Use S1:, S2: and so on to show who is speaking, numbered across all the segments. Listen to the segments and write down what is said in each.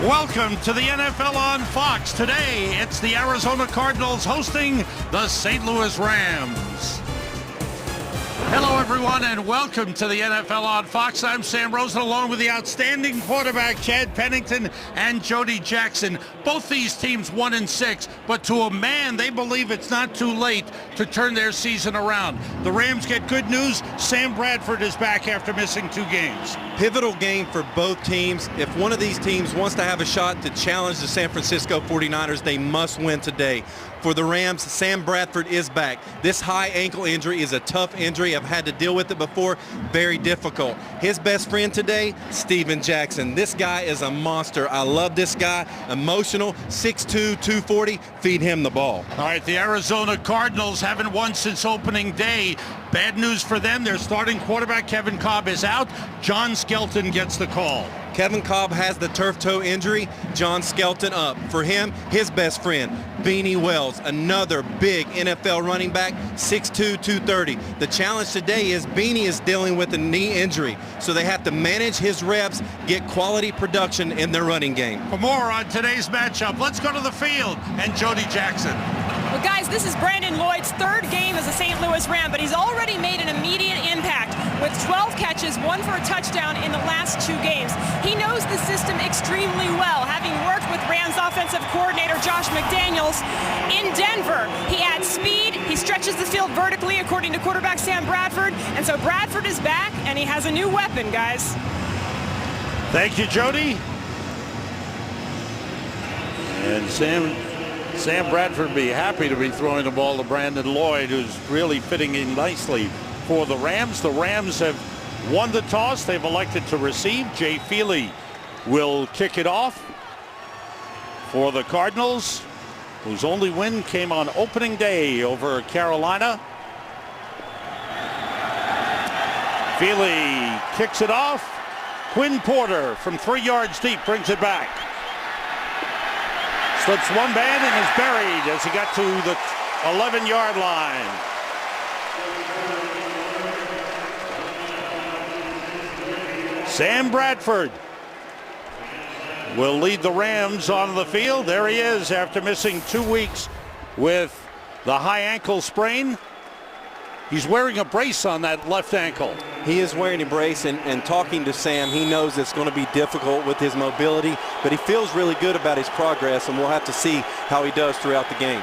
S1: Welcome to the NFL on Fox. Today, it's the Arizona Cardinals hosting the St. Louis Rams. Hello, everyone, and welcome to the NFL on Fox. I'm Sam Rosen, along with the outstanding quarterback Chad Pennington and Jody Jackson. Both these teams 1-6, but to a man, they believe it's not too late to turn their season around. The Rams get good news. Sam Bradford is back after missing 2 games.
S2: Pivotal game for both teams. If one of these teams wants to have a shot to challenge the San Francisco 49ers, they must win today. For the Rams, Sam Bradford is back. This high ankle injury is a tough injury. I've had to deal with it before. Very difficult. His best friend today, Steven Jackson. This guy is a monster. I love this guy. Emotional, 6'2", 240. Feed him the ball.
S1: All right, the Arizona Cardinals haven't won since opening day. Bad news for them. Their starting quarterback, Kevin Kolb, is out. John Skelton gets the call.
S2: Kevin Kolb has the turf toe injury. John Skelton up. For him, his best friend, Beanie Wells, another big NFL running back, 6'2", 230. The challenge today is Beanie is dealing with a knee injury, so they have to manage his reps, get quality production in their running game.
S1: For more on today's matchup, let's go to the field and Jody Jackson.
S3: Well, guys, this is Brandon Lloyd's 3rd game as a St. Louis Ram, but he's already made an immediate impact with 12 catches, 1 for a touchdown in the last 2 games. He knows the system extremely well, having worked with Rams offensive coordinator Josh McDaniels in Denver. He adds speed, he stretches the field vertically, according to quarterback Sam Bradford, and so Bradford is back, and he has a new weapon, guys.
S1: Thank you, Jody.
S4: And Sam Bradford be happy to be throwing the ball to Brandon Lloyd, who's really fitting in nicely for the Rams. The Rams have won the toss. They've elected to receive. Jay Feely will kick it off for the Cardinals, whose only win came on opening day over Carolina. Feely kicks it off. Quinn Porter from 3 yards deep brings it back. Slips one man and is buried as he got to the 11-yard line. Sam Bradford will lead the Rams onto the field. There he is after missing 2 weeks with the high ankle sprain. He's wearing a brace on that left ankle.
S2: He is wearing a brace, and talking to Sam, he knows it's going to be difficult with his mobility, but he feels really good about his progress, and we'll have to see how he does throughout the game.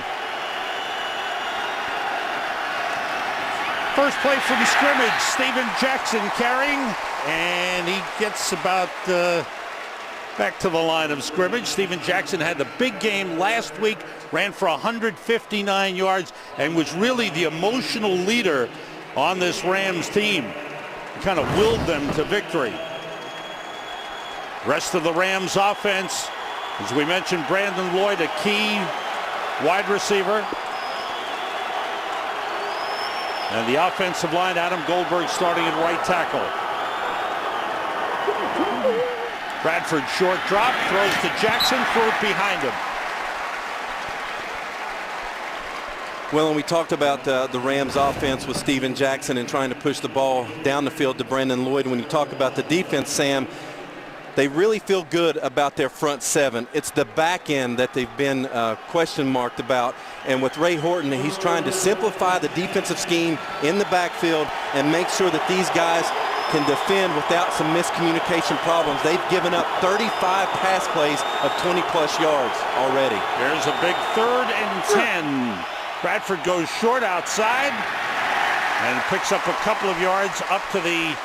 S4: First play from scrimmage, Steven Jackson carrying, and he gets about back to the line of scrimmage. Steven Jackson had the big game last week, ran for 159 yards, and was really the emotional leader on this Rams team. He kind of willed them to victory. Rest of the Rams offense, as we mentioned, Brandon Lloyd, a key wide receiver. And the offensive line, Adam Goldberg starting at right tackle. Bradford short drop, throws to Jackson, throw it behind him.
S2: Well, and we talked about the Rams offense with Steven Jackson and trying to push the ball down the field to Brandon Lloyd. When you talk about the defense, Sam, they really feel good about their front 7. It's the back end that they've been question marked about. And with Ray Horton, he's trying to simplify the defensive scheme in the backfield and make sure that these guys can defend without some miscommunication problems. They've given up 35 pass plays of 20-plus yards already.
S4: There's a big 3rd and 10. Bradford goes short outside and picks up a couple of yards up to the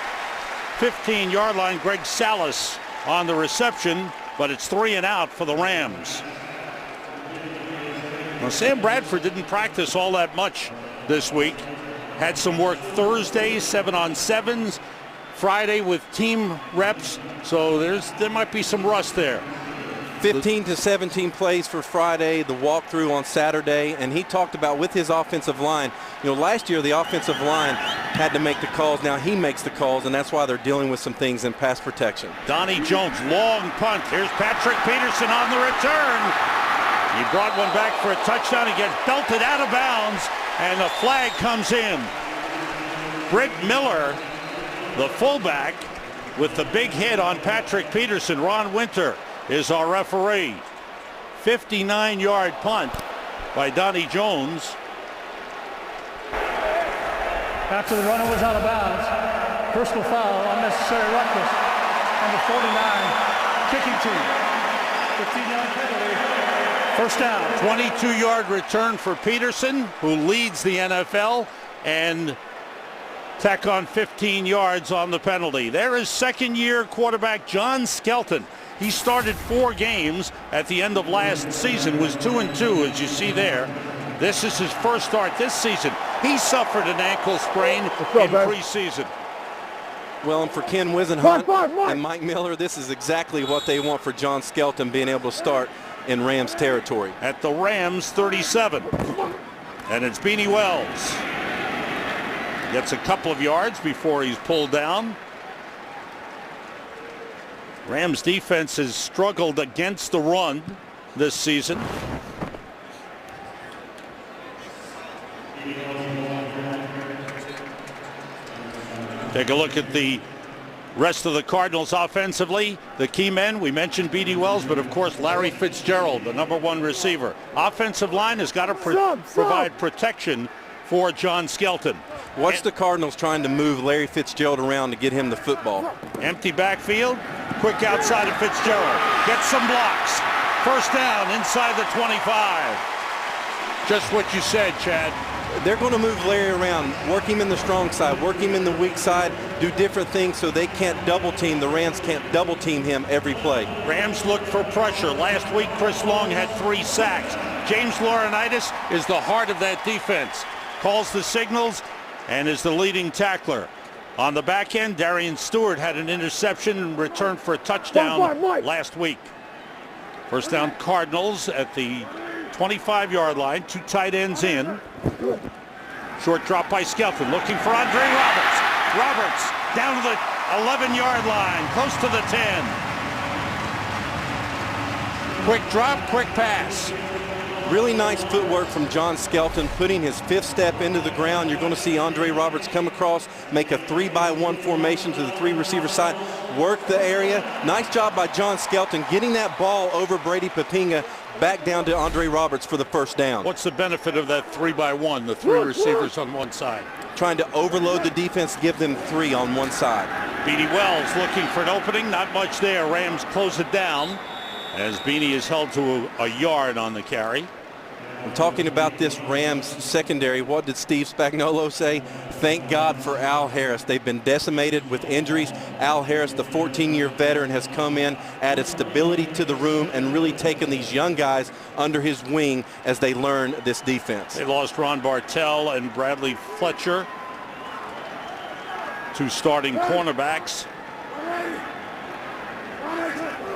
S4: 15-yard line. Greg Salas on the reception, but it's 3 and out for the Rams. Well, Sam Bradford didn't practice all that much this week. Had some work Thursday, 7-on-7s, Friday with team reps, so there might be some rust there.
S2: 15 to 17 plays for Friday, the walkthrough on Saturday, and he talked about with his offensive line. You know, last year the offensive line had to make the calls. Now he makes the calls, and that's why they're dealing with some things in pass protection.
S4: Donnie Jones, long punt. Here's Patrick Peterson on the return. He brought one back for a touchdown. He gets belted out of bounds, and the flag comes in. Britt Miller, the fullback, with the big hit on Patrick Peterson. Ron Winter is our referee. 59-yard punt by Donnie Jones.
S5: After the runner was out of bounds, personal foul, unnecessary roughness, number 49, kicking team. 15-yard penalty. First down.
S4: 22-yard return for Peterson, who leads the NFL, and tack on 15 yards on the penalty. There is second-year quarterback John Skelton. He started 4 games at the end of last season, was 2-2, as you see there. This is his first start this season. He suffered an ankle sprain in preseason.
S2: Well, and for Ken Wisenhunt and Mike Miller, this is exactly what they want for John Skelton, being able to start in Rams territory.
S4: At the Rams 37. And it's Beanie Wells. Gets a couple of yards before he's pulled down. Rams defense has struggled against the run this season. Take a look at the rest of the Cardinals offensively. The key men, we mentioned Beanie Wells, but of course Larry Fitzgerald, the #1 receiver. Offensive line has got to provide protection for John Skelton.
S2: Watch the Cardinals trying to move Larry Fitzgerald around to get him the football.
S4: Empty backfield, quick outside of Fitzgerald. Gets some blocks. First down inside the 25. Just what you said, Chad.
S2: They're going to move Larry around, work him in the strong side, work him in the weak side, do different things so they can't double team. The Rams can't double team him every play.
S4: Rams look for pressure. Last week, Chris Long had 3 sacks. James Laurinaitis is the heart of that defense. Calls the signals and is the leading tackler. On the back end, Darian Stewart had an interception and returned for a touchdown last week. First down Cardinals at the 25-yard line. 2 tight ends in. Short drop by Skelton, looking for Andre Roberts. Roberts down to the 11-yard line, close to the 10. Quick drop, quick pass.
S2: Really nice footwork from John Skelton, putting his 5th step into the ground. You're going to see Andre Roberts come across, make a 3-by-1 formation to the 3 receiver side, work the area. Nice job by John Skelton getting that ball over Brady Papinga back down to Andre Roberts for the first down.
S4: What's the benefit of that 3-by-1, the 3 receivers on one side?
S2: Trying to overload the defense, give them 3 on one side.
S4: Beanie Wells looking for an opening, not much there. Rams close it down as Beanie is held to a yard on the carry.
S2: I'm talking about this Rams secondary. What did Steve Spagnuolo say? Thank God for Al Harris. They've been decimated with injuries. Al Harris, the 14-year veteran, has come in, added stability to the room, and really taken these young guys under his wing as they learn this defense.
S4: They lost Ron Bartell and Bradley Fletcher, 2 starting cornerbacks.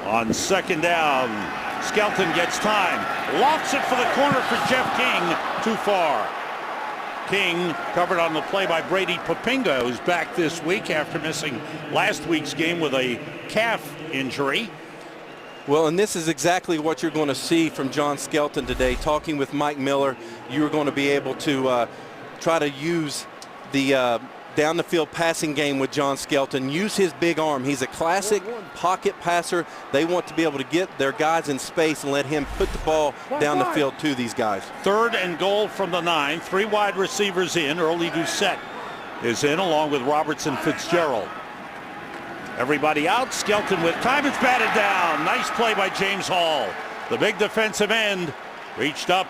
S4: On second down, Skelton gets time, lofts it for the corner for Jeff King, too far. King covered on the play by Brady Papinga, who's back this week after missing last week's game with a calf injury.
S2: Well, and this is exactly what you're going to see from John Skelton today. Talking with Mike Miller, you're going to be able to try to use the down the field passing game with John Skelton. Use his big arm. He's a classic pocket passer. They want to be able to get their guys in space and let him put the ball down the field to these guys. 3rd and goal from the 9. 3 wide receivers in. Early Doucette is in along with Robertson Fitzgerald. Everybody out. Skelton with time. It's batted down. Nice play by James Hall. The big defensive end reached up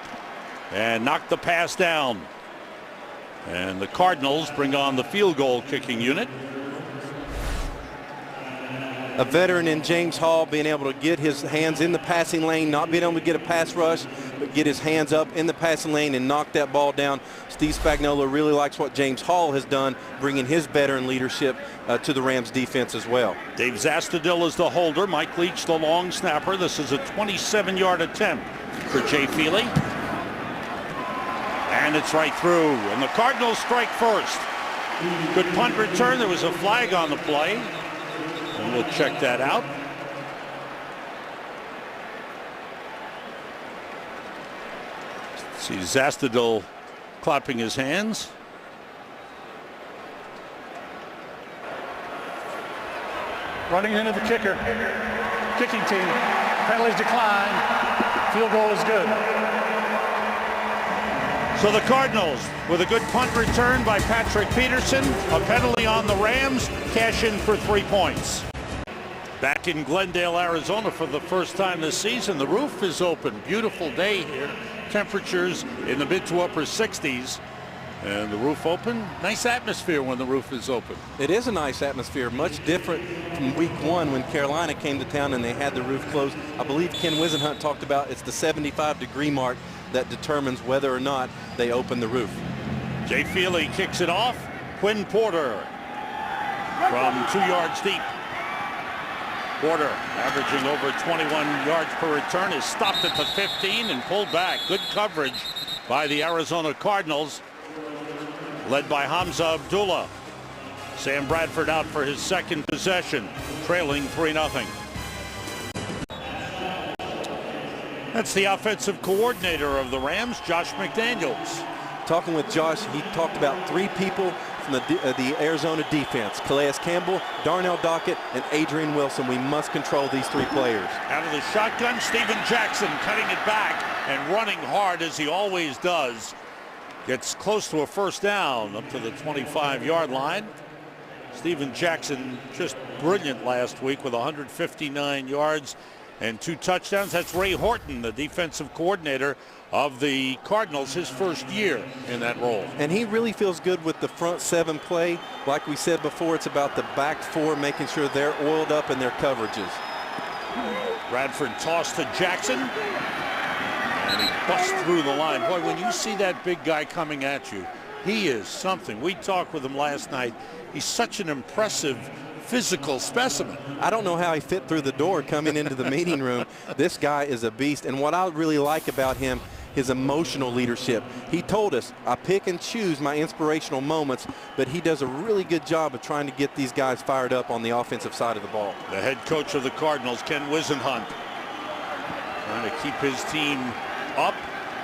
S2: and knocked the pass down. And the Cardinals bring on the field goal kicking unit. A veteran in James Hall being able to get his hands in the passing lane, not being able to get a pass rush, but get his hands up in the passing lane and knock that ball down. Steve Spagnuolo really likes what James Hall has done, bringing his veteran leadership to the Rams defense as well. Dave Zastudil is the holder. Mike Leach the long snapper. This is a 27-yard attempt for Jay Feely. And it's right through, and the Cardinals strike first. Good punt return. There was a flag on the play, and we'll check that out. See Zastudil clapping his hands.
S5: Running into the kicker. Kicking team. Penalties decline. Field goal is good.
S4: So the Cardinals, with a good punt return by Patrick Peterson, a penalty on the Rams, cash in for 3 points. Back in Glendale, Arizona for the first time this season, the roof is open. Beautiful day here. Temperatures in the mid to upper 60s. And the roof open. Nice atmosphere when the roof is open.
S2: It is a nice atmosphere, much different from week 1 when Carolina came to town and they had the roof closed. I believe Ken Wisenhunt talked about it's the 75-degree mark that determines whether or not they open the roof.
S4: Jay Feely kicks it off. Quinn Porter from 2 yards deep. Porter, averaging over 21 yards per return, is stopped at the 15 and pulled back. Good coverage by the Arizona Cardinals, led by Hamza Abdullah. Sam Bradford out for his second possession, trailing 3-0. That's the offensive coordinator of the Rams, Josh McDaniels.
S2: Talking with Josh, he talked about 3 people from the Arizona defense: Calais Campbell, Darnell Dockett, and Adrian Wilson. We must control these 3 players.
S4: Out of the shotgun, Steven Jackson cutting it back and running hard as he always does. Gets close to a first down up to the 25-yard line. Steven Jackson just brilliant last week with 159 yards and 2 touchdowns. That's Ray Horton, the defensive coordinator of the Cardinals, his first year in that role.
S2: And he really feels good with the front 7 play. Like we said before, it's about the back 4, making sure they're oiled up in their coverages.
S4: Bradford tossed to Jackson, and he busts through the line. Boy, when you see that big guy coming at you, he is something. We talked with him last night. He's such an impressive physical specimen.
S2: I don't know how he fit through the door coming into the meeting room. This guy is a beast. And what I really like about him, his emotional leadership. He told us, I pick and choose my inspirational moments, but he does a really good job of trying to get these guys fired up on the offensive side of the ball.
S4: The head coach of the Cardinals, Ken Wisenhunt, trying to keep his team up.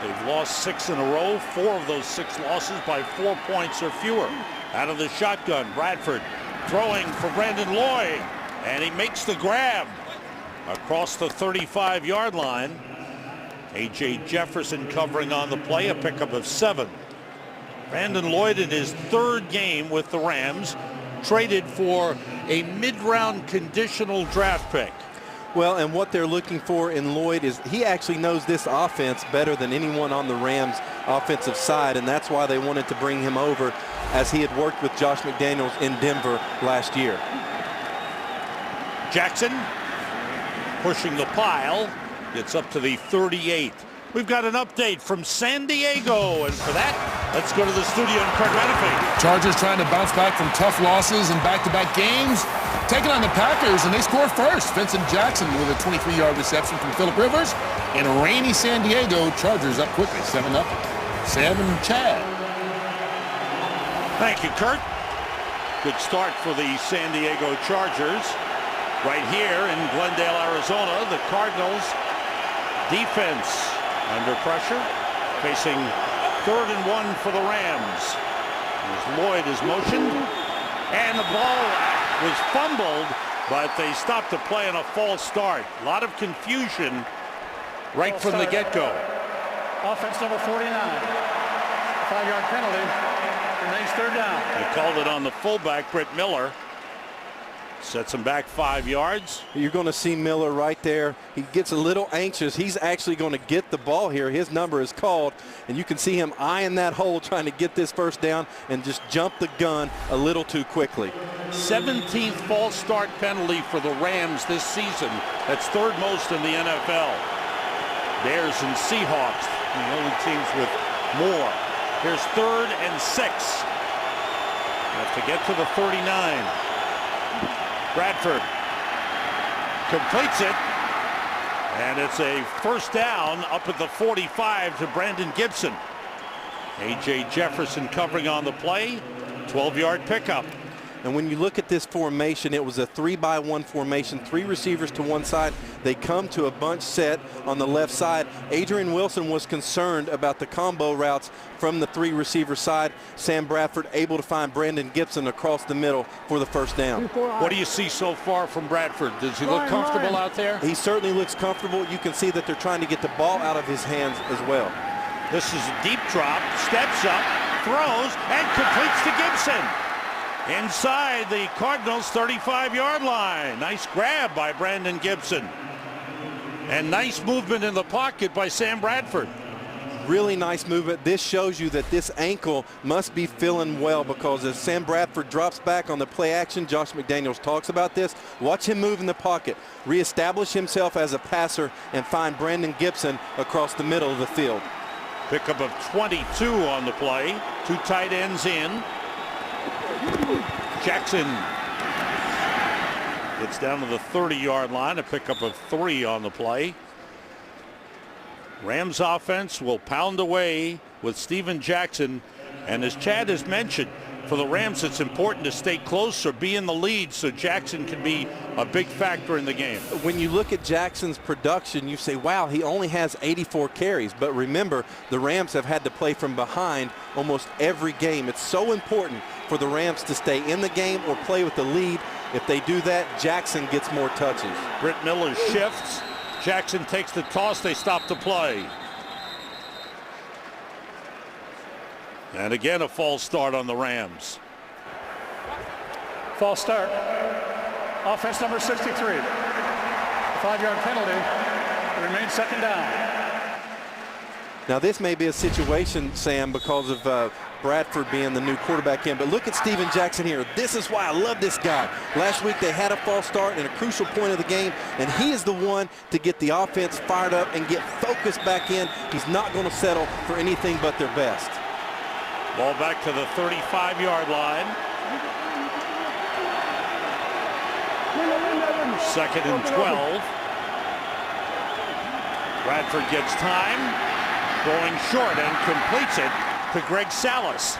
S4: They've lost 6 in a row, 4 of those 6 losses by 4 points or fewer. Out of the shotgun, Bradford throwing for Brandon Lloyd, and he makes the grab across the 35-yard line. A.J. Jefferson covering on the play, a pickup of 7. Brandon Lloyd in his 3rd game with the Rams, traded for a mid-round conditional draft pick.
S2: Well, and what they're looking for in Lloyd is he actually knows this offense better than anyone on the Rams offensive side, and that's why they wanted to bring him over, as he had worked with Josh McDaniels in Denver last year.
S4: Jackson pushing the pile, gets up to the 38. We've got an update from San Diego, and for that, let's go to the studio in Kurt Menefee.
S6: Chargers trying to bounce back from tough losses and back-to-back games, taking on the Packers, and they score first. Vincent Jackson with a 23-yard reception from Phillip Rivers. In rainy San Diego, Chargers up quickly, 7-0. Sam and Chad.
S4: Thank you, Kurt. Good start for the San Diego Chargers. Right here in Glendale, Arizona, the Cardinals defense under pressure, facing 3rd and 1 for the Rams. As Lloyd is motioned, and the ball was fumbled, but they stopped the play on a false start. A lot of confusion right from the get-go.
S5: Offense number 49. 5-yard penalty. Remains 3rd down.
S4: They called it on the fullback, Britt Miller. Sets him back 5 yards.
S2: You're going to see Miller right there. He gets a little anxious. He's actually going to get the ball here. His number is called, and you can see him eyeing that hole, trying to get this first down and just jump the gun a little too quickly.
S4: 17th false start penalty for the Rams this season. That's 3rd most in the NFL. Bears and Seahawks, the only teams with more. Here's 3rd and 6. Have to get to the 39. Bradford completes it, and it's a first down up at the 45 to Brandon Gibson. A.J. Jefferson covering on the play, 12-yard pickup.
S2: And when you look at this formation, it was a 3-by-1 formation, 3 receivers to one side. They come to a bunch set on the left side. Adrian Wilson was concerned about the combo routes from the 3 receiver side. Sam Bradford able to find Brandon Gibson across the middle for the first down.
S4: What do you see so far from Bradford? Does he look comfortable out there?
S2: He certainly looks comfortable. You can see that they're trying to get the ball out of his hands as well.
S4: This is a deep drop, steps up, throws, and completes to Gibson. Inside the Cardinals' 35-yard line. Nice grab by Brandon Gibson. And nice movement in the pocket by Sam Bradford.
S2: Really nice movement. This shows you that this ankle must be feeling well, because as Sam Bradford drops back on the play action, Josh McDaniels talks about this. Watch him move in the pocket, reestablish himself as a passer, and find Brandon Gibson across the middle of the field.
S4: Pickup of 22 on the play. 2 tight ends in. Jackson gets down to the 30-yard line, a pickup of 3 on the play. Rams offense will pound away with Steven Jackson. And as Chad has mentioned, for the Rams, it's important to stay close or be in the lead so Jackson can be a big factor in the game.
S2: When you look at Jackson's production, you say, wow, he only has 84 carries. But remember, the Rams have had to play from behind almost every game. It's so important for the Rams to stay in the game or play with the lead. If they do that, Jackson gets more touches.
S4: Britt Miller shifts. Jackson takes the toss. They stop the play. And again, a false start on the Rams.
S5: False start. Offense number 63. 5-yard penalty. It remains second down.
S2: Now this may be a situation, Sam, because of Bradford being the new quarterback in, but look at Steven Jackson here. This is why I love this guy. Last week they had a false start in a crucial point of the game, and he is the one to get the offense fired up and get focused back in. He's not going to settle for anything but their best.
S4: Ball back to the 35-yard line. 2nd and 12. Bradford gets time. Going short and completes it to Greg Salas.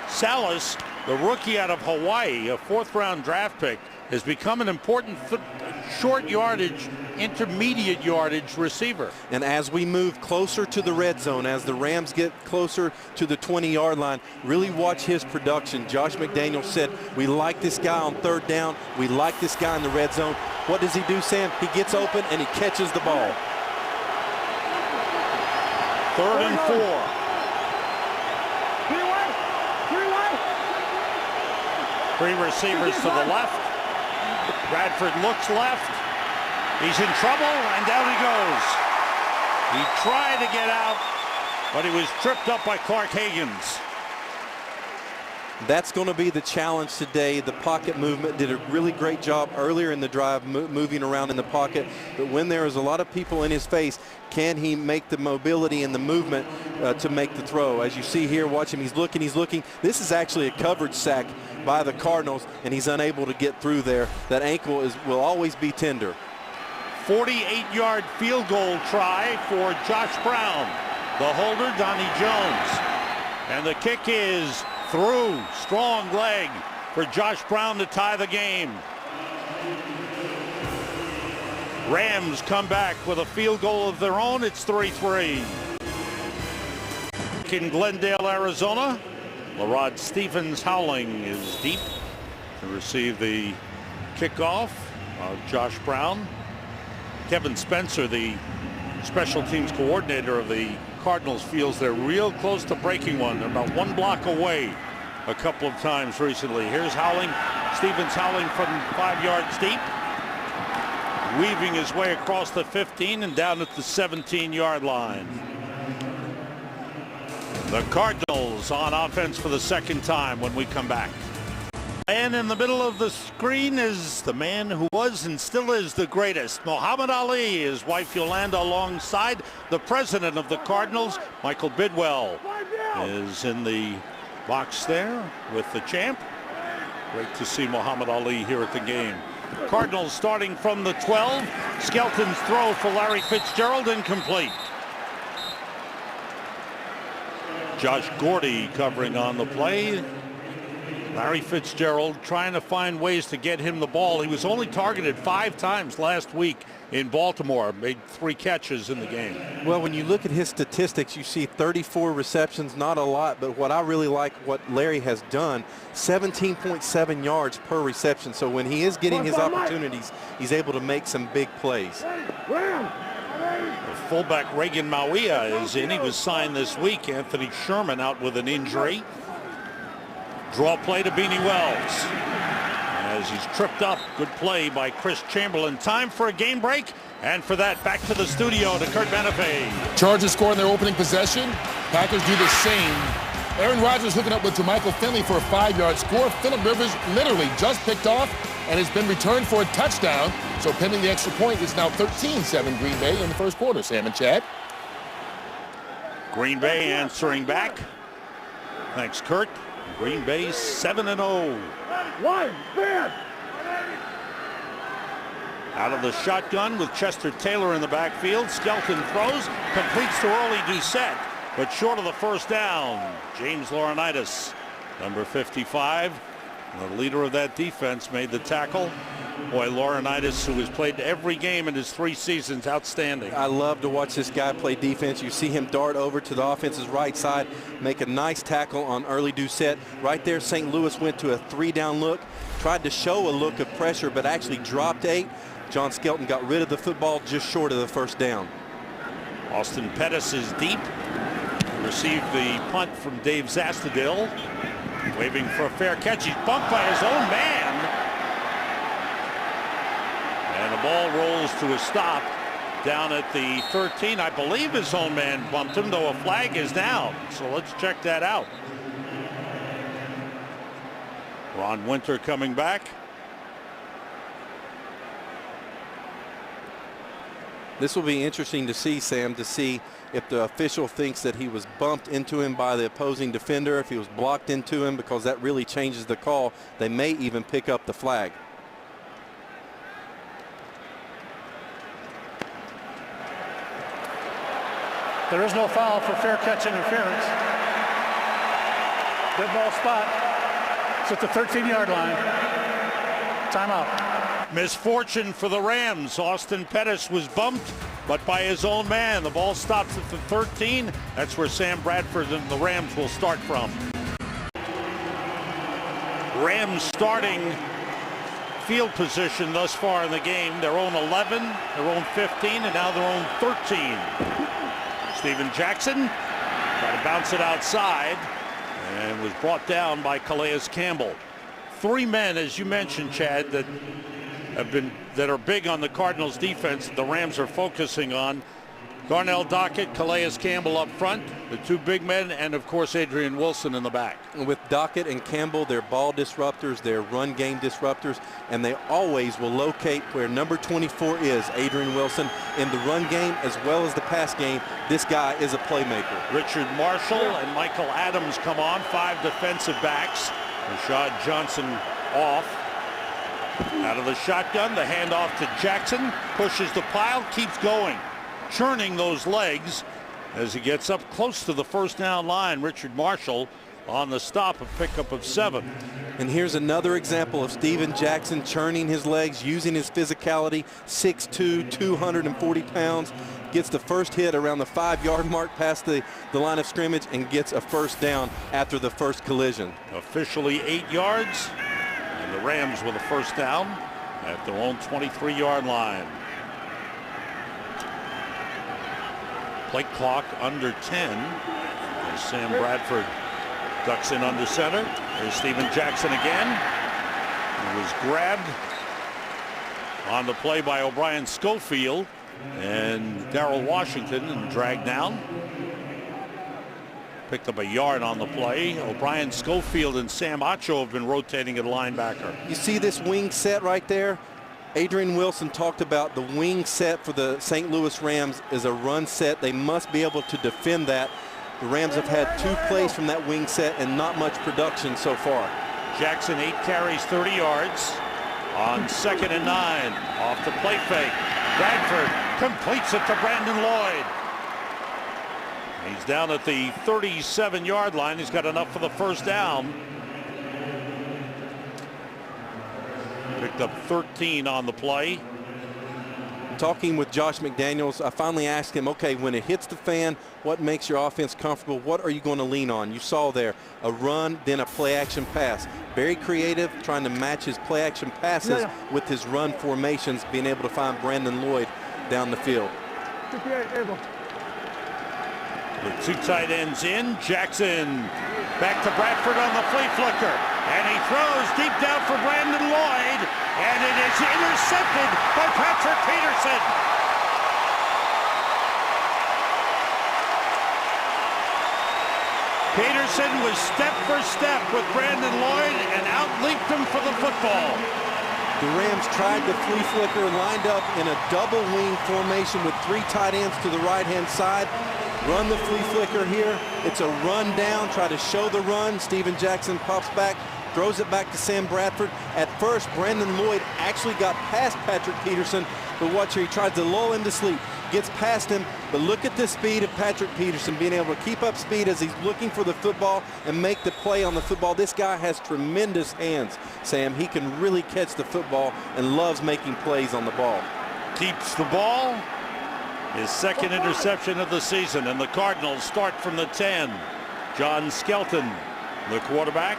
S4: Salas, the rookie out of Hawaii, a 4th-round draft pick, has become an important short yardage, intermediate yardage receiver.
S2: And as we move closer to the red zone, as the Rams get closer to the 20-yard line, really watch his production. Josh McDaniels said, we like this guy on 3rd down. We like this guy in the red zone. What does he do, Sam? He gets open and he catches the ball.
S4: 3rd and 4. 3 receivers to the left. Bradford looks left. He's in trouble, and down he goes. He tried to get out, but he was tripped up by Clark Higgins.
S2: That's going to be the challenge today. The pocket movement did a really great job earlier in the drive, moving around in the pocket. But when there is a lot of people in his face, can he make the mobility and the movement to make the throw? As you see here, watch him. He's looking, he's looking. This is actually a coverage sack by the Cardinals, and he's unable to get through there. That ankle will always be tender.
S4: 48-yard field goal try for Josh Brown. The holder, Donnie Jones. And the kick is through. Strong leg for Josh Brown to tie the game. Rams come back with a field goal of their own. It's 3-3. In Glendale, Arizona, LaRod Stephens Howling is deep to receive the kickoff of Josh Brown. Kevin Spencer, the special teams coordinator of the Cardinals, feels they're real close to breaking one. They're about 1 block away a couple of times recently. Here's Howling, Stephens Howling from 5 yards deep, weaving his way across the 15 and down at the 17-yard line. The Cardinals on offense for the 2nd time when we come back. And in the middle of the screen is the man who was and still is the greatest, Muhammad Ali. His wife Yolanda alongside the president of the Cardinals, Michael Bidwell, is in the box there with the champ. Great to see Muhammad Ali here at the game. Cardinals starting from the 12. Skelton's throw for Larry Fitzgerald, incomplete. Josh Gordy covering on the play. Larry Fitzgerald trying to find ways to get him the ball. He was only targeted 5 times last week in Baltimore, made 3 catches in the game.
S2: Well, when you look at his statistics, you see 34 receptions, not a lot, but what I really like what Larry has done, 17.7 yards per reception. So when he is getting his opportunities, he's able to make some big plays.
S4: The fullback Reagan Mauia is in. He was signed this week. Anthony Sherman out with an injury. Draw play to Beanie Wells. As he's tripped up, good play by Chris Chamberlain. Time for a game break, and for that, back to the studio to Kurt Menefee.
S6: Chargers score in their opening possession. Packers do the same. Aaron Rodgers hooking up with Jermichael Finley for a 5-yard score. Phillip Rivers literally just picked off and has been returned for a touchdown. So pending the extra point, it's now 13-7 Green Bay in the first quarter. Sam and Chad.
S4: Green Bay answering back. Thanks, Kurt. Green Bay 7-0. Out of the shotgun with Chester Taylor in the backfield. Skelton throws, completes to Early Doucette, but short of the first down. James Laurinaitis, number 55, the leader of that defense, made the tackle. Boy, Laurinaitis, who has played every game in his 3 seasons, outstanding.
S2: I love to watch this guy play defense. You see him dart over to the offense's right side, make a nice tackle on Early Doucette. Right there, St. Louis went to a 3-down look, tried to show a look of pressure, but actually dropped 8. John Skelton got rid of the football just short of the first down.
S4: Austin Pettis is deep. Received the punt from Dave Zastudil. Waving for a fair catch. He's bumped by his own man. And the ball rolls to a stop down at the 13. I believe his own man bumped him, though a flag is down. So let's check that out. Ron Winter coming back.
S2: This will be interesting to see, Sam, to see if the official thinks that he was bumped into him by the opposing defender, if he was blocked into him, because that really changes the call. They may even pick up the flag.
S5: There is no foul for fair catch interference. Good ball spot. It's at the 13-yard line. Timeout.
S4: Misfortune for the Rams. Austin Pettis was bumped, but by his own man. The ball stops at the 13. That's where Sam Bradford and the Rams will start from. Rams starting field position thus far in the game. Their own 11, their own 15, and now their own 13. Steven Jackson tried to bounce it outside and was brought down by Calais Campbell. 3 men, as you mentioned, Chad, that are big on the Cardinals defense. The Rams are focusing on Darnell Dockett, Calais Campbell up front, the 2 big men, and of course Adrian Wilson in the back.
S2: With Dockett and Campbell, they're ball disruptors, they're run game disruptors, and they always will locate where number 24 is, Adrian Wilson, in the run game as well as the pass game. This guy is a playmaker.
S4: Richard Marshall and Michael Adams come on, 5 defensive backs. Rashad Johnson off. Out of the shotgun, the handoff to Jackson, pushes the pile, keeps going, churning those legs as he gets up close to the first down line. Richard Marshall on the stop, a pickup of 7.
S2: And here's another example of Steven Jackson churning his legs, using his physicality. 6'2", 240 pounds, gets the first hit around the 5-yard mark past the line of scrimmage and gets a first down after the first collision.
S4: Officially 8 yards, and the Rams with a first down at their own 23-yard line. Play clock under 10 as Sam Bradford ducks in under center. There's Steven Jackson again. He was grabbed on the play by O'Brien Schofield and Darrell Washington and dragged down. Picked up a yard on the play. O'Brien Schofield and Sam Acho have been rotating at linebacker.
S2: You see this wing set right there? Adrian Wilson talked about the wing set for the St. Louis Rams is a run set. They must be able to defend that. The Rams have had 2 plays from that wing set and not much production so far.
S4: Jackson 8 carries, 30 yards on 2nd and 9. Off the play fake. Bradford completes it to Brandon Lloyd. He's down at the 37-yard line. He's got enough for the first down. picked up 13 on the play.
S2: Talking with Josh McDaniels, I finally asked him, okay, when it hits the fan, what makes your offense comfortable? What are you going to lean on? You saw there a run, then a play action pass. Very creative, trying to match his play action passes with his run formations, being able to find Brandon Lloyd down the field.
S4: The two tight ends in. Jackson back to Bradford on the flea flicker. And he throws deep down for Brandon Lloyd. And it is intercepted by Patrick Peterson. Peterson was step for step with Brandon Lloyd and outleaped him for the football.
S2: The Rams tried the flea flicker, lined up in a double wing formation with three tight ends to the right-hand side. Run the flea flicker here. It's a run down, try to show the run. Steven Jackson pops back, throws it back to Sam Bradford. At first, Brandon Lloyd actually got past Patrick Peterson, but watch here, he tries to lull him to sleep. Gets past him, but look at the speed of Patrick Peterson, being able to keep up speed as he's looking for the football and make the play on the football. This guy has tremendous hands, Sam. He can really catch the football and loves making plays on the ball.
S4: Keeps the ball. His second interception of the season, and the Cardinals start from the 10. John Skelton, the quarterback,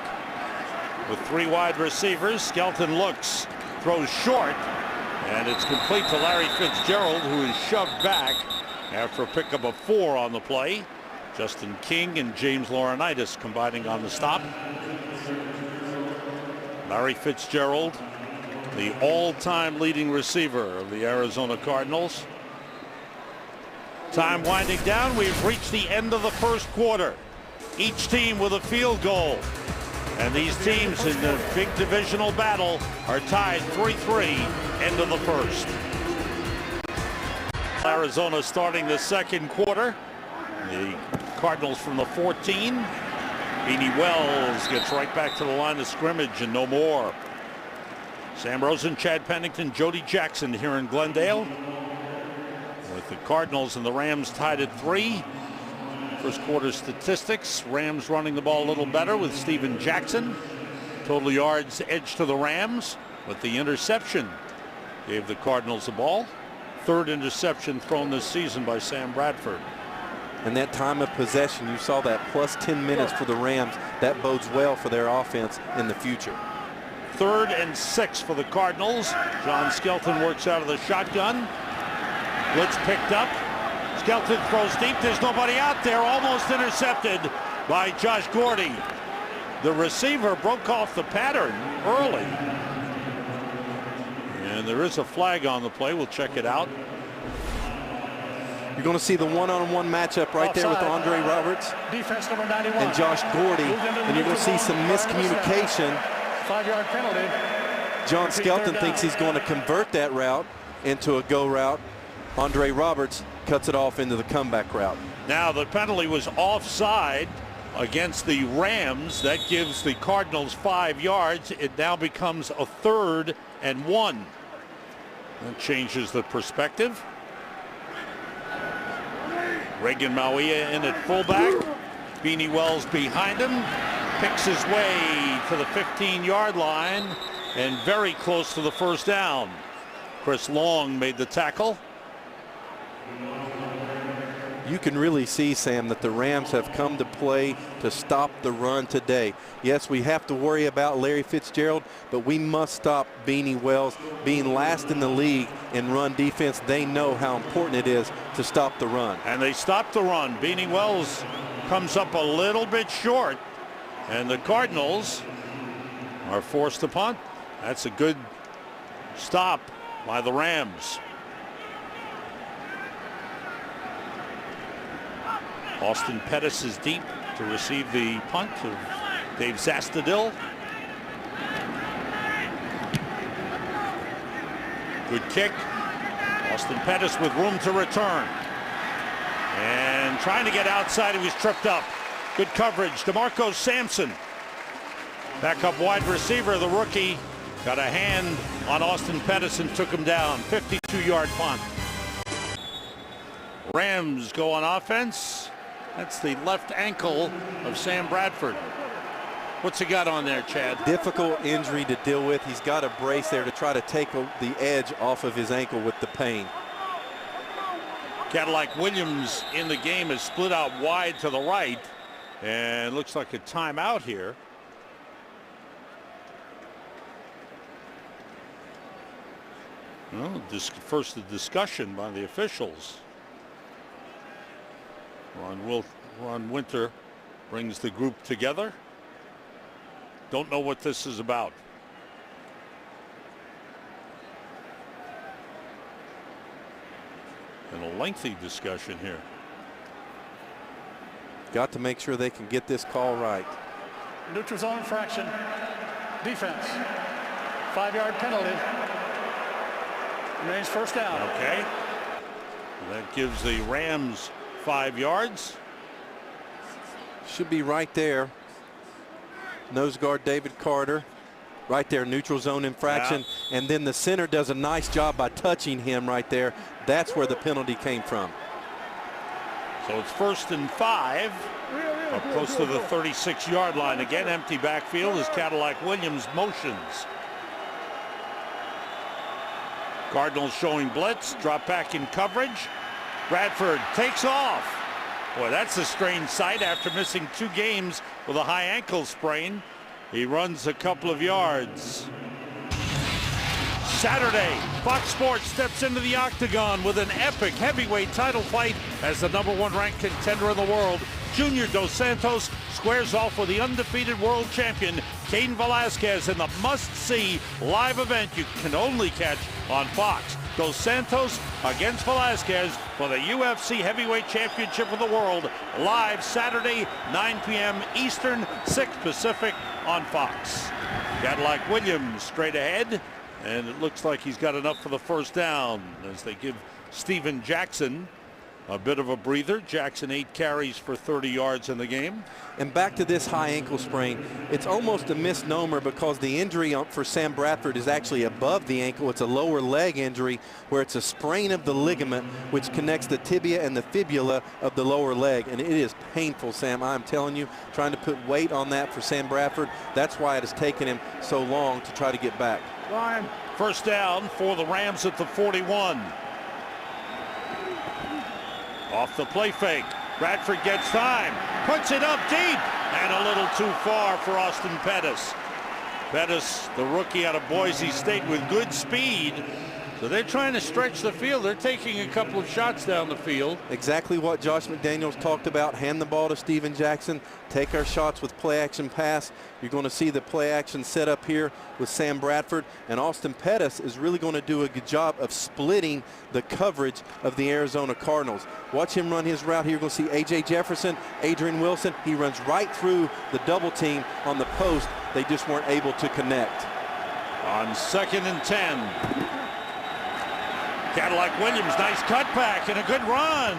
S4: with three wide receivers. Skelton looks, throws short, and it's complete to Larry Fitzgerald, who is shoved back after a pickup of 4 on the play. Justin King and James Laurinaitis combining on the stop. Larry Fitzgerald, the all-time leading receiver of the Arizona Cardinals. Time winding down. We've reached the end of the first quarter. Each team with a field goal. And these teams in the big divisional battle are tied 3-3, end of the first. Arizona starting the second quarter. The Cardinals from the 14. Beanie Wells gets right back to the line of scrimmage and no more. Sam Rosen, Chad Pennington, Jody Jackson here in Glendale. With the Cardinals and the Rams tied at 3. First quarter statistics, Rams running the ball a little better with Steven Jackson. Total yards edge to the Rams, but the interception gave the Cardinals the ball. Third interception thrown this season by Sam Bradford.
S2: And that time of possession, you saw that plus 10 minutes for the Rams. That bodes well for their offense in the future.
S4: 3rd and 6 for the Cardinals. John Skelton works out of the shotgun. Blitz picked up. Skelton throws deep. There's nobody out there. Almost intercepted by Josh Gordy. The receiver broke off the pattern early. And there is a flag on the play. We'll check it out.
S2: You're going to see the one-on-one matchup right there with Andre Roberts
S5: Defense number 91.
S2: and Josh Gordy. And you're going to see some miscommunication.
S5: 5-yard penalty.
S2: John Skelton thinks he's going to convert that route into a go route. Andre Roberts cuts it off into the comeback route.
S4: Now the penalty was offside against the Rams. That gives the Cardinals 5 yards. It now becomes a 3rd and 1. That changes the perspective. Reagan Mauia in at fullback. Beanie Wells behind him. Picks his way to the 15-yard line and very close to the first down. Chris Long made the tackle.
S2: You can really see, Sam, that the Rams have come to play to stop the run today. Yes, we have to worry about Larry Fitzgerald, but we must stop Beanie Wells. Being last in the league in run defense, they know how important it is to stop the run.
S4: And they stopped the run. Beanie Wells comes up a little bit short, and the Cardinals are forced to punt. That's a good stop by the Rams. Austin Pettis is deep to receive the punt of Dave Zastadil. Good kick. Austin Pettis with room to return. And trying to get outside, he was tripped up. Good coverage. DeMarco Sampson. Backup wide receiver, the rookie, got a hand on Austin Pettis and took him down. 52-yard punt. Rams go on offense. That's the left ankle of Sam Bradford. What's he got on there, Chad?
S2: Difficult injury to deal with. He's got a brace there to try to take the edge off of his ankle with the pain.
S4: Cadillac Williams in the game is split out wide to the right, and looks like a timeout here. Well, first the discussion by the officials. Ron Winter brings the group together. Don't know what this is about. And a lengthy discussion here.
S2: Got to make sure they can get this call right.
S5: Neutral zone infraction. Defense. 5-yard penalty. Remains first down.
S4: Okay. That gives the Rams 5 yards.
S2: Should be right there. Nose guard David Carter. Right there, neutral zone infraction.
S4: Yeah.
S2: And then the center does a nice job by touching him right there. That's where the penalty came from.
S4: So it's 1st and 5. Up close to the 36-yard line. Again, empty backfield as Cadillac Williams motions. Cardinals showing blitz, drop back in coverage. Bradford takes off. Boy, that's a strange sight after missing 2 games with a high ankle sprain. He runs a couple of yards. Saturday, Fox Sports steps into the octagon with an epic heavyweight title fight as the #1 ranked contender in the world. Junior Dos Santos squares off with the undefeated world champion Cain Velasquez in the must-see live event you can only catch on Fox. Dos Santos against Velasquez for the UFC Heavyweight Championship of the World, live Saturday, 9 p.m. Eastern, 6 Pacific on Fox. Cadillac Williams straight ahead, and it looks like he's got enough for the first down as they give Steven Jackson a bit of a breather. Jackson 8 carries for 30 yards in the game.
S2: And back to this high ankle sprain, it's almost a misnomer because the injury for Sam Bradford is actually above the ankle. It's a lower leg injury where it's a sprain of the ligament which connects the tibia and the fibula of the lower leg. And it is painful, Sam. I'm telling you, trying to put weight on that for Sam Bradford. That's why it has taken him so long to try to get back.
S4: First down for the Rams at the 41. Off the play fake. Bradford gets time, puts it up deep, and a little too far for Austin Pettis. Pettis, the rookie out of Boise State with good speed. So they're trying to stretch the field. They're taking a couple of shots down the field.
S2: Exactly what Josh McDaniels talked about. Hand the ball to Steven Jackson. Take our shots with play action pass. You're going to see the play action set up here with Sam Bradford. And Austin Pettis is really going to do a good job of splitting the coverage of the Arizona Cardinals. Watch him run his route here. You're going to see A.J. Jefferson, Adrian Wilson. He runs right through the double team on the post. They just weren't able to connect.
S4: On 2nd and 10. Cadillac Williams, nice cutback and a good run.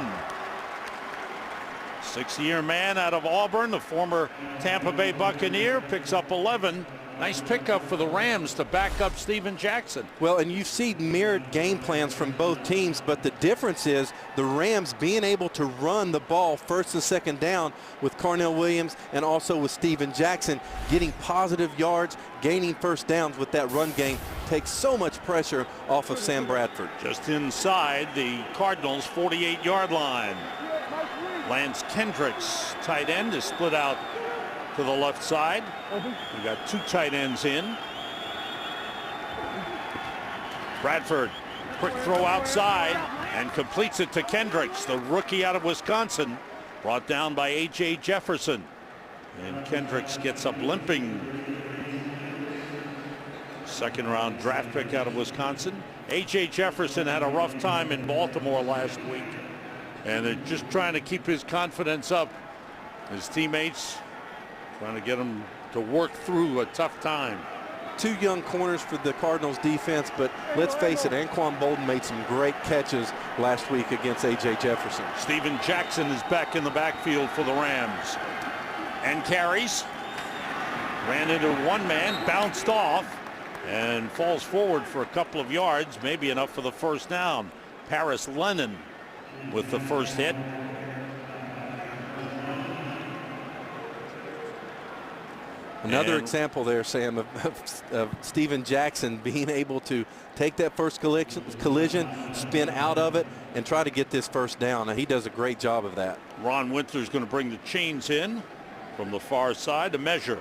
S4: 6-year man out of Auburn, the former Tampa Bay Buccaneer, picks up 11. Nice pickup for the Rams to back up Steven Jackson.
S2: Well, and you see mirrored game plans from both teams, but the difference is the Rams being able to run the ball 1st and 2nd down with Carnell Williams and also with Steven Jackson, getting positive yards, gaining first downs with that run game takes so much pressure off of Sam Bradford.
S4: Just inside the Cardinals' 48-yard line. Lance Kendricks, tight end, is split out to the left side. We got 2 tight ends in. Bradford, quick throw outside and completes it to Kendricks, the rookie out of Wisconsin, brought down by A.J. Jefferson. And Kendricks gets up limping. 2nd round draft pick out of Wisconsin. A.J. Jefferson had a rough time in Baltimore last week, and they're just trying to keep his confidence up. His teammates trying to get him to work through a tough time.
S2: 2 young corners for the Cardinals defense, but let's face it, Anquan Bolden made some great catches last week against A.J. Jefferson.
S4: Steven Jackson is back in the backfield for the Rams. And carries. Ran into one man, bounced off, and falls forward for a couple of yards, maybe enough for the first down. Paris Lennon with the first hit.
S2: Another example there, Sam, of Steven Jackson being able to take that first collision, spin out of it, and try to get this first down. Now, he does a great job of that.
S4: Ron Winter's going to bring the chains in from the far side to measure.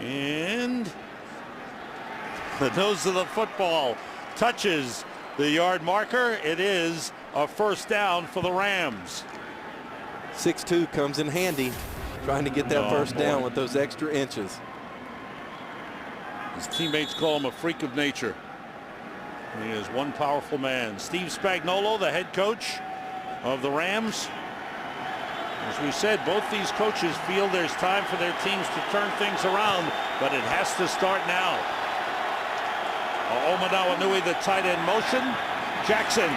S4: And the nose of the football touches the yard marker. It is a first down for the Rams.
S2: 6'2" comes in handy, trying to get that first down with those extra inches.
S4: His teammates call him a freak of nature. He is one powerful man. Steve Spagnuolo, the head coach of the Rams. As we said, both these coaches feel there's time for their teams to turn things around, but it has to start now. Omadawanui, the tight end motion. Jackson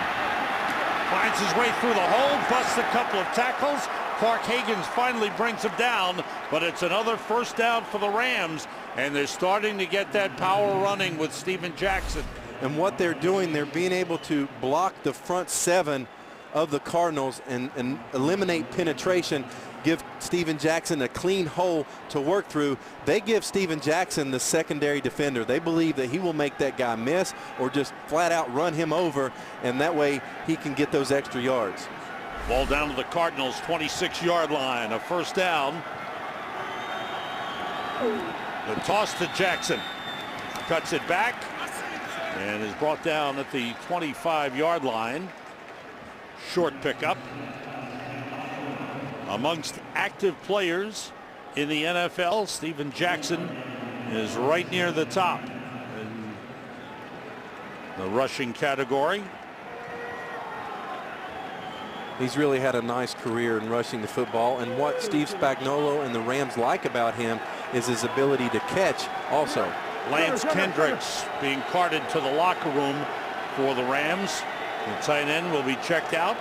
S4: finds his way through the hole, busts a couple of tackles. Clark Hagens finally brings him down, but it's another first down for the Rams, and they're starting to get that power running with Steven Jackson.
S2: And what they're doing, they're being able to block the front seven of the Cardinals and eliminate penetration, give Steven Jackson a clean hole to work through. They give Steven Jackson the secondary defender. They believe that he will make that guy miss or just flat out run him over, and that way he can get those extra yards.
S4: Ball down to the Cardinals' 26-yard line, a first down. The toss to Jackson, cuts it back and is brought down at the 25-yard line. Short pickup. Amongst active players in the NFL, Steven Jackson is right near the top in the rushing category.
S2: He's really had a nice career in rushing the football, and what Steve Spagnuolo and the Rams like about him is his ability to catch also.
S4: Lance Kendricks being carted to the locker room for the Rams. The tight end will be checked out.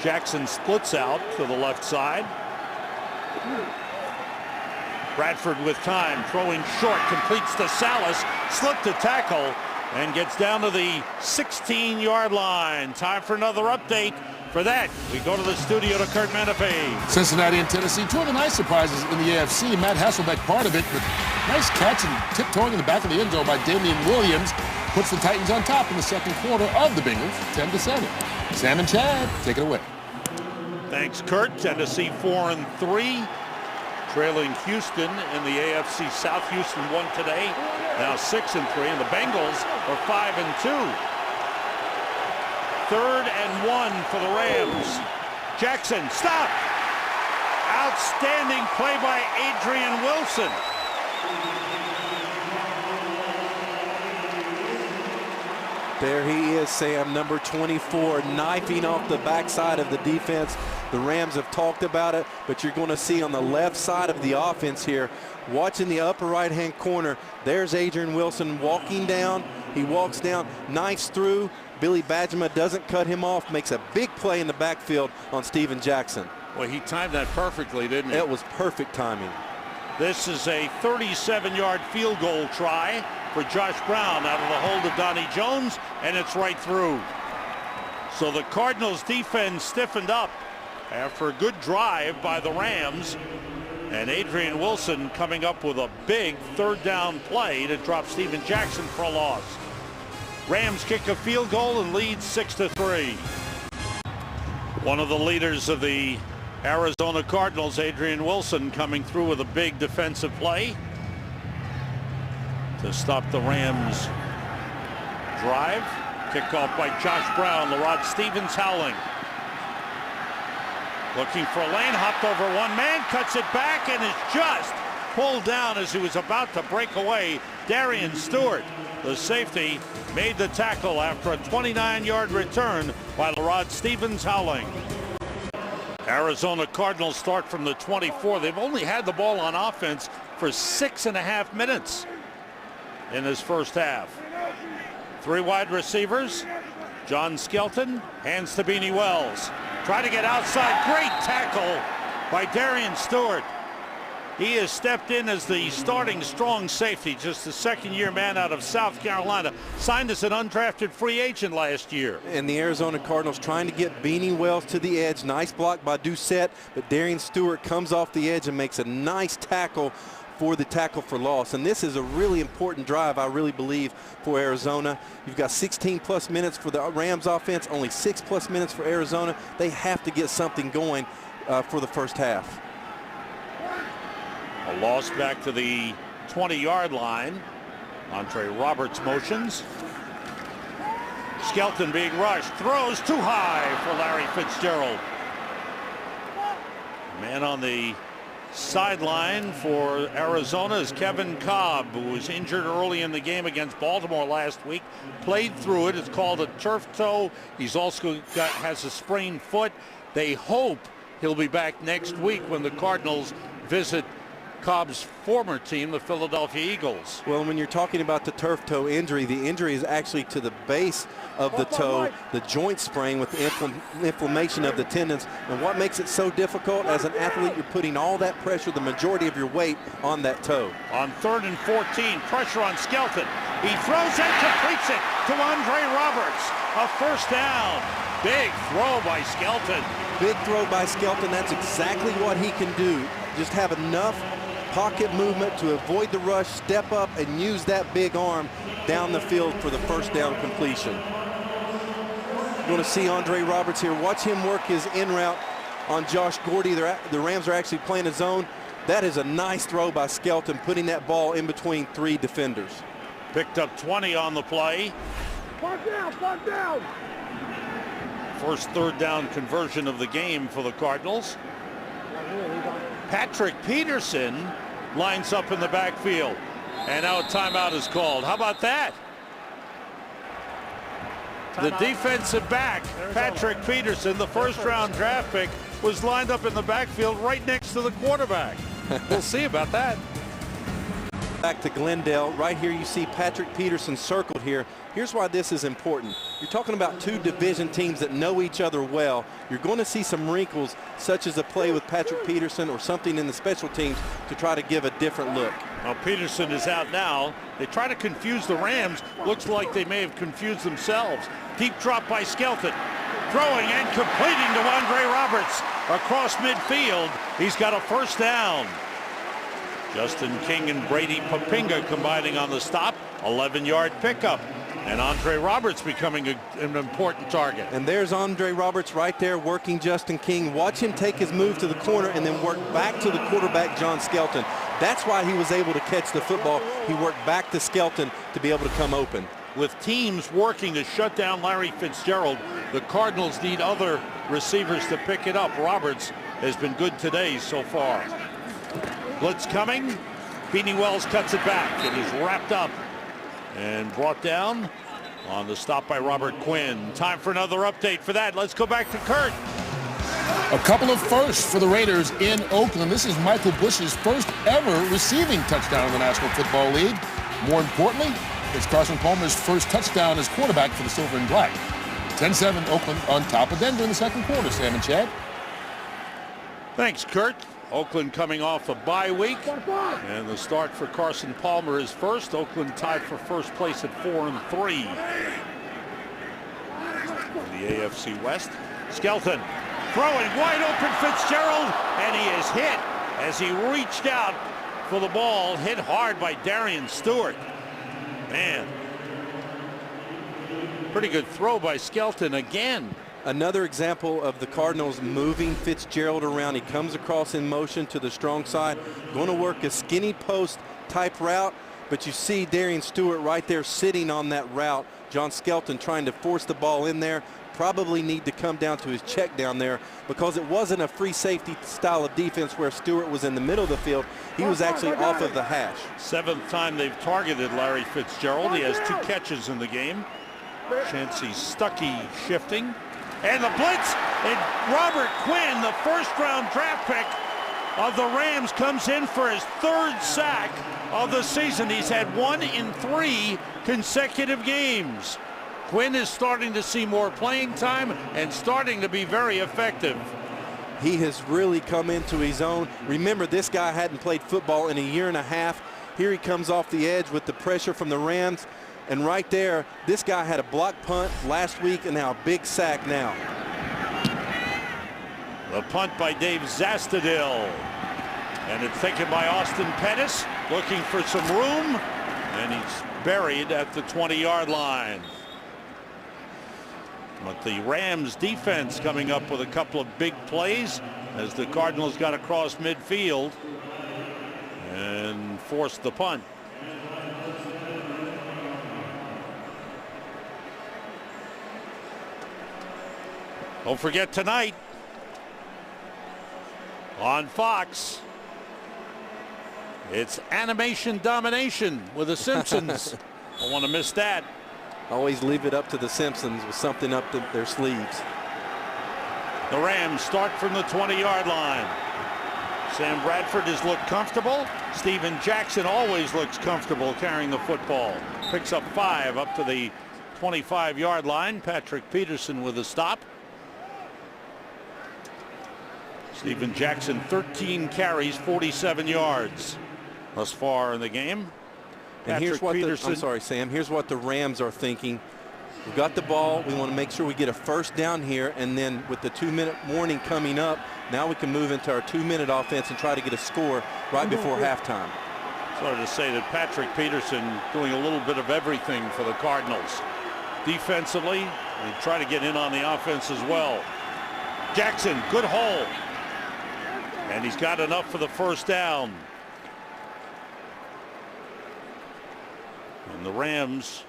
S4: Jackson splits out to the left side. Bradford with time, throwing short, completes to Salas, slipped to tackle, and gets down to the 16-yard line. Time for another update. For that, we go to the studio to Kurt Menefee.
S6: Cincinnati and Tennessee, two of the nice surprises in the AFC. Matt Hasselbeck part of it, but nice catch and tiptoeing in the back of the end zone by Damian Williams puts the Titans on top in the second quarter of the Bengals, 10-7. Sam and Chad, take it away.
S4: Thanks, Kurt. Tennessee 4-3, trailing Houston in the AFC South. Houston won today, now 6-3, and the Bengals are 5-2. 3rd and 1 for the Rams. Jackson, stop! Outstanding play by Adrian Wilson.
S2: There he is, Sam, number 24, knifing off the backside of the defense. The Rams have talked about it, but you're going to see on the left side of the offense here, watching the upper right-hand corner, there's Adrian Wilson walking down. He walks down, knifes through. Billy Badgema doesn't cut him off, makes a big play in the backfield on Steven Jackson.
S4: Well, he timed that perfectly, didn't he?
S2: It was perfect timing.
S4: This is a 37-yard field goal try for Josh Brown out of the hold of Donnie Jones, and it's right through. So the Cardinals defense stiffened up after a good drive by the Rams, and Adrian Wilson coming up with a big 3rd down play to drop Steven Jackson for a loss. Rams kick a field goal and lead 6-3. One of the leaders of the Arizona Cardinals, Adrian Wilson, coming through with a big defensive play to stop the Rams drive. Kickoff by Josh Brown. LaRod Stevens howling. Looking for a lane, hopped over one man, cuts it back, and is just pulled down as he was about to break away. Darian Stewart, the safety, made the tackle after a 29-yard return by LaRod Stevens howling. Arizona Cardinals start from the 24. They've only had the ball on offense for 6.5 minutes in this first half. 3 wide receivers. John Skelton hands to Beanie Wells. Try to get outside. Great tackle by Darian Stewart. He has stepped in as the starting strong safety, just the second-year man out of South Carolina, signed as an undrafted free agent last year.
S2: And the Arizona Cardinals trying to get Beanie Wells to the edge. Nice block by Doucette, but Darian Stewart comes off the edge and makes a nice tackle for the tackle for loss. And this is a really important drive, I really believe, for Arizona. You've got 16+ minutes for the Rams offense, only 6+ minutes for Arizona. They have to get something going for the first half.
S4: A loss back to the 20-yard line. Andre Roberts motions. Skelton being rushed, throws too high for Larry Fitzgerald. Man on the sideline for Arizona is Kevin Cobb, who was injured early in the game against Baltimore last week. Played through it. It's called a turf toe. He's also has a sprained foot. They hope he'll be back next week when the Cardinals visit Cobb's former team, the Philadelphia Eagles.
S2: Well, when you're talking about the turf toe injury, the injury is actually to the base of the toe, the joint sprain with the inflammation of the tendons. And what makes it so difficult, as an athlete, you're putting all that pressure, the majority of your weight, on that toe.
S4: On 3rd and 14, pressure on Skelton. He throws and completes it to Andre Roberts. A first down. Big throw by Skelton.
S2: Big throw by Skelton. That's exactly what he can do. Just have enough pocket movement to avoid the rush, step up, and use that big arm down the field for the first down completion. You want to see Andre Roberts here. Watch him work his in route on Josh Gordy. The Rams are actually playing a zone. That is a nice throw by Skelton, putting that ball in between 3 defenders.
S4: Picked up 20 on the play.
S7: Park down.
S4: First 3rd down conversion of the game for the Cardinals. Patrick Peterson lines up in the backfield. And now a timeout is called. How about that? The defensive back, Patrick Peterson, the first-round draft pick, was lined up in the backfield right next to the quarterback. We'll see about that.
S2: Back to Glendale. Right here you see Patrick Peterson circled here. Here's why this is important. You're talking about 2 division teams that know each other well. You're going to see some wrinkles, such as a play with Patrick Peterson or something in the special teams to try to give a different look.
S4: Well, Peterson is out now. They try to confuse the Rams. Looks like they may have confused themselves. Deep drop by Skelton. Throwing and completing to Andre Roberts across midfield. He's got a first down. Justin King and Brady Papinga combining on the stop. 11-yard pickup. And Andre Roberts becoming an important target.
S2: And there's Andre Roberts right there working Justin King. Watch him take his move to the corner and then work back to the quarterback, John Skelton. That's why he was able to catch the football. He worked back to Skelton to be able to come open.
S4: With teams working to shut down Larry Fitzgerald, the Cardinals need other receivers to pick it up. Roberts has been good today so far. Blitz coming. Beanie Wells cuts it back. It is wrapped up and brought down on the stop by Robert Quinn. Time for another update for that. Let's go back to Kurt.
S6: A couple of firsts for the Raiders in Oakland. This is Michael Bush's first ever receiving touchdown in the National Football League. More importantly, it's Carson Palmer's first touchdown as quarterback for the Silver and Black. 10-7 Oakland on top of Denver in the second quarter, Sam and Chad.
S4: Thanks, Kurt. Oakland coming off a bye week, and the start for Carson Palmer is first. Oakland tied for first place at 4-3 in the AFC West. Skelton throwing wide open Fitzgerald, and he is hit as he reached out for the ball, hit hard by Darian Stewart. Man, pretty good throw by Skelton again.
S2: Another example of the Cardinals moving Fitzgerald around. He comes across in motion to the strong side, going to work a skinny post type route, but you see Darian Stewart right there sitting on that route. John Skelton trying to force the ball in there. Probably need to come down to his check down there, because it wasn't a free safety style of defense where Stewart was in the middle of the field. He was actually off of the hash.
S4: 7th time they've targeted Larry Fitzgerald. He has 2 catches in the game. Chancey Stuckey shifting. And the blitz, and Robert Quinn, the first-round draft pick of the Rams, comes in for his 3rd sack of the season. He's had 1 in 3 consecutive games. Quinn is starting to see more playing time and starting to be very effective.
S2: He has really come into his own. Remember, this guy hadn't played football in a year and a half. Here he comes off the edge with the pressure from the Rams. And right there, this guy had a block punt last week and now a big sack now.
S4: The punt by Dave Zastadil. And it's taken by Austin Pettis, looking for some room. And he's buried at the 20-yard line. But the Rams defense coming up with a couple of big plays as the Cardinals got across midfield and forced the punt. Don't forget tonight on Fox, it's animation domination with The Simpsons. Don't want to miss that.
S2: Always leave it up to the Simpsons with something up their sleeves.
S4: The Rams start from the 20-yard line. Sam Bradford has looked comfortable. Steven Jackson always looks comfortable carrying the football. Picks up 5 up to the 25-yard line. Patrick Peterson with a stop. Steven Jackson 13 carries, 47 yards thus far in the game.
S2: And here's what I'm sorry, Sam. Here's what the Rams are thinking. We've got the ball. We want to make sure we get a first down here. And then with the 2-minute warning coming up, now we can move into our 2-minute offense and try to get a score right before halftime.
S4: Sorry to say that Patrick Peterson doing a little bit of everything for the Cardinals. Defensively, they try to get in on the offense as well. Jackson, good hole. And he's got enough for the first down. And the Rams,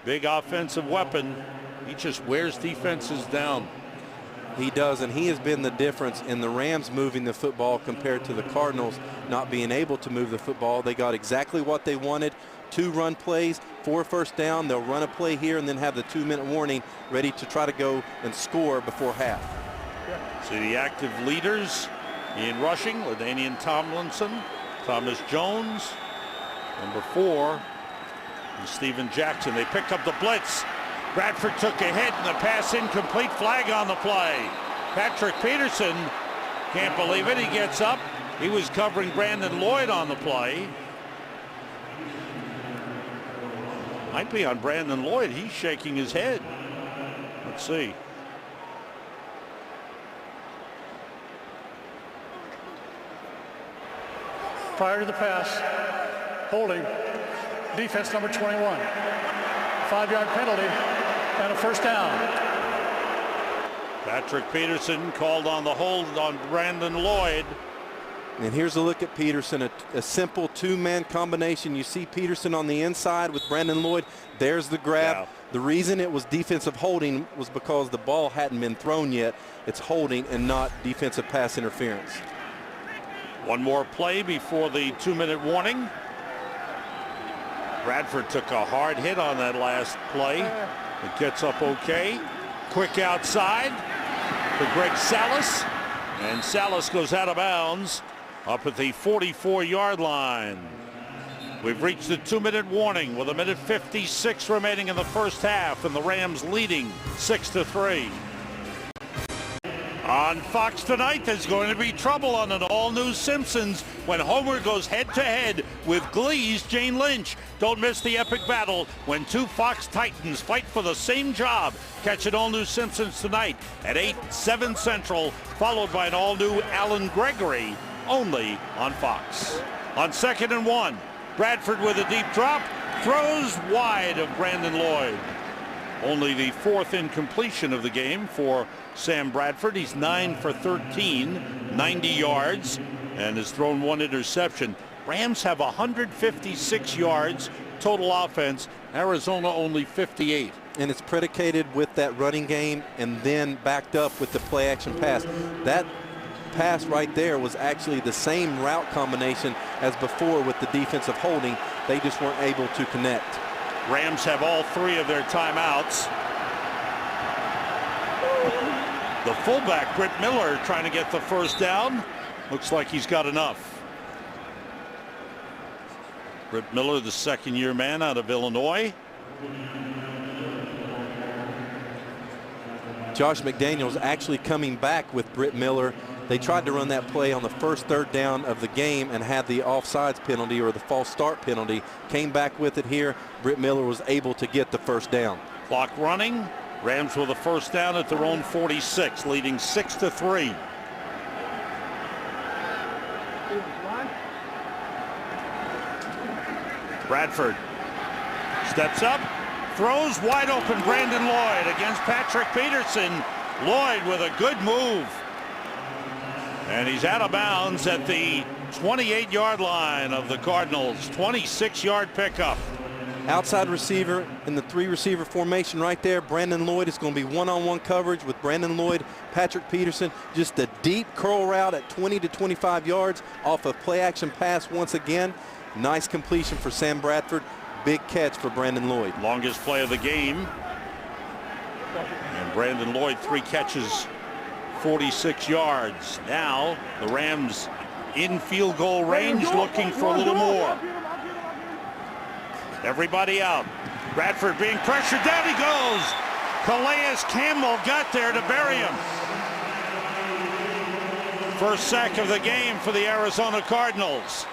S4: big offensive weapon. He just wears defenses down.
S2: He does, and he has been the difference in the Rams moving the football compared to the Cardinals not being able to move the football. They got exactly what they wanted. 2 run plays, 4 first down. They'll run a play here and then have the 2-minute warning ready to try to go and score before half.
S4: See the active leaders in rushing: LaDainian Tomlinson, Thomas Jones, number 4, and Steven Jackson. They picked up the blitz. Bradford took a hit and the pass incomplete. Flag on the play. Patrick Peterson can't believe it. He gets up. He was covering Brandon Lloyd on the play. Might be on Brandon Lloyd. He's shaking his head. Let's see.
S5: Prior to the pass, holding, defense number 21. 5-yard penalty and a first down.
S4: Patrick Peterson called on the hold on Brandon Lloyd.
S2: And here's a look at Peterson, a simple 2-man combination. You see Peterson on the inside with Brandon Lloyd. There's the grab.
S4: Yeah.
S2: The reason it was defensive holding was because the ball hadn't been thrown yet. It's holding and not defensive pass interference.
S4: One more play before the 2-minute warning. Bradford took a hard hit on that last play. It gets up okay. Quick outside to Greg Salas. And Salas goes out of bounds up at the 44-yard line. We've reached the 2-minute warning with 1:56 remaining in the first half, and the Rams leading 6-3. On Fox tonight, there's going to be trouble on an all-new Simpsons when Homer goes head-to-head with Glee's Jane Lynch. Don't miss the epic battle when 2 Fox Titans fight for the same job. Catch an all-new Simpsons tonight at 8, 7 Central, followed by an all-new Alan Gregory, only on Fox. On 2nd and 1, Bradford with a deep drop, throws wide of Brandon Lloyd. Only the 4th incompletion of the game for Sam Bradford. He's 9 for 13, 90 yards, and has thrown 1 interception. Rams have 156 yards total offense. Arizona only 58.
S2: And it's predicated with that running game and then backed up with the play action pass. That pass right there was actually the same route combination as before with the defensive holding. They just weren't able to connect.
S4: Rams have all 3 of their timeouts. The fullback, Britt Miller, trying to get the first down. Looks like he's got enough. Britt Miller, the 2nd-year man out of Illinois.
S2: Josh McDaniels actually coming back with Britt Miller They tried to run that play on the first third down of the game and had the offsides penalty or the false start penalty. Came back with it here. Britt Miller was able to get the first down.
S4: Clock running. Rams with a first down at their own 46, leading 6-3. Bradford steps up, throws wide open. Brandon Lloyd against Patrick Peterson. Lloyd with a good move. And he's out of bounds at the 28-yard line of the Cardinals. 26-yard pickup.
S2: Outside receiver in the 3-receiver formation right there. Brandon Lloyd is going to be one-on-one coverage with Brandon Lloyd, Patrick Peterson. Just a deep curl route at 20 to 25 yards off a play-action pass once again. Nice completion for Sam Bradford. Big catch for Brandon Lloyd.
S4: Longest play of the game. And Brandon Lloyd, 3 catches, 46 yards. Now the Rams in field goal range, looking for a little more. Everybody out. Bradford being pressured. Down he goes. Calais Campbell got there to bury him. First sack of the game for the Arizona Cardinals.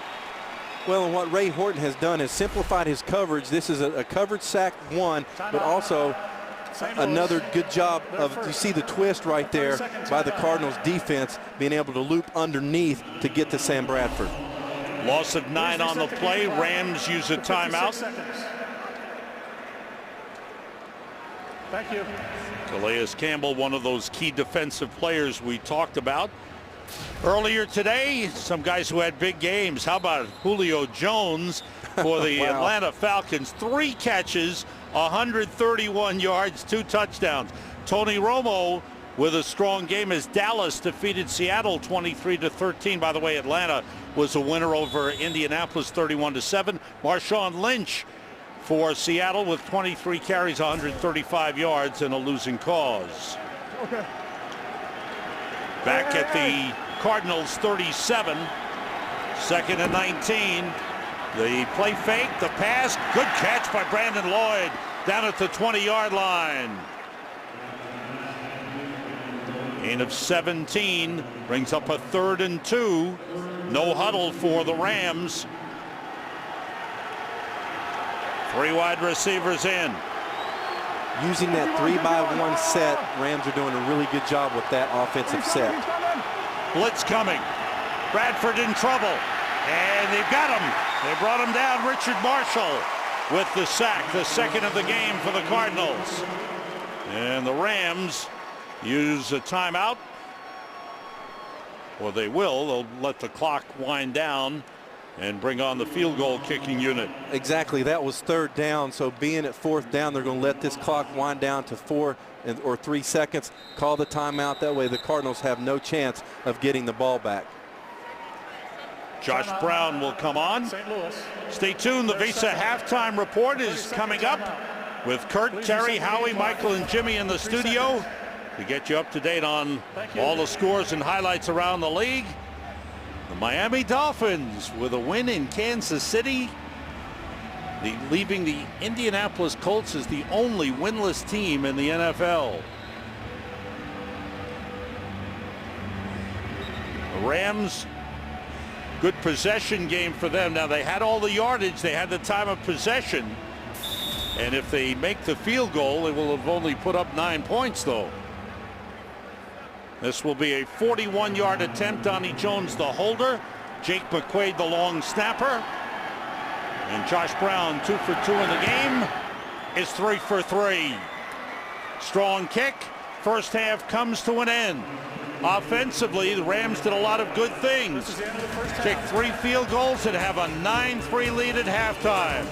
S2: Well, and what Ray Horton has done is simplified his coverage. This is a coverage sack 1, but also another good job of, you see the twist right there by the Cardinals defense, being able to loop underneath to get to Sam Bradford.
S4: Loss of 9 on the play. Rams use a timeout.
S5: Thank you.
S4: Calais Campbell, one of those key defensive players we talked about earlier today. Some guys who had big games. How about Julio Jones for the
S2: Wow.
S4: Atlanta Falcons? 3 catches, 131 yards, 2 touchdowns. Tony Romo with a strong game as Dallas defeated Seattle 23-13. By the way, Atlanta was a winner over Indianapolis 31-7. Marshawn Lynch for Seattle with 23 carries, 135 yards, and a losing cause.
S7: Okay.
S4: Back at the Cardinals 37, 2nd and 19. The play fake, the pass, good catch by Brandon Lloyd down at the 20-yard line. Gain of 17 brings up a 3rd and 2. No huddle for the Rams. 3 wide receivers in.
S2: Using that 3-by-1 set, Rams are doing a really good job with that offensive set.
S4: Blitz coming. Bradford in trouble. And they've got him. They brought him down. Richard Marshall with the sack, the 2nd of the game for the Cardinals. And the Rams use a timeout. Or they will. They'll let the clock wind down and bring on the field goal kicking unit.
S2: Exactly. That was 3rd down. So being at 4th down, they're going to let this clock wind down to 4 or 3 seconds. Call the timeout. That way the Cardinals have no chance of getting the ball back.
S4: Josh Brown will come on.
S5: St. Louis.
S4: Stay tuned. The Visa halftime report is coming up with Kurt, Terry, Howie, Michael, and Jimmy in the studio to get you up to date on all the scores and highlights around the league. The Miami Dolphins with a win in Kansas City, leaving the Indianapolis Colts as the only winless team in the NFL. The Rams, good possession game for them. Now they had all the yardage, they had the time of possession, and if they make the field goal, they will have only put up 9 points though. This will be a 41-yard attempt. Donnie Jones the holder, Jake McQuaid the long snapper, and Josh Brown 2 for 2 in the game is 3 for 3. Strong kick. First half comes to an end. Offensively, the Rams did a lot of good things. Kicked 3 field goals and have a 9-3 lead at halftime.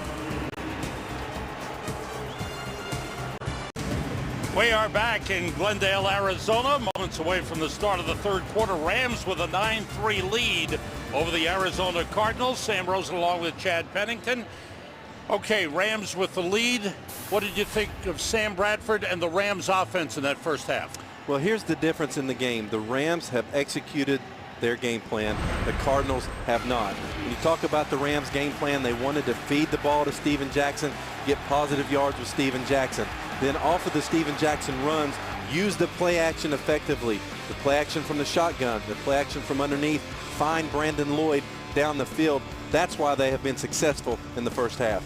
S4: We are back in Glendale, Arizona, moments away from the start of the 3rd quarter. Rams with a 9-3 lead over the Arizona Cardinals. Sam Rosen along with Chad Pennington. Okay, Rams with the lead. What did you think of Sam Bradford and the Rams offense in that first half?
S2: Well, here's the difference in the game. The Rams have executed their game plan. The Cardinals have not. When you talk about the Rams game plan, they wanted to feed the ball to Steven Jackson, get positive yards with Steven Jackson. Then off of the Steven Jackson runs, use the play action effectively. The play action from the shotgun, the play action from underneath, find Brandon Lloyd down the field. That's why they have been successful in the first half.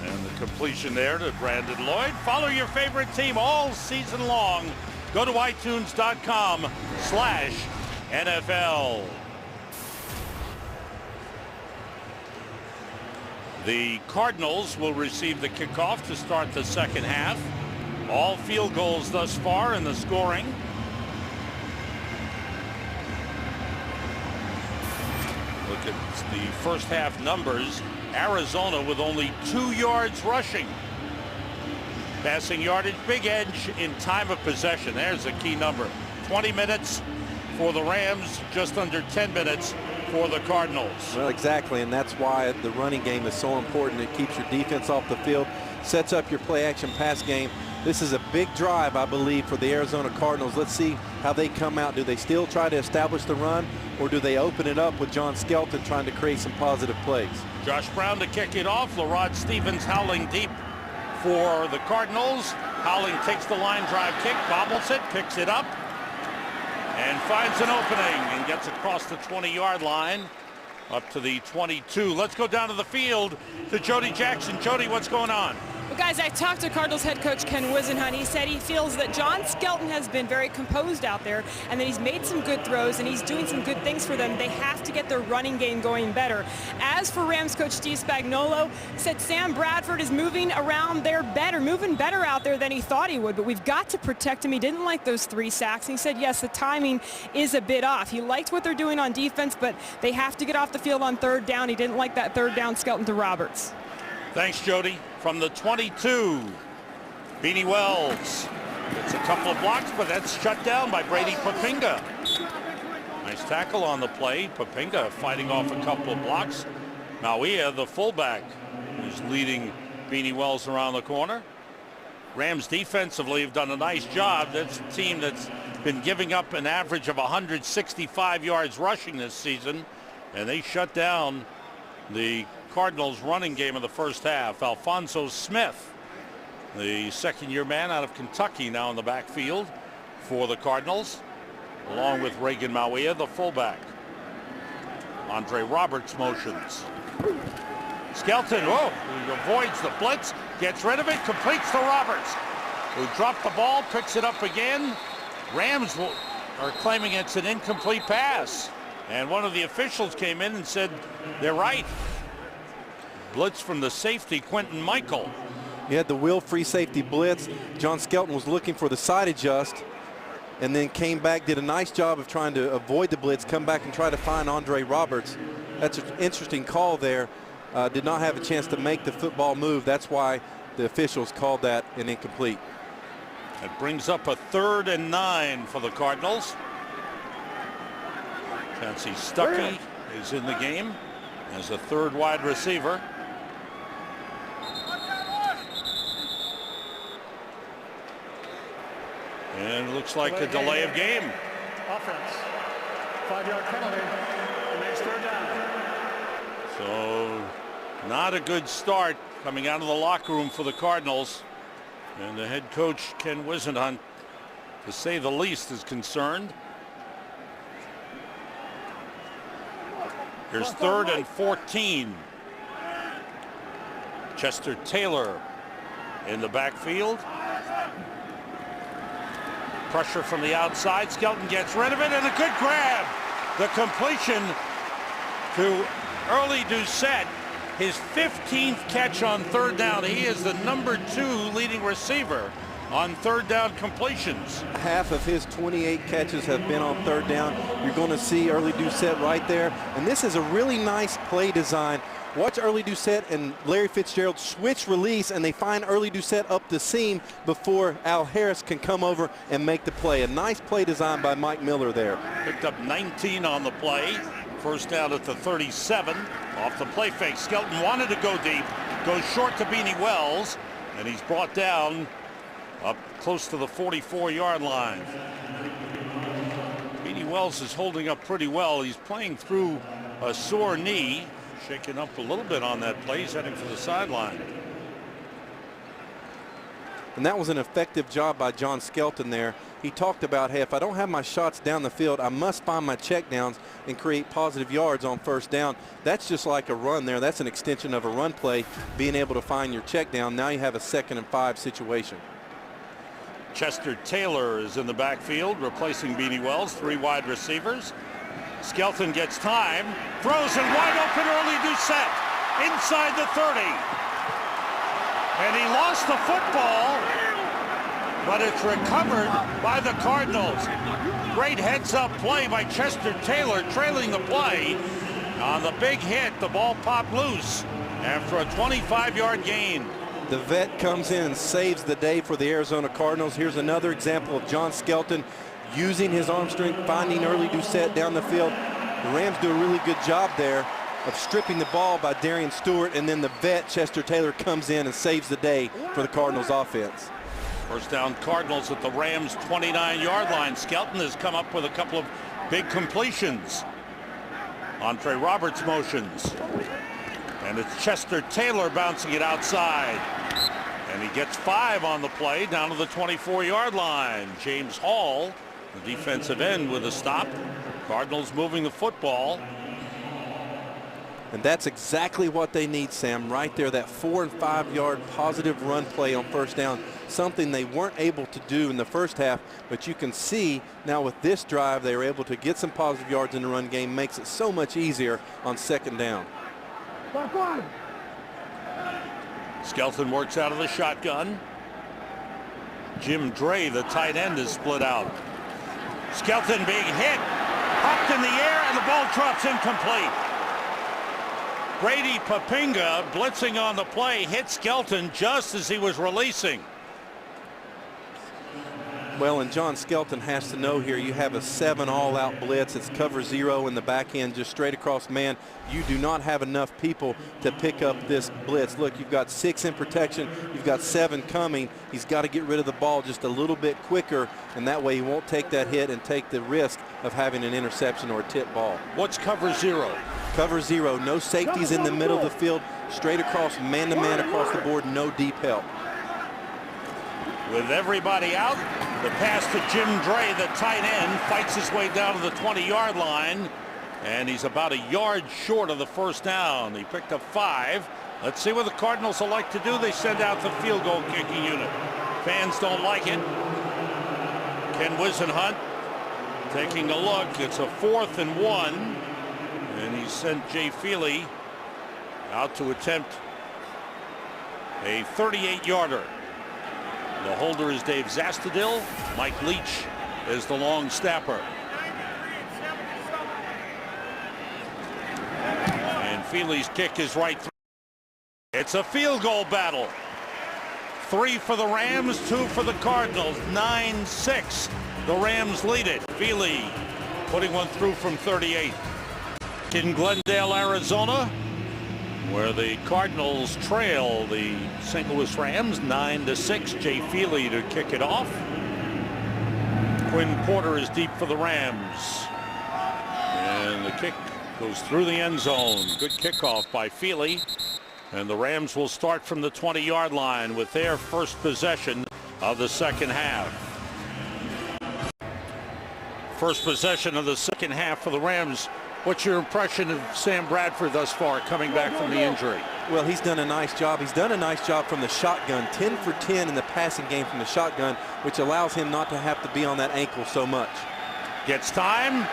S4: And the completion there to Brandon Lloyd. Follow your favorite team all season long. Go to iTunes.com/NFL. The Cardinals will receive the kickoff to start the second half. All field goals thus far in the scoring. Look at the first half numbers. Arizona with only 2 yards rushing. Passing yardage, big edge in time of possession. There's a key number. 20 minutes for the Rams, just under 10 minutes for the Cardinals.
S2: Well, exactly, and that's why the running game is so important. It keeps your defense off the field, sets up your play-action pass game. This is a big drive, I believe, for the Arizona Cardinals. Let's see how they come out. Do they still try to establish the run, or do they open it up with John Skelton trying to create some positive plays?
S4: Josh Brown to kick it off. LaRod Stevens howling deep for the Cardinals. Howling takes the line drive kick, bobbles it, picks it up, and finds an opening and gets across the 20-yard line up to the 22. Let's go down to the field to Jody Jackson. Jody, what's going on?
S3: Well, guys, I talked to Cardinals head coach Ken Wisenhunt. He said he feels that John Skelton has been very composed out there and that he's made some good throws and he's doing some good things for them. They have to get their running game going better. As for Rams coach Steve Spagnuolo, said Sam Bradford is moving around there better, moving better out there than he thought he would, but we've got to protect him. He didn't like those 3 sacks. He said, yes, the timing is a bit off. He liked what they're doing on defense, but they have to get off the field on 3rd down. He didn't like that 3rd down Skelton to Roberts.
S4: Thanks, Jody. From the 22, Beanie Wells. It's a couple of blocks, but that's shut down by Brady Papinga. Nice tackle on the play. Papinga fighting off a couple of blocks. Mawia, the fullback, is leading Beanie Wells around the corner. Rams defensively have done a nice job. That's a team that's been giving up an average of 165 yards rushing this season, and they shut down the Cardinals running game of the first half. Alfonso Smith, the second-year man out of Kentucky, now in the backfield for the Cardinals, along with Reagan Mawia, the fullback. Andre Roberts motions. Skelton, he avoids the blitz, gets rid of it, completes to Roberts, who dropped the ball, picks it up again. Rams are claiming it's an incomplete pass, and one of the officials came in and said they're right. Blitz from the safety, Quentin Michael.
S2: You had the wheel-free safety blitz. John Skelton was looking for the side adjust and then came back, did a nice job of trying to avoid the blitz, come back and try to find Andre Roberts. That's an interesting call there. Did not have a chance to make the football move. That's why the officials called that an incomplete.
S4: That brings up a 3rd and 9 for the Cardinals. Chancey Stuckey is in the game as a 3rd wide receiver. And it looks like a delay of game.
S5: Offense. 5-yard penalty. Makes 3rd down.
S4: So not a good start coming out of the locker room for the Cardinals. And the head coach, Ken Wisenhunt, to say the least, is concerned. Here's 3rd and 14. Chester Taylor in the backfield. Pressure from the outside. Skelton gets rid of it, and a good grab. The completion to Early Doucette, his 15th catch on 3rd down. He is the number 2 leading receiver on 3rd down completions.
S2: Half of his 28 catches have been on 3rd down. You're going to see Early Doucette right there. And this is a really nice play design. Watch Early Doucette and Larry Fitzgerald switch release, and they find Early Doucette up the seam before Al Harris can come over and make the play. A nice play design by Mike Miller there.
S4: Picked up 19 on the play. 1st down at the 37. Off the play fake. Skelton wanted to go deep. Goes short to Beanie Wells, and he's brought down up close to the 44-yard line. Beanie Wells is holding up pretty well. He's playing through a sore knee. Shaking up a little bit on that play. He's heading for the sideline.
S2: And that was an effective job by John Skelton there. He talked about, hey, if I don't have my shots down the field, I must find my checkdowns and create positive yards on first down. That's just like a run there. That's an extension of a run play, being able to find your check down. Now you have a 2nd and 5 situation.
S4: Chester Taylor is in the backfield, replacing Beanie Wells. 3 wide receivers. Skelton gets time, throws and wide open early Doucette inside the 30. And he lost the football, but it's recovered by the Cardinals. Great heads-up play by Chester Taylor, trailing the play. On the big hit, the ball popped loose after a 25-yard gain.
S2: The vet comes in and saves the day for the Arizona Cardinals. Here's another example of John Skelton using his arm strength, finding early Doucette down the field. The Rams do a really good job there of stripping the ball by Darian Stewart, and then the vet, Chester Taylor, comes in and saves the day for the Cardinals offense.
S4: First down Cardinals at the Rams 29-yard line. Skelton has come up with a couple of big completions. Entre Roberts motions. And it's Chester Taylor bouncing it outside. And he gets 5 on the play down to the 24-yard line. James Hall, the defensive end, with a stop. Cardinals moving the football.
S2: And that's exactly what they need, Sam, right there, that 4- and 5-yard positive run play on first down, something they weren't able to do in the first half, but you can see now with this drive, they were able to get some positive yards in the run game, makes it so much easier on 2nd down.
S4: Skelton works out of the shotgun. Jim Dre, the tight end, is split out. Skelton being hit, popped in the air, and the ball drops incomplete. Brady Papinga blitzing on the play, hit Skelton just as he was releasing.
S2: Well, and John Skelton has to know here, you have a 7 all-out blitz. It's cover 0 in the back end, just straight across man. You do not have enough people to pick up this blitz. Look, you've got 6 in protection. You've got 7 coming. He's got to get rid of the ball just a little bit quicker, and that way he won't take that hit and take the risk of having an interception or a tip ball.
S4: What's cover 0?
S2: Cover 0, no safeties in the middle of the field, straight across, man-to-man across the board, no deep help.
S4: With everybody out, the pass to Jim Dre, the tight end, fights his way down to the 20-yard line, and he's about a yard short of the first down. He picked up 5. Let's see what the Cardinals will like to do. They send out the field goal kicking unit. Fans don't like it. Ken Wisenhunt taking a look. It's a 4th and 1, and he sent Jay Feely out to attempt a 38-yarder. The holder is Dave Zastudil. Mike Leach is the long snapper. And Feely's kick is right through. It's a field goal battle. 3 for the Rams, 2 for the Cardinals. 9-6. The Rams lead it. Feely putting one through from 38. In Glendale, Arizona, where the Cardinals trail the St. Louis Rams 9-6. Jay Feely to kick it off. Quinn Porter is deep for the Rams. And the kick goes through the end zone. Good kickoff by Feely. And the Rams will start from the 20-yard line with their first possession of the second half. First possession of the second half for the Rams. What's your impression of Sam Bradford thus far coming back from the injury?
S2: Well, he's done a nice job. He's done a nice job from the shotgun. 10 for 10 in the passing game from the shotgun, which allows him not to have to be on that ankle so much.
S4: Gets time,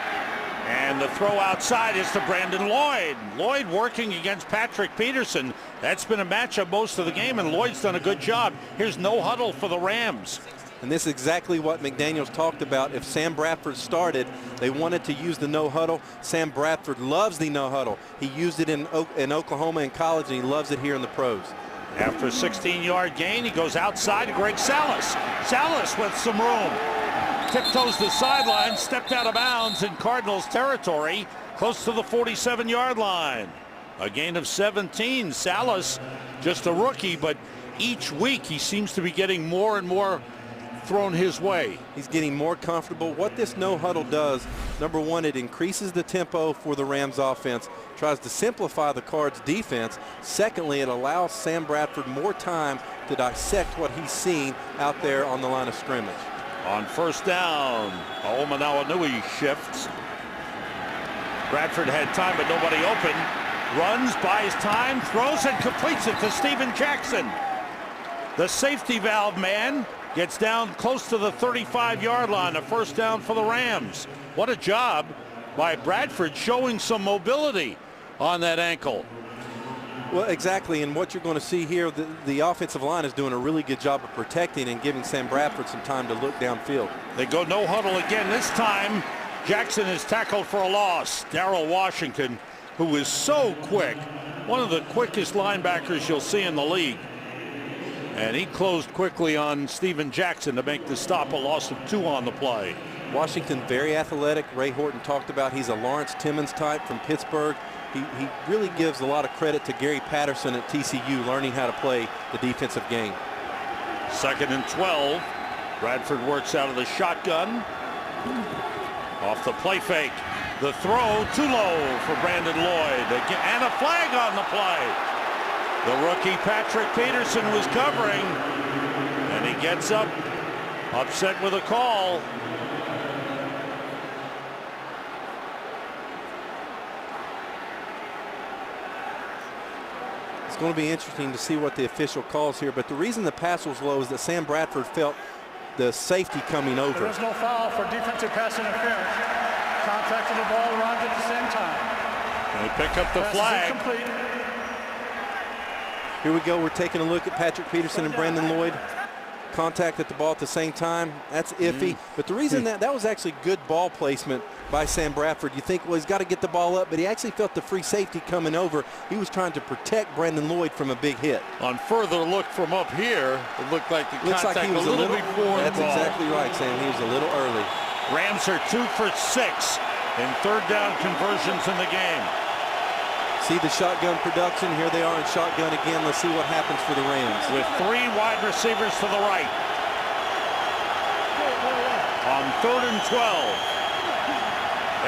S4: and the throw outside is to Brandon Lloyd. Lloyd working against Patrick Peterson. That's been a matchup most of the game, and Lloyd's done a good job. Here's no huddle for the Rams.
S2: And this is exactly what McDaniels talked about. If Sam Bradford started, they wanted to use the no huddle. Sam Bradford loves the no huddle. He used it in Oklahoma in college, and he loves it here in the pros.
S4: After a 16-yard gain, he goes outside to Greg Salas. Salas with some room. Tiptoes the sideline, stepped out of bounds in Cardinals territory, close to the 47-yard line. A gain of 17. Salas, just a rookie, but each week he seems to be getting more and more thrown his way.
S2: He's getting more comfortable. What this no huddle does, number one, it increases the tempo for the Rams offense, tries to simplify the Cards defense. Secondly, it allows Sam Bradford more time to dissect what he's seen out there on the line of scrimmage.
S4: On first down, Omanawinui shifts. Bradford had time, but nobody open. Runs, buys time, throws, and completes it to Steven Jackson. The safety valve man gets down close to the 35-yard line. A first down for the Rams. What a job by Bradford, showing some mobility on that ankle.
S2: Well, exactly, and what you're going to see here, the offensive line is doing a really good job of protecting and giving Sam Bradford some time to look downfield.
S4: They go no huddle again. This time, Jackson is tackled for a loss. Darrell Washington, who is so quick, one of the quickest linebackers you'll see in the league. And he closed quickly on Steven Jackson to make the stop, a loss of 2 on the play.
S2: Washington, very athletic. Ray Horton talked about he's a Lawrence Timmons type from Pittsburgh. He really gives a lot of credit to Gary Patterson at TCU, learning how to play the defensive game.
S4: 2nd and 12. Bradford works out of the shotgun. Off the play fake. The throw too low for Brandon Lloyd. And a flag on the play. The rookie Patrick Peterson was covering. And he gets up, upset with a call.
S2: It's going to be interesting to see what the official calls here, but the reason the pass was low is that Sam Bradford felt the safety coming over.
S5: There is no foul for defensive pass interference. Contact of the ball runs at the same time.
S4: And they pick up the flag.
S5: Incomplete.
S2: Here we go. We're taking a look at Patrick Peterson and Brandon Lloyd. Contact at the ball at the same time. That's iffy. But the reason that was actually good ball placement by Sam Bradford. You think, well, he's got to get the ball up, but he actually felt the free safety coming over. He was trying to protect Brandon Lloyd from a big hit.
S4: On further look from up here, it looked like the
S2: Looks
S4: contact
S2: like he was
S4: a little before
S2: That's
S4: the ball.
S2: exactly right, Sam. He was a little early.
S4: Rams are 2 for 6 in third down conversions in the game.
S2: See the shotgun production. Here they are in shotgun again. Let's see what happens for the Rams.
S4: With 3 wide receivers to the right. On 3rd and 12.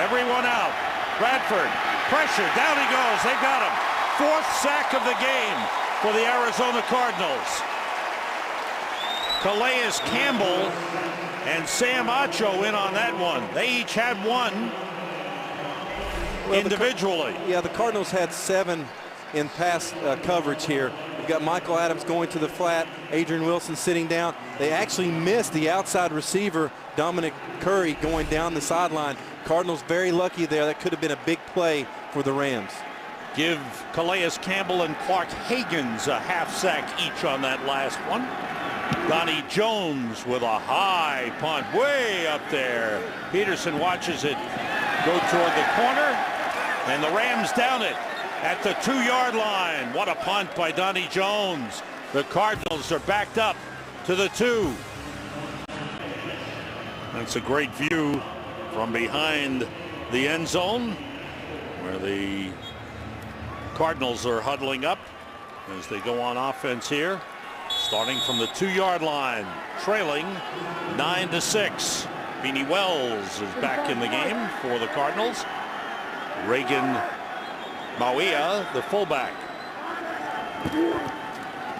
S4: Everyone out. Bradford, pressure, down he goes. They got him. 4th sack of the game for the Arizona Cardinals. Calais Campbell and Sam Acho in on that one. They each had 1 individually.
S2: The Cardinals had 7 in pass coverage here. We've got Michael Adams going to the flat, Adrian Wilson sitting down. They actually missed the outside receiver, Dominic Curry, going down the sideline. Cardinals very lucky there. That could have been a big play for the Rams.
S4: Give Calais Campbell and Clark Higgins a half sack each on that last one. Donnie Jones with a high punt way up there. Peterson watches it go toward the corner, and the Rams down it at the 2-yard line. What a punt by Donnie Jones. The Cardinals are backed up to the 2. That's a great view from behind the end zone, where the Cardinals are huddling up as they go on offense here, starting from the 2-yard line, trailing 9-6. Beanie Wells is back in the game for the Cardinals. Reagan Mauia, the fullback.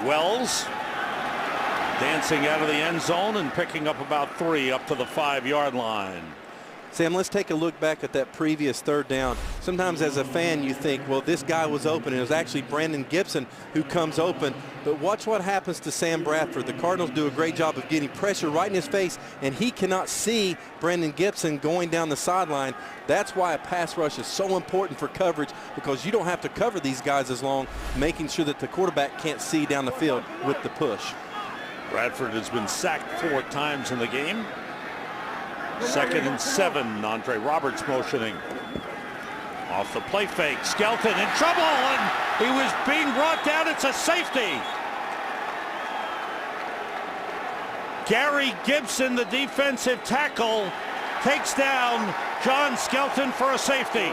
S4: Wells dancing out of the end zone and picking up about 3 up to the 5-yard line.
S2: Sam, let's take a look back at that previous 3rd down. Sometimes as a fan you think, well, this guy was open, and it was actually Brandon Gibson who comes open. But watch what happens to Sam Bradford. The Cardinals do a great job of getting pressure right in his face, and he cannot see Brandon Gibson going down the sideline. That's why a pass rush is so important for coverage, because you don't have to cover these guys as long, making sure that the quarterback can't see down the field with the push.
S4: Bradford has been sacked 4 times in the game. 2nd and 7. Andre Roberts motioning. Off the play fake. Skelton in trouble, and he was being brought down. It's a safety. Gary Gibson, the defensive tackle, takes down John Skelton for a safety.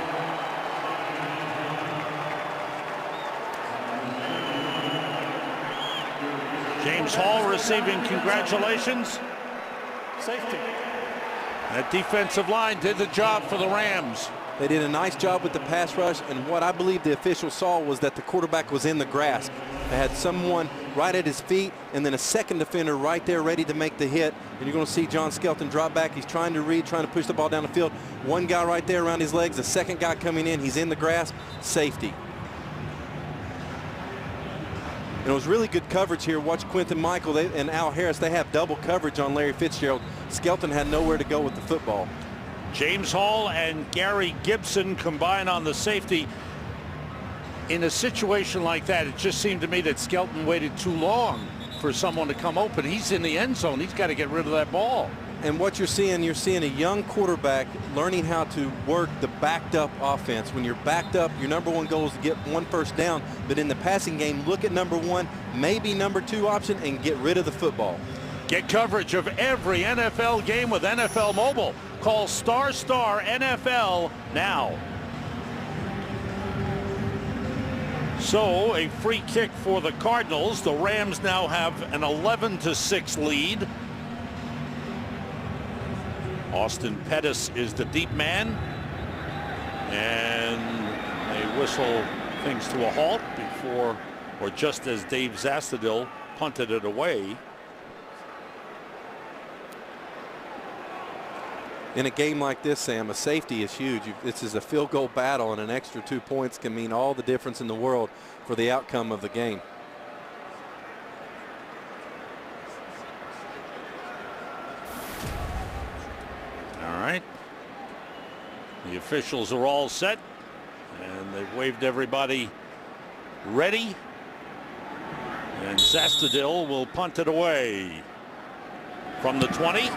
S4: James Hall receiving congratulations.
S5: Safety.
S4: That defensive line did the job for the Rams.
S2: They did a nice job with the pass rush, and what I believe the officials saw was that the quarterback was in the grasp. They had someone right at his feet and then a second defender right there ready to make the hit. And you're going to see John Skelton drop back. He's trying to read, trying to push the ball down the field. One guy right there around his legs, the second guy coming in, he's in the grasp, safety. And it was really good coverage here. Watch Quinton Michael and Al Harris. They have double coverage on Larry Fitzgerald. Skelton had nowhere to go with the football.
S4: James Hall and Gary Gibson combine on the safety. In a situation like that, it just seemed to me that Skelton waited too long for someone to come open. He's in the end zone. He's got to get rid of that ball.
S2: And what you're seeing a young quarterback learning how to work the backed up offense. When you're backed up, your number one goal is to get one first down. But in the passing game, look at number one, maybe number two option, and get rid of the football.
S4: Get coverage of every NFL game with NFL Mobile. Call ** NFL now. So a free kick for the Cardinals. The Rams now have an 11-6 lead. Austin Pettis is the deep man. And they whistle things to a halt before, or just as Dave Zastudil punted it away.
S2: In a game like this, Sam, a safety is huge. This is a field goal battle, and an extra 2 points can mean all the difference in the world for the outcome of the game.
S4: All right. The officials are all set, and they've waved everybody ready. And Zastudil will punt it away from the 20.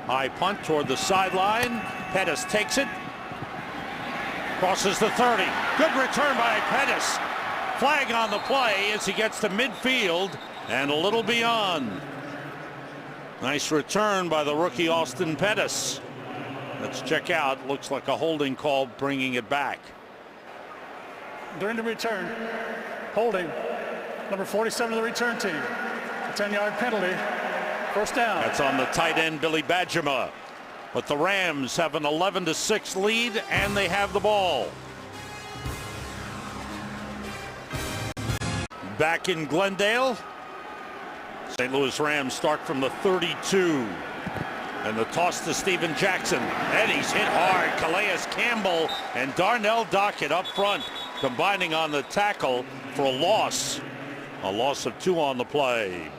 S4: High punt toward the sideline. Pettis takes it. Crosses the 30. Good return by Pettis. Flag on the play as he gets to midfield and a little beyond. Nice return by the rookie Austin Pettis. Let's check out. Looks like a holding call bringing it back.
S5: During the return, holding number 47 of the return team. A 10-yard penalty. First down.
S4: That's on the tight end, Billy Badgema. But the Rams have an 11-6 lead, and they have the ball. Back in Glendale. St. Louis Rams start from the 32. And the toss to Steven Jackson. And he's hit hard. Calais Campbell and Darnell Dockett up front, combining on the tackle for a loss. A loss of 2 on the play.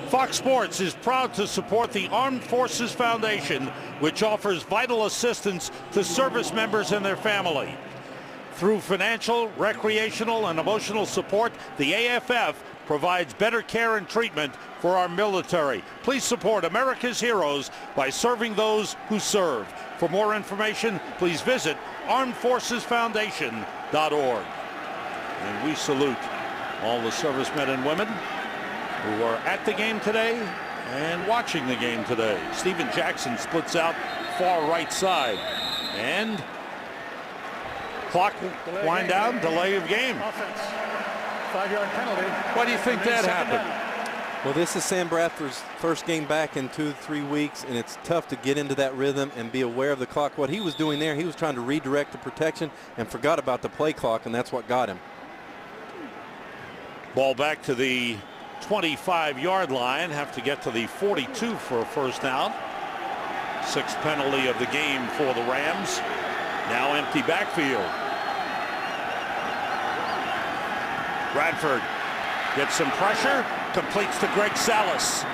S4: Fox Sports is proud to support the Armed Forces Foundation, which offers vital assistance to service members and their family. Through financial, recreational, and emotional support, the AFF provides better care and treatment for our military. Please support America's heroes by serving those who serve. For more information, please visit armedforcesfoundation.org. And we salute all the servicemen and women who are at the game today and watching the game today. Steven Jackson splits out far right side. And clock wind down, delay of game.
S5: Offense. 5-yard penalty.
S4: Why do you think that happened?
S2: Well, this is Sam Bradford's first game back in 2-3 weeks, and it's tough to get into that rhythm and be aware of the clock. What he was doing there, he was trying to redirect the protection and forgot about the play clock, and that's what got him.
S4: Ball back to the 25-yard line. Have to get to the 42 for a first down. 6th penalty of the game for the Rams. Now empty backfield. Bradford gets some pressure. Completes to Greg Salas.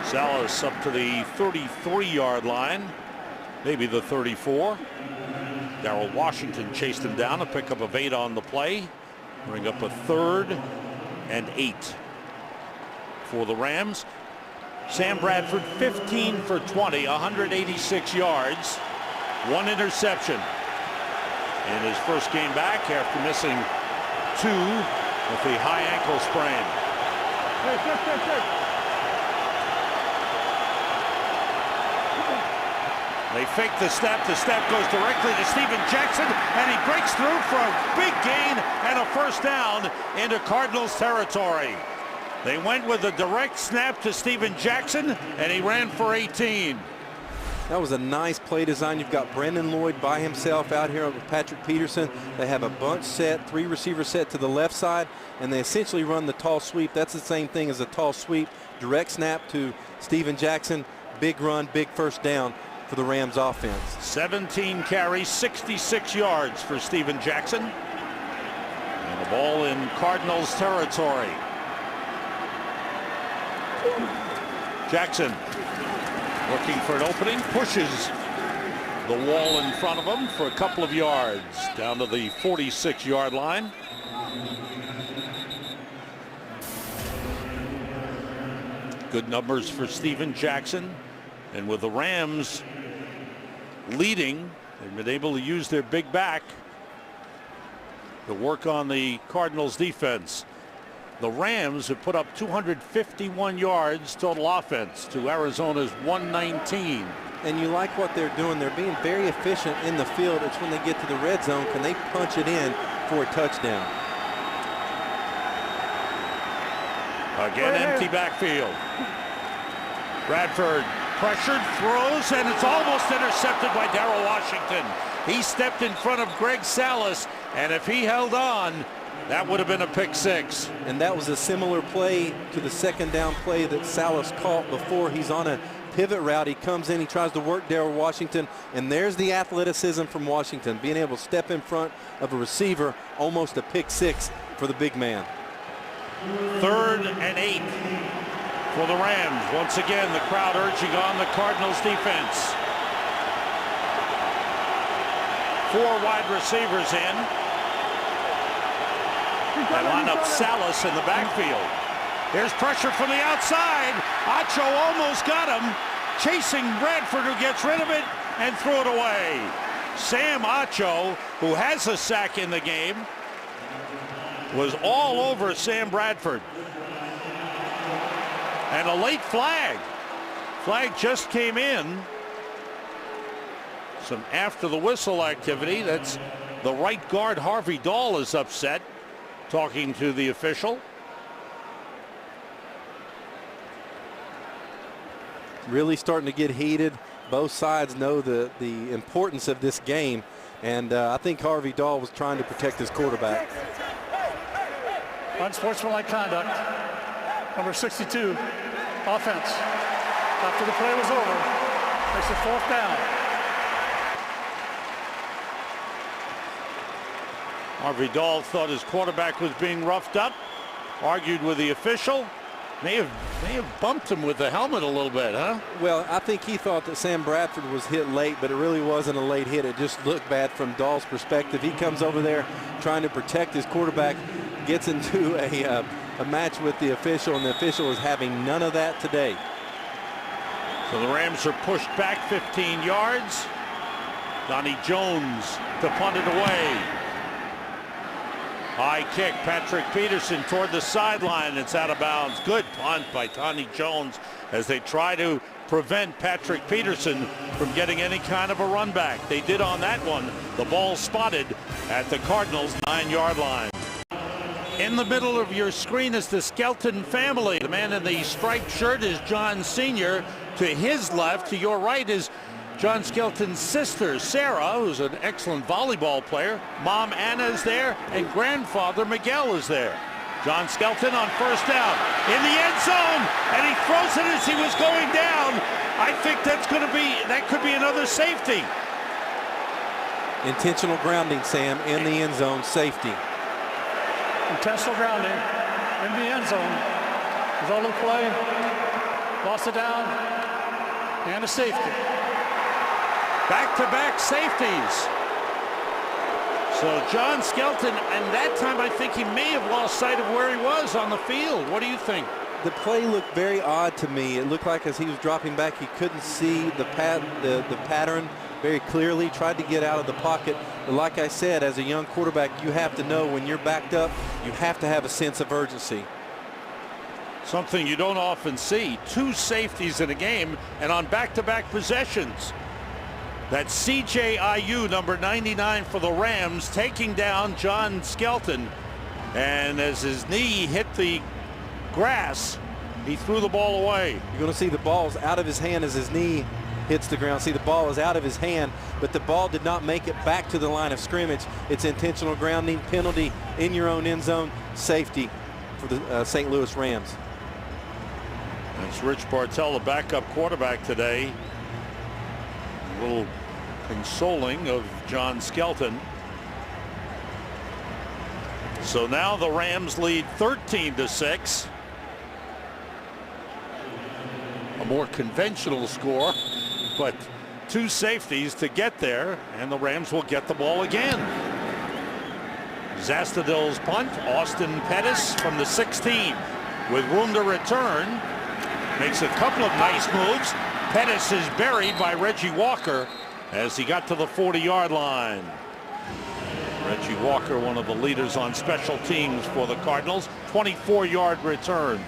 S4: Salas up to the 33-yard line. Maybe the 34. Darrell Washington chased him down. A pickup of 8 on the play. Bring up a 3rd and 8 for the Rams. Sam Bradford 15 for 20, 186 yards, 1 interception. In his first game back after missing 2 with the high ankle sprain. They fake the snap. The snap goes directly to Steven Jackson, and he breaks through for a big gain and a first down into Cardinals territory. They went with a direct snap to Steven Jackson, and he ran for 18.
S2: That was a nice play design. You've got Brandon Lloyd by himself out here with Patrick Peterson. They have a bunch set, 3 receiver set to the left side, and they essentially run the tall sweep. That's the same thing as a tall sweep. Direct snap to Steven Jackson. Big run, big first down for the Rams offense.
S4: 17 carries, 66 yards for Steven Jackson. And the ball in Cardinals territory. Jackson looking for an opening, pushes the wall in front of him for a couple of yards down to the 46-yard line. Good numbers for Steven Jackson, and with the Rams leading, they've been able to use their big back to work on the Cardinals defense. The Rams have put up 251 yards total offense to Arizona's 119.
S2: And you like what they're doing. They're being very efficient in the field. It's when they get to the red zone, can they punch it in for a touchdown?
S4: Again, empty backfield. Bradford pressured, throws, and it's almost intercepted by Darrell Washington. He stepped in front of Greg Salas, and if he held on, that would have been a pick 6.
S2: And that was a similar play to the second down play that Salas caught before. He's on a pivot route. He comes in, he tries to work Darrell Washington, and there's the athleticism from Washington, being able to step in front of a receiver, almost a pick 6 for the big man.
S4: 3rd and 8 for the Rams. Once again, the crowd urging on the Cardinals defense. 4 wide receivers in. They line up Salas in the backfield. Here's pressure from the outside. Acho almost got him. Chasing Bradford, who gets rid of it and threw it away. Sam Acho, who has a sack in the game, was all over Sam Bradford. And a late flag. Flag just came in. Some after the whistle activity. That's the right guard, Harvey Dahl, is upset, talking to the official.
S2: Really starting to get heated. Both sides know the importance of this game, and I think Harvey Dahl was trying to protect his quarterback.
S5: Unsportsmanlike conduct. Number 62, offense. After the play was over, makes it 4th down.
S4: Harvey Dahl thought his quarterback was being roughed up, argued with the official. May have bumped him with the helmet a little bit, huh?
S2: Well, I think he thought that Sam Bradford was hit late, but it really wasn't a late hit. It just looked bad from Dahl's perspective. He comes over there trying to protect his quarterback, gets into a match with the official, and the official is having none of that today.
S4: So the Rams are pushed back 15 yards. Donnie Jones to punt it away. High kick, Patrick Peterson toward the sideline. It's out of bounds. Good punt by Donnie Jones as they try to prevent Patrick Peterson from getting any kind of a run back. They did on that one. The ball spotted at the Cardinals' 9-yard line. In the middle of your screen is the Skelton family. The man in the striped shirt is John Sr. To his left, to your right, is John Skelton's sister, Sarah, who's an excellent volleyball player. Mom Anna is there, and grandfather Miguel is there. John Skelton on first down in the end zone, and he throws it as he was going down. I think that could be another safety.
S2: Intentional grounding, Sam, in the end zone, safety.
S5: Intentional grounding in the end zone. Result of the play, lost it down, and a safety.
S4: Back-to-back safeties. So John Skelton, and that time I think he may have lost sight of where he was on the field. What do you think?
S2: The play looked very odd to me. It looked like as he was dropping back, he couldn't see the pattern very clearly, tried to get out of the pocket. But like I said, as a young quarterback, you have to know when you're backed up, you have to have a sense of urgency.
S4: Something you don't often see. 2 safeties in a game and on back-to-back possessions. That's C.J. Ayu, number 99 for the Rams, taking down John Skelton. And as his knee hit the grass, he threw the ball away.
S2: You're going to see the ball's out of his hand as his knee hits the ground. See, the ball is out of his hand, but the ball did not make it back to the line of scrimmage. It's intentional grounding, penalty in your own end zone, safety for the St. Louis Rams.
S4: That's Rich Bartell, the backup quarterback today. A little consoling of John Skelton. So now the Rams lead 13-6. A more conventional score, but 2 safeties to get there, and the Rams will get the ball again. Zastudil's punt. Austin Pettis from the 16 with room to return. Makes a couple of nice moves. Pettis is buried by Reggie Walker as he got to the 40-yard line. Reggie Walker, one of the leaders on special teams for the Cardinals. 24-yard return.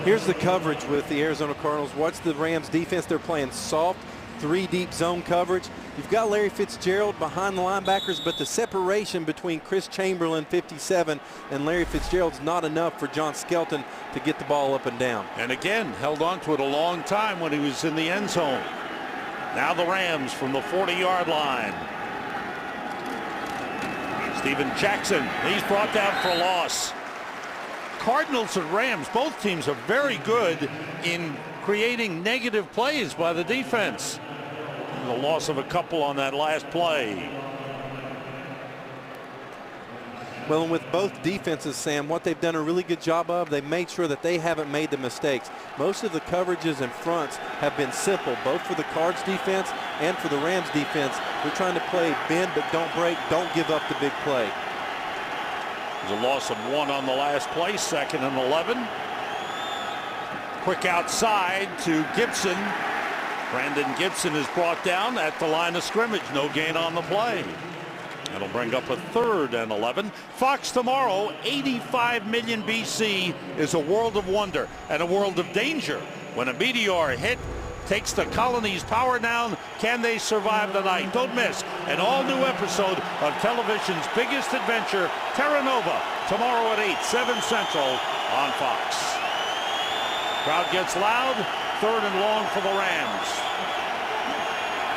S2: Here's the coverage with the Arizona Cardinals. Watch the Rams defense. They're playing soft, 3 deep zone coverage. You've got Larry Fitzgerald behind the linebackers, but the separation between Chris Chamberlain, 57, and Larry Fitzgerald's not enough for John Skelton to get the ball up and down.
S4: And again, held on to it a long time when he was in the end zone. Now the Rams from the 40-yard line. Steven Jackson, he's brought down for a loss. Cardinals and Rams, both teams are very good in creating negative plays by the defense. The loss of a couple on that last play.
S2: Well, and with both defenses, Sam, what they've done a really good job of, they've made sure that they haven't made the mistakes. Most of the coverages and fronts have been simple, both for the Cards defense and for the Rams defense. They're trying to play bend but don't break, don't give up the big play.
S4: There's a loss of 1 on the last play, 2nd and 11. Quick outside to Gibson. Brandon Gibson is brought down at the line of scrimmage. No gain on the play. That'll bring up a 3rd and 11. Fox tomorrow, 85 million BC is a world of wonder and a world of danger. When a meteor hit takes the colony's power down, can they survive the night? Don't miss an all-new episode of television's biggest adventure, Terra Nova, tomorrow at 8, 7 Central on Fox. Crowd gets loud. 3rd and long for the Rams.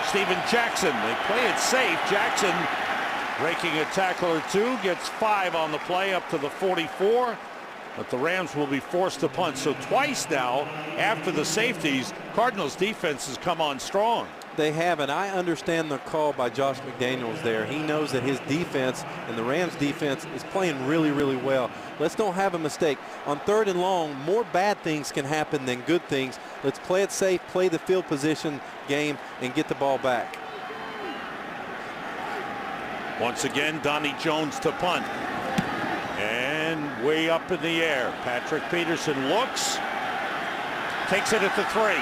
S4: Steven Jackson, they play it safe. Jackson breaking a tackle or 2, gets 5 on the play up to the 44. But the Rams will be forced to punt. So twice now, after the safeties, Cardinals defense has come on strong.
S2: They have, and I understand the call by Josh McDaniels there. He knows that his defense and the Rams defense is playing really, really well. Let's don't have a mistake. On 3rd and long, more bad things can happen than good things. Let's play it safe, play the field position game, and get the ball back.
S4: Once again, Donnie Jones to punt. And way up in the air. Patrick Peterson looks. Takes it at the 3.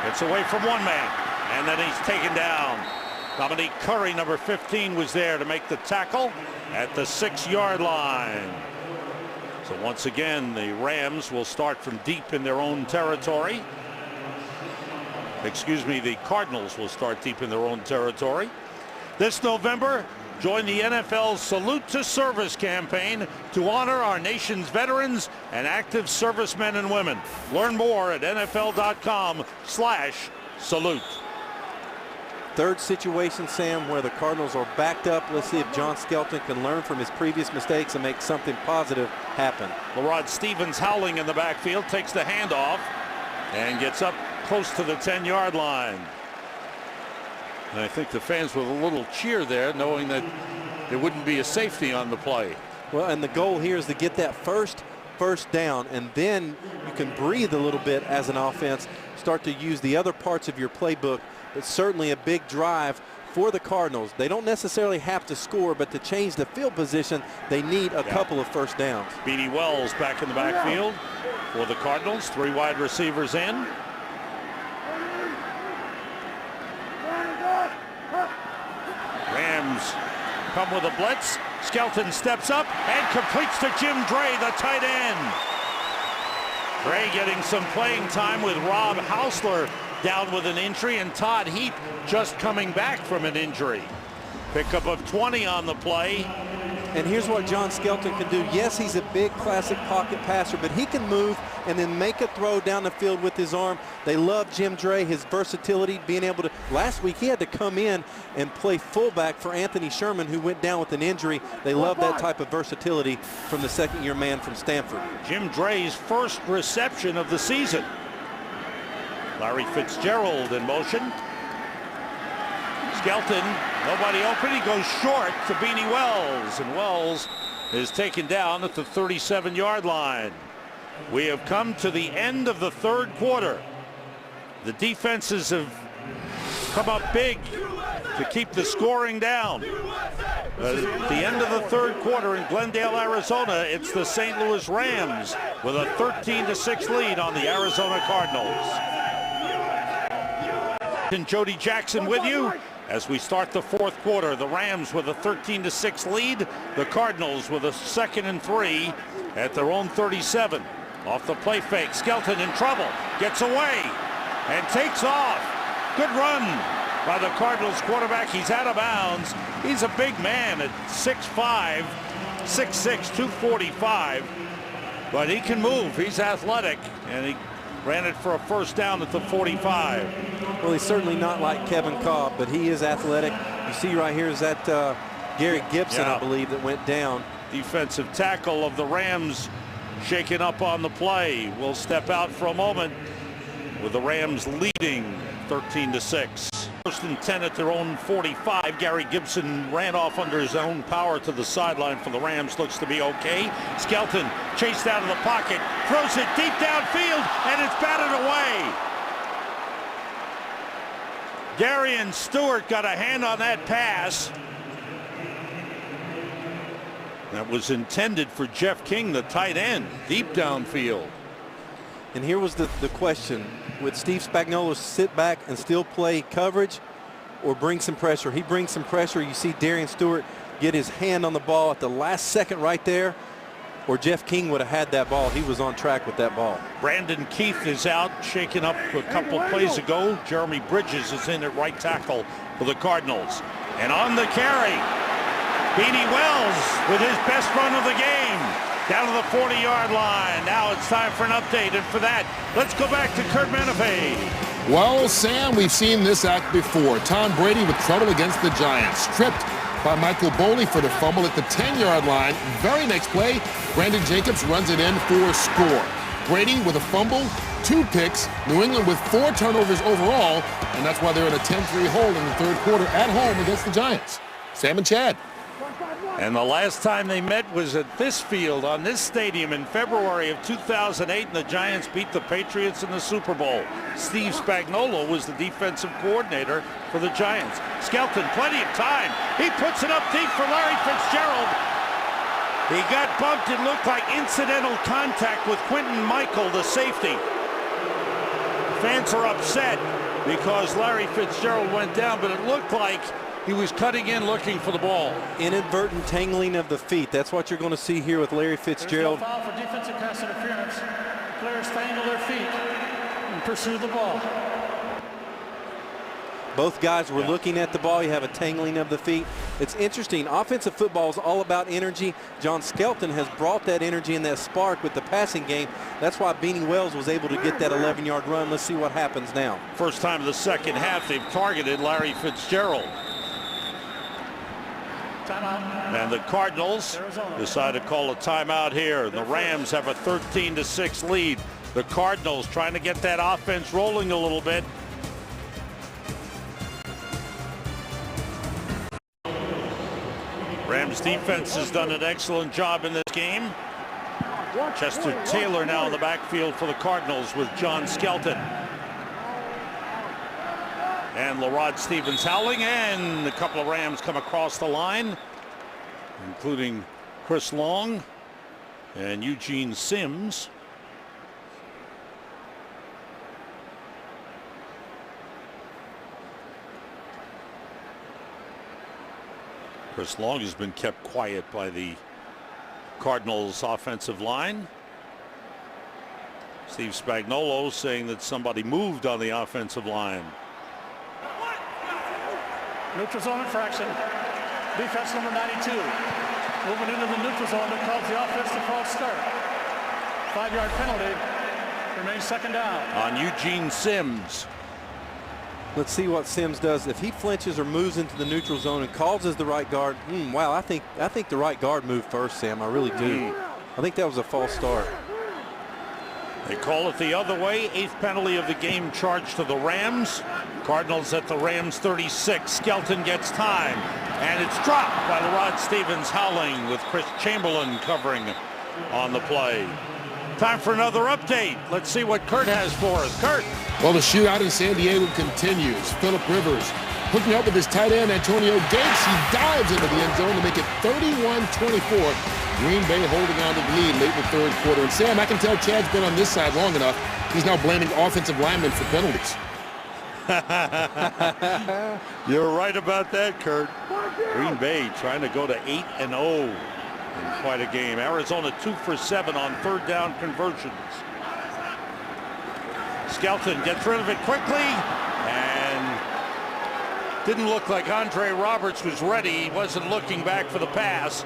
S4: Gets away from one man. And then he's taken down. Dominique Curry, number 15, was there to make the tackle at the 6-yard line. So once again, the Rams will start from deep in their own territory. Excuse me, the Cardinals will start deep in their own territory. This November, join the NFL's Salute to Service campaign to honor our nation's veterans and active servicemen and women. Learn more at NFL.com/salute.
S2: 3rd situation, Sam, where the Cardinals are backed up. Let's see if John Skelton can learn from his previous mistakes and make something positive happen.
S4: LaRod Stevens howling in the backfield, takes the handoff and gets up close to the 10-yard line. And I think the fans with a little cheer there, knowing that there wouldn't be a safety on the play.
S2: Well, and the goal here is to get that first down, and then you can breathe a little bit as an offense, start to use the other parts of your playbook. It's certainly a big drive for the Cardinals. They don't necessarily have to score, but to change the field position, they need a couple of first downs.
S4: Beanie Wells back in the backfield for the Cardinals. 3 wide receivers in. Rams come with a blitz. Skelton steps up and completes to Jim Dre, the tight end. Dre getting some playing time with Rob Hausler down with an injury, and Todd Heap just coming back from an injury. Pickup of 20 on the play.
S2: And here's what John Skelton can do. Yes, he's a big classic pocket passer, but he can move and then make a throw down the field with his arm. They love Jim Dre, his versatility, being able to. Last week he had to come in and play fullback for Anthony Sherman, who went down with an injury. They love that type of versatility from the second-year man from Stanford.
S4: Jim Dre's first reception of the season. Larry Fitzgerald in motion. Skelton, nobody open. He goes short to Beanie Wells, and Wells is taken down at the 37-yard line. We have come to the end of the third quarter. The defenses have come up big to keep the scoring down. At the end of the third quarter in Glendale, Arizona, it's the St. Louis Rams with a 13-6 lead on the Arizona Cardinals. And Jody Jackson with you as we start the fourth quarter. The Rams with a 13-6 lead. The Cardinals with a 2nd and 3 at their own 37. Off the play fake, Skelton in trouble, gets away and takes off. Good run by the Cardinals quarterback. He's out of bounds. He's a big man at 6'5", 6'6", 245, but he can move. He's athletic, and he ran it for a first down at the 45.
S2: Well, he's certainly not like Kevin Cobb, but he is athletic. You see right here is that Gary Gibson, I believe, that went down. Defensive
S4: Tackle of the Rams shaken up on the play. Will step out for a moment with the Rams leading 13-6. First and 10 at their own 45. Gary Gibson ran off under his own power to the sideline for the Rams. Looks to be okay. Skelton chased out of the pocket, throws it deep downfield, and it's batted away. Darian Stewart got a hand on that pass. That was intended for Jeff King, the tight end, deep downfield.
S2: And here was the question. Would Steve Spagnuolo sit back and still play coverage or bring some pressure? He brings some pressure. You see Darian Stewart get his hand on the ball at the last second right there, or Jeff King would have had that ball. He was on track with that ball.
S4: Brandon Keith is out, shaken up a couple plays ago. Jeremy Bridges is in at right tackle for the Cardinals. And on the carry, Beanie Wells with his best run of the game down to the 40-yard line. Now it's time for an update, and for that, let's go back to Kurt Menefee.
S6: Well, Sam, we've seen this act before. Tom Brady with trouble against the Giants, stripped by Michael Boley for the fumble at the 10-yard line. Very next play, Brandon Jacobs runs it in for a score. Brady with a fumble, 2 picks, New England with 4 turnovers overall, and that's why they're in a 10-3 hole in the third quarter at home against the Giants. Sam and Chad.
S4: And the last time they met was at this field, on this stadium, in February of 2008, and the Giants beat the Patriots in the Super Bowl. Steve Spagnuolo was the defensive coordinator for the Giants. Skelton, plenty of time. He puts it up deep for Larry Fitzgerald. He got bumped. It looked like incidental contact with Quentin Michael, the safety. Fans are upset because Larry Fitzgerald went down, but it looked like he was cutting in looking for the ball.
S2: Inadvertent tangling of the feet. That's what you're going to see here with Larry Fitzgerald.
S5: There's no foul for defensive pass interference. Players tangle their feet and pursue the ball.
S2: Both guys were looking at the ball. You have a tangling of the feet. It's interesting. Offensive football is all about energy. John Skelton has brought that energy and that spark with the passing game. That's why Beanie Wells was able to get that 11-yard run. Let's see what happens now.
S4: First time of the second half they've targeted Larry Fitzgerald. And the Cardinals decide to call a timeout here. The Rams have a 13-6 lead. The Cardinals trying to get that offense rolling a little bit. Rams defense has done an excellent job in this game. Chester Taylor now in the backfield for the Cardinals with John Skelton. And LaRod Stevens howling, and a couple of Rams come across the line, including Chris Long and Eugene Sims. Chris Long has been kept quiet by the Cardinals offensive line. Steve Spagnuolo saying that somebody moved on the offensive line.
S5: Neutral zone infraction. Defense number 92. Moving into the neutral zone that calls the offense to false start. 5-yard penalty. Remains second down.
S4: On Eugene Sims.
S2: Let's see what Sims does. If he flinches or moves into the neutral zone and causes the right guard, wow, I think the right guard moved first, Sam. I really do. I think that was a false start.
S4: They call it the other way. 8th penalty of the game charged to the Rams. Cardinals at the Rams 36. Skelton gets time. And it's dropped by Rod Stevens howling with Chris Chamberlain covering on the play. Time for another update. Let's see what Kurt has for us. Kurt.
S6: Well, the shootout in San Diego continues. Phillip Rivers hooking up with his tight end, Antonio Gates. He dives into the end zone to make it 31-24. Green Bay holding on to the lead late in the third quarter. And Sam, I can tell Chad's been on this side long enough. He's now blaming offensive linemen for penalties.
S4: You're right about that, Kurt. Green Bay trying to go to 8-0 in quite a game. Arizona 2 for 7 on third down conversions. Skelton gets rid of it quickly and didn't look like Andre Roberts was ready. He wasn't looking back for the pass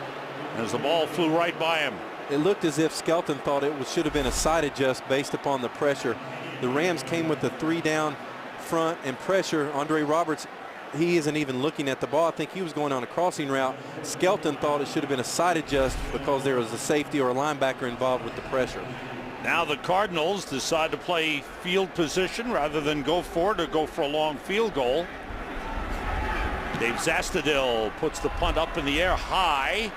S4: as the ball flew right by him.
S2: It looked as if Skelton thought it should have been a side adjust based upon the pressure. The Rams came with the 3-down front and pressure. Andre Roberts, he isn't even looking at the ball. I think he was going on a crossing route. Skelton thought it should have been a side adjust because there was a safety or a linebacker involved with the pressure.
S4: Now the Cardinals decide to play field position rather than go for it or go for a long field goal. Dave Zastudil puts the punt up in the air high.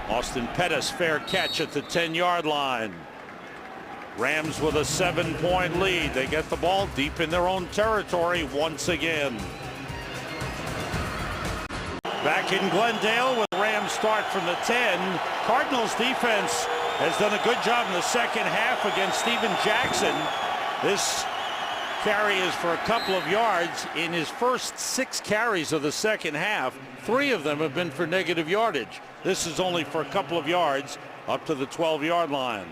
S4: Austin Pettis fair catch at the 10-yard line. Rams with a 7-point lead. They get the ball deep in their own territory once again. Back in Glendale with the Rams start from the 10. Cardinals defense has done a good job in the second half against Steven Jackson. This carry is for a couple of yards. In his first 6 carries of the second half, 3 of them have been for negative yardage. This is only for a couple of yards up to the 12-yard line.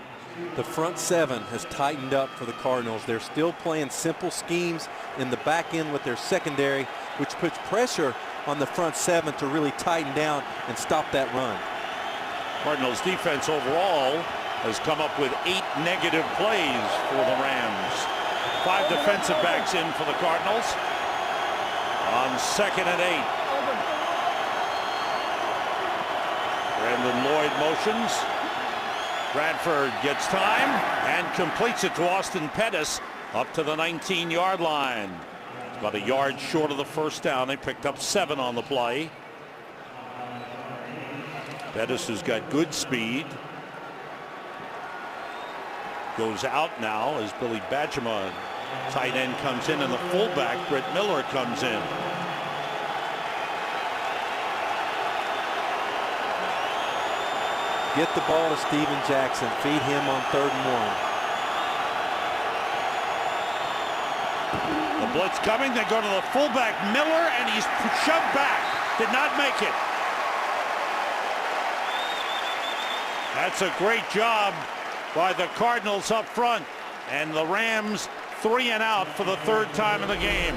S2: The front 7 has tightened up for the Cardinals. They're still playing simple schemes in the back end with their secondary, which puts pressure on the front 7 to really tighten down and stop that run.
S4: Cardinals defense overall has come up with 8 negative plays for the Rams. 5 defensive backs in for the Cardinals on 2nd and 8. Brandon Lloyd motions. Bradford gets time and completes it to Austin Pettis up to the 19-yard line. It's about a yard short of the first down. They picked up 7 on the play. Pettis has got good speed. Goes out now as Billy Badgema, tight end, comes in, and the fullback, Britt Miller, comes in.
S2: Get the ball to Steven Jackson. Feed him on 3rd and 1.
S4: The blitz coming. They go to the fullback, Miller, and he's shoved back. Did not make it. That's a great job by the Cardinals up front. And the Rams 3 and out for the 3rd time in the game.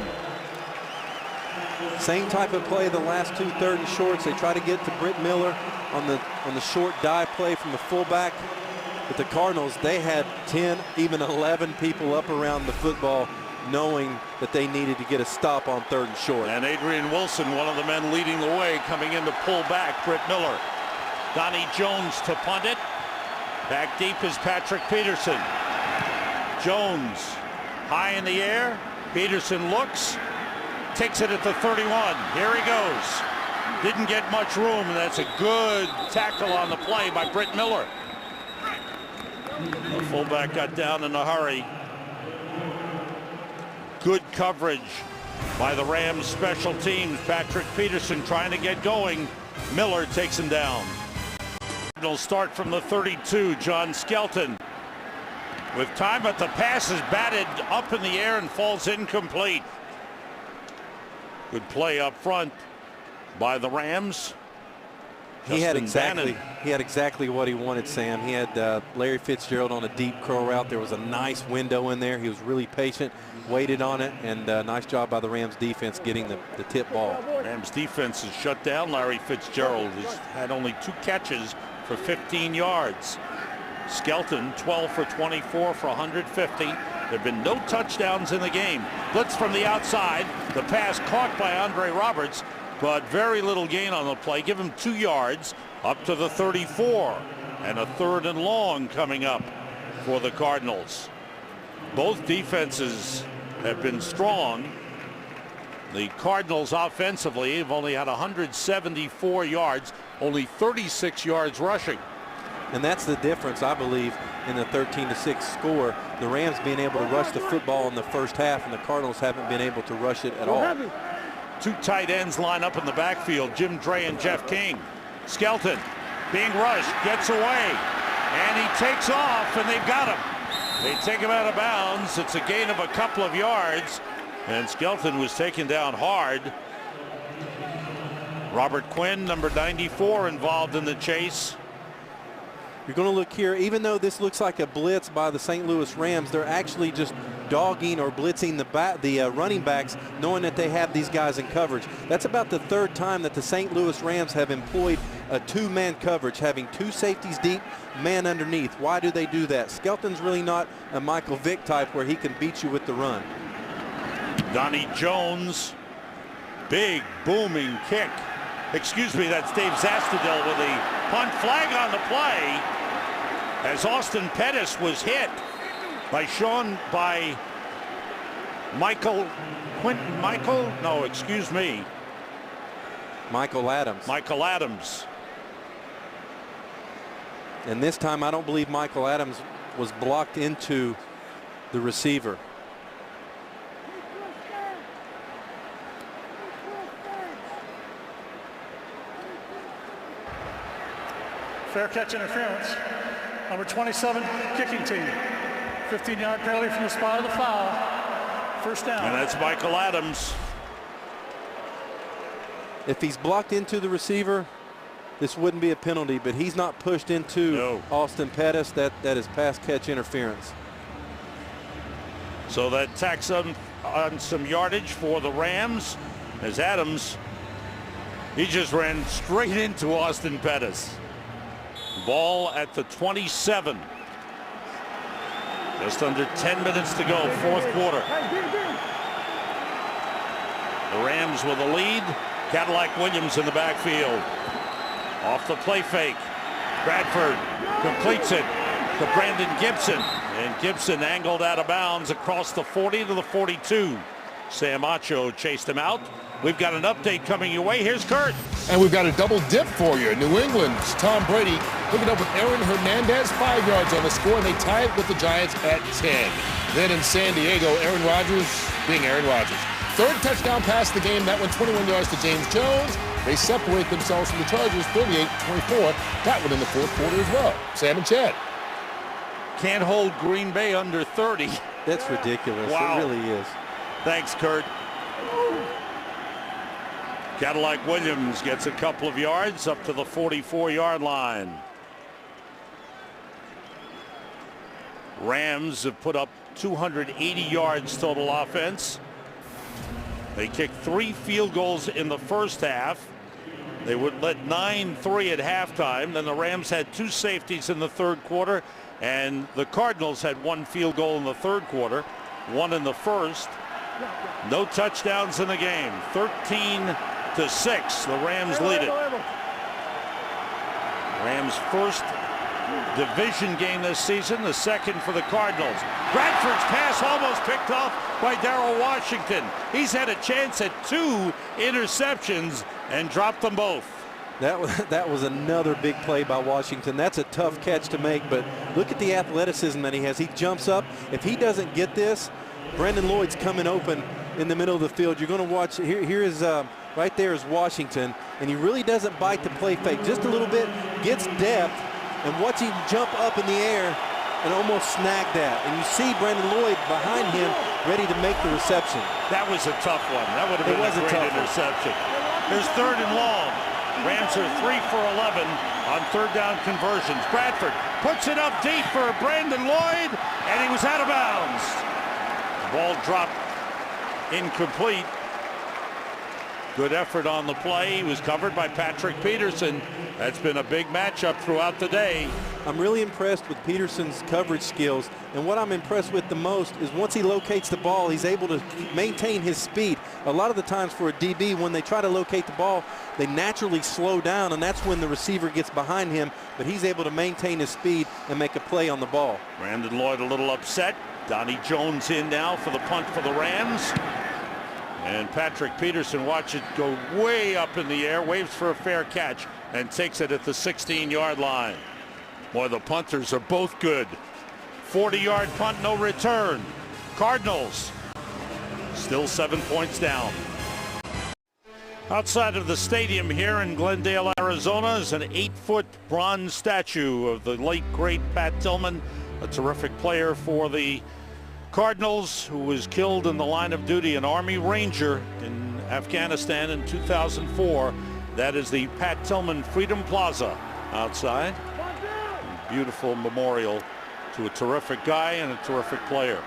S2: Same type of play the last 2 3rd and shorts. They try to get to Britt Miller on the short dive play from the fullback. But the Cardinals, they had 10, even 11 people up around the football, knowing that they needed to get a stop on 3rd and short.
S4: And Adrian Wilson, one of the men leading the way, coming in to pull back Britt Miller. Donnie Jones to punt it. Back deep is Patrick Peterson. Jones high in the air. Peterson looks, takes it at the 31. Here he goes. Didn't get much room, and that's a good tackle on the play by Britt Miller. The fullback got down in a hurry. Good coverage by the Rams special teams. Patrick Peterson trying to get going. Miller takes him down. Cardinals start from the 32. John Skelton with time, but the pass is batted up in the air and falls incomplete. Good play up front by the Rams.
S2: He had exactly what he wanted, Sam. He had Larry Fitzgerald on a deep curl route. There was a nice window in there. He was really patient, waited on it, and nice job by the Rams defense getting the tip ball.
S4: Rams defense has shut down Larry Fitzgerald, who's had only 2 catches for 15 yards. Skelton 12 for 24 for 150. There have been no touchdowns in the game. Blitz from the outside. The pass caught by Andre Roberts, but very little gain on the play. Give him 2 yards up to the 34, and a 3rd and long coming up for the Cardinals. Both defenses have been strong. The Cardinals offensively have only had 174 yards, only 36 yards rushing.
S2: And that's the difference, I believe, in the 13-6 score. The Rams being able to rush the football in the first half, and the Cardinals haven't been able to rush it at all.
S4: 2 tight ends line up in the backfield, Jim Dre and Jeff King. Skelton being rushed, gets away, and he takes off, and they've got him. They take him out of bounds. It's a gain of a couple of yards, and Skelton was taken down hard. Robert Quinn, number 94, involved in the chase.
S2: You're going to look here, even though this looks like a blitz by the St. Louis Rams, they're actually just dogging or blitzing the running backs, knowing that they have these guys in coverage. That's about the 3rd time that the St. Louis Rams have employed a 2-man coverage, having 2 safeties deep, man underneath. Why do they do that? Skelton's really not a Michael Vick type where he can beat you with the run.
S4: Donnie Jones, big booming kick. Excuse me, that's Dave Zastudel with a punt flag on the play, as Austin Pettis was hit by Michael Adams.
S2: And this time I don't believe Michael Adams was blocked into the receiver.
S5: Fair catch interference. Number 27, kicking team. 15-yard penalty from the spot of the foul. 1st down.
S4: And that's Michael Adams.
S2: If he's blocked into the receiver, this wouldn't be a penalty, but he's not pushed into Austin Pettis. That is pass catch interference.
S4: So that tacks on some yardage for the Rams, as Adams, he just ran straight into Austin Pettis. Ball at the 27. Just under 10 minutes to go, 4th quarter. The Rams with a lead. Cadillac Williams in the backfield. Off the play fake. Bradford completes it to Brandon Gibson. And Gibson angled out of bounds across the 40 to the 42. Sam Acho chased him out. We've got an update coming your way. Here's Kurt.
S6: And we've got a double dip for you. New England's Tom Brady hooking up with Aaron Hernandez, 5 yards on the score, and they tie it with the Giants at 10. Then in San Diego, Aaron Rodgers being Aaron Rodgers. 3rd touchdown pass of the game. That one 21 yards to James Jones. They separate themselves from the Chargers 38-24. That one in the 4th quarter as well. Sam and Chad.
S4: Can't hold Green Bay under 30.
S2: That's ridiculous.
S4: Wow.
S2: It really is.
S4: Thanks, Kurt. Cadillac Williams gets a couple of yards up to the 44-yard line. Rams have put up 280 yards total offense. They kicked 3 field goals in the first half. They would let 9-3 at halftime. Then the Rams had 2 safeties in the 3rd quarter, and the Cardinals had 1 field goal in the 3rd quarter, 1 in the 1st. No touchdowns in the game. 13-6. The Rams lead it. Rams' first division game this season, the 2nd for the Cardinals. Bradford's pass almost picked off by Darrell Washington. He's had a chance at 2 interceptions and dropped them both.
S2: That was another big play by Washington. That's a tough catch to make, but look at the athleticism that he has. He jumps up. If he doesn't get this, Brandon Lloyd's coming open in the middle of the field. You're going to watch. Here is right there is Washington, and he really doesn't bite the play fake. Just a little bit, gets depth, and watch him jump up in the air and almost snag that. And you see Brandon Lloyd behind him ready to make the reception.
S4: That was a tough one. That would have been a great interception. There's 3rd and long. Rams are 3 for 11 on third down conversions. Bradford puts it up deep for Brandon Lloyd, and he was out of bounds. The ball dropped incomplete. Good effort on the play. He was covered by Patrick Peterson. That's been a big matchup throughout the day.
S2: I'm really impressed with Peterson's coverage skills, and what I'm impressed with the most is once he locates the ball, he's able to maintain his speed. A lot of the times for a DB, when they try to locate the ball, they naturally slow down, and that's when the receiver gets behind him, but he's able to maintain his speed and make a play on the ball.
S4: Brandon Lloyd a little upset. Donnie Jones in now for the punt for the Rams. And Patrick Peterson, watch it go way up in the air, waves for a fair catch, and takes it at the 16-yard line. Boy, the punters are both good. 40-yard punt, no return. Cardinals still 7 points down. Outside of the stadium here in Glendale, Arizona, is an 8-foot bronze statue of the late, great Pat Tillman, a terrific player for the Cardinals, who was killed in the line of duty, an Army Ranger in Afghanistan in 2004. That is the Pat Tillman Freedom Plaza outside. Beautiful memorial to a terrific guy and a terrific player.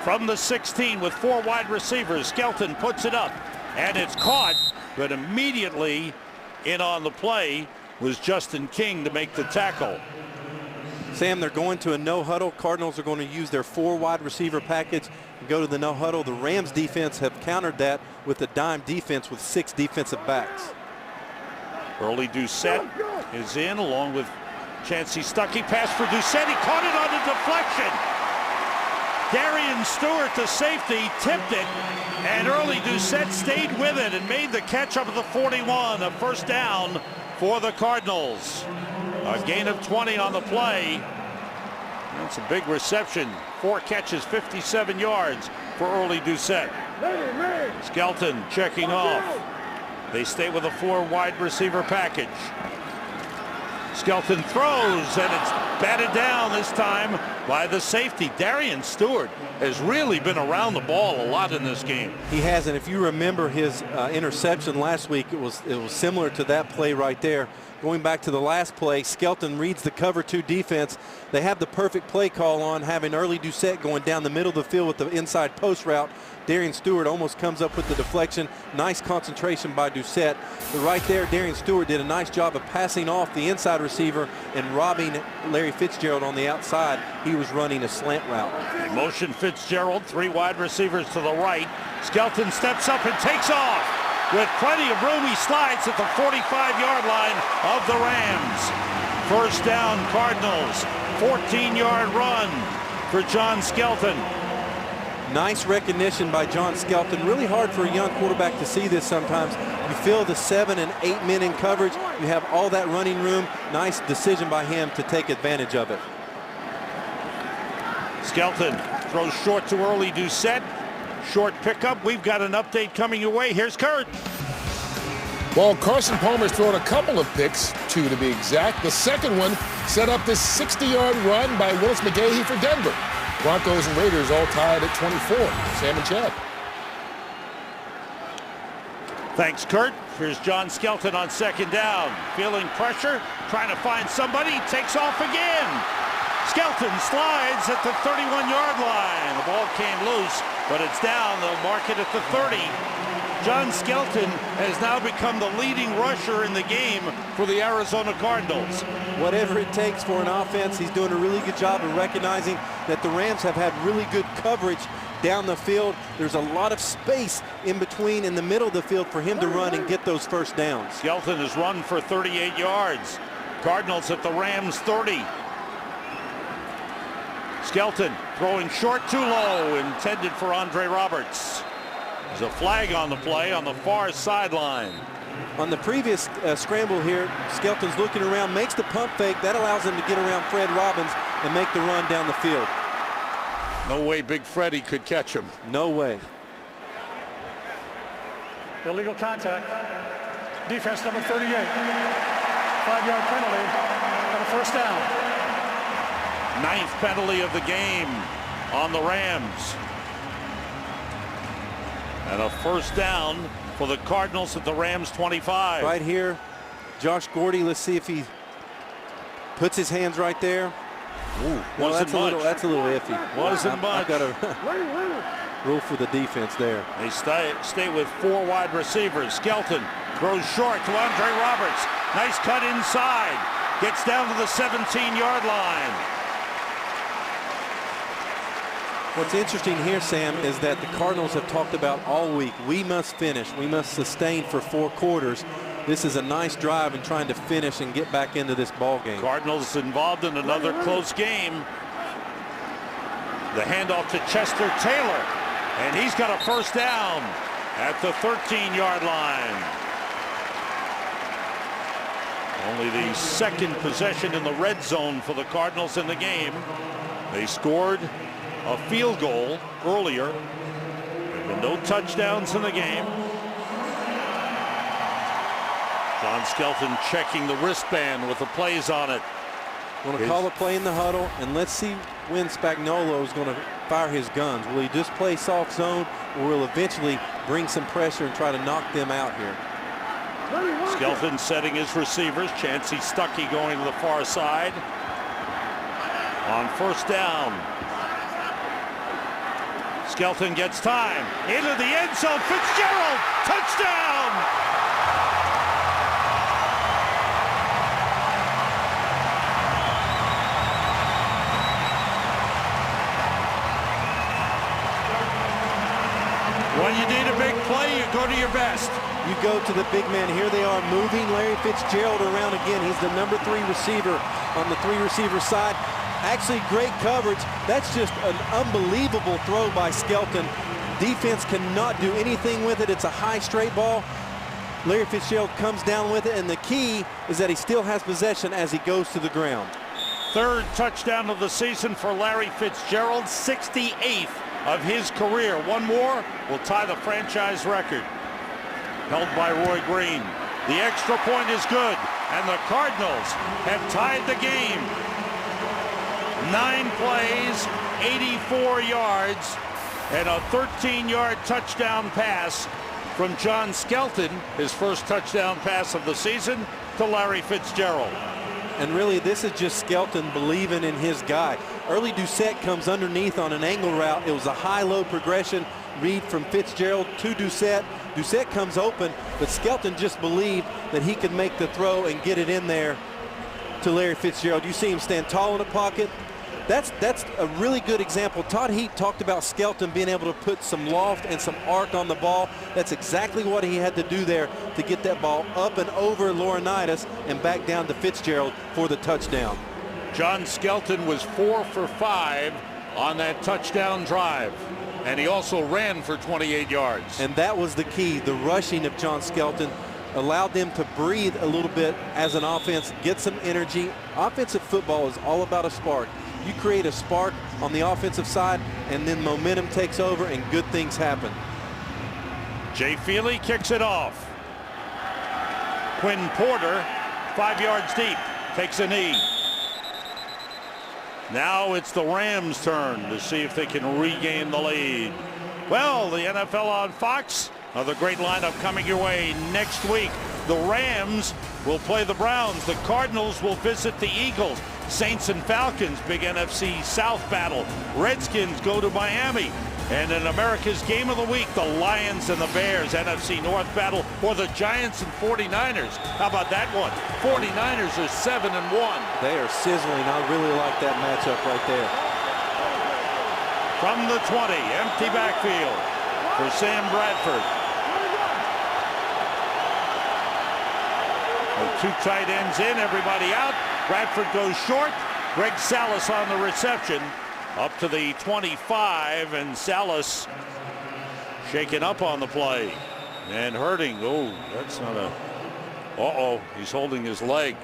S4: From the 16 with 4 wide receivers, Skelton puts it up, and it's caught, but immediately in on the play was Justin King to make the tackle.
S2: Sam, they're going to a no huddle. Cardinals are going to use their 4 wide receiver package and go to the no huddle. The Rams defense have countered that with a dime defense with 6 defensive backs.
S4: Early Doucette is in along with Chancey Stuckey. Pass for Doucette. He caught it on a deflection. Darian Stewart, the safety, tipped it, and Early Doucette stayed with it and made the catch up at the 41. A first down for the Cardinals. A gain of 20 on the play. That's a big reception. 4 catches, 57 yards for Early Doucette. Skelton checking off. They stay with a 4 wide receiver package. Skelton throws, and it's batted down this time by the safety. Darian Stewart has really been around the ball a lot in this game.
S2: He has, and if you remember his interception last week, it was similar to that play right there. Going back to the last play, Skelton reads the cover 2 defense. They have the perfect play call on, having Early Doucette going down the middle of the field with the inside post route. Darian Stewart almost comes up with the deflection. Nice concentration by Doucette. But right there, Darian Stewart did a nice job of passing off the inside receiver and robbing Larry Fitzgerald on the outside. He was running a slant route.
S4: Motion Fitzgerald, 3 wide receivers to the right. Skelton steps up and takes off. With plenty of room, he slides at the 45-yard line of the Rams. First down, Cardinals. 14-yard run for John Skelton.
S2: Nice recognition by John Skelton. Really hard for a young quarterback to see this sometimes. You feel the 7 and 8 men in coverage. You have all that running room. Nice decision by him to take advantage of it.
S4: Skelton throws short to Early Doucette. Short pickup. We've got an update coming your way. Here's Kurt.
S6: Well, Carson Palmer's thrown a couple of picks, 2 to be exact. The second one set up this 60-yard run by Willis McGahee for Denver. Broncos and Raiders all tied at 24. Sam and Chad.
S4: Thanks, Kurt. Here's John Skelton on second down. Feeling pressure, trying to find somebody. Takes off again. Skelton slides at the 31-yard line. The ball came loose, but it's down. They'll mark it at the 30. John Skelton has now become the leading rusher in the game for the Arizona Cardinals.
S2: Whatever it takes for an offense, he's doing a really good job of recognizing that the Rams have had really good coverage down the field. There's a lot of space in between in the middle of the field for him to run and get those first downs.
S4: Skelton has run for 38 yards. Cardinals at the Rams 30. Skelton throwing short too low, intended for Andre Roberts. There's a flag on the play on the far sideline.
S2: On the previous scramble here, Skelton's looking around, makes the pump fake. That allows him to get around Fred Robbins and make the run down the field.
S4: No way Big Freddie could catch him.
S2: No way.
S5: Illegal contact. Defense number 38. 5-yard penalty and a first down.
S4: 9th penalty of the game on the Rams. And a first down for the Cardinals at the Rams 25.
S2: Right here, Josh Gordy. Let's see if he puts his hands right there.
S4: Ooh,
S2: no, that's a little iffy.
S4: Wasn't much.
S2: I've got a rule for the defense there.
S4: They stay with 4 wide receivers. Skelton throws short to Andre Roberts. Nice cut inside. Gets down to the 17-yard line.
S2: What's interesting here, Sam, is that the Cardinals have talked about all week, we must finish, we must sustain for 4 quarters. This is a nice drive in trying to finish and get back into this ball game.
S4: Cardinals involved in another close game. The handoff to Chester Taylor, and he's got a first down at the 13-yard line. Only the second possession in the red zone for the Cardinals in the game. They scored a field goal earlier. There have been no touchdowns in the game. John Skelton checking the wristband with the plays on it.
S2: Going to call a play in the huddle, and let's see when Spagnuolo is going to fire his guns. Will he just play soft zone, or will eventually bring some pressure and try to knock them out here?
S4: Skelton setting his receivers. Chancey Stuckey going to the far side. On first down. Skelton gets time. Into the end zone. Fitzgerald. Touchdown. When you need a big play, you go to your best.
S2: You go to the big man. Here they are moving Larry Fitzgerald around again. He's the number 3 receiver on the 3 receiver side. Actually, great coverage. That's just an unbelievable throw by Skelton. Defense cannot do anything with it. It's a high straight ball. Larry Fitzgerald comes down with it, and the key is that he still has possession as he goes to the ground.
S4: 3rd touchdown of the season for Larry Fitzgerald, 68th of his career. One more will tie the franchise record, held by Roy Green. The extra point is good, and the Cardinals have tied the game. 9 plays, 84 yards, and a 13-yard touchdown pass from John Skelton, his first touchdown pass of the season, to Larry Fitzgerald.
S2: And really, this is just Skelton believing in his guy. Early Doucette comes underneath on an angle route. It was a high-low progression. Read from Fitzgerald to Doucette. Doucette comes open, but Skelton just believed that he could make the throw and get it in there to Larry Fitzgerald. You see him stand tall in the pocket. That's a really good example. Todd Heap talked about Skelton being able to put some loft and some arc on the ball. That's exactly what he had to do there to get that ball up and over Laurinaitis and back down to Fitzgerald for the touchdown.
S4: John Skelton was 4 for 5 on that touchdown drive, and he also ran for 28 yards.
S2: And that was the key. The rushing of John Skelton allowed them to breathe a little bit as an offense, get some energy. Offensive football is all about a spark. You create a spark on the offensive side, and then momentum takes over and good things happen.
S4: Jay Feely kicks it off. Quinn Porter, 5 yards deep, takes a knee. Now it's the Rams' turn to see if they can regain the lead. Well, the NFL on Fox, another great lineup coming your way next week. The Rams will play the Browns. The Cardinals will visit the Eagles. Saints and Falcons, big NFC South battle. Redskins go to Miami. And in America's Game of the Week, the Lions and the Bears, NFC North battle, or the Giants and 49ers. How about that one? 49ers are 7-1.
S2: They are sizzling. I really like that matchup right there.
S4: From the 20, empty backfield for Sam Bradford. With 2 tight ends in, everybody out. Bradford goes short. Greg Salas on the reception. Up to the 25, and Salas shaken up on the play and hurting. Oh, that's not a... Uh-oh, he's holding his leg.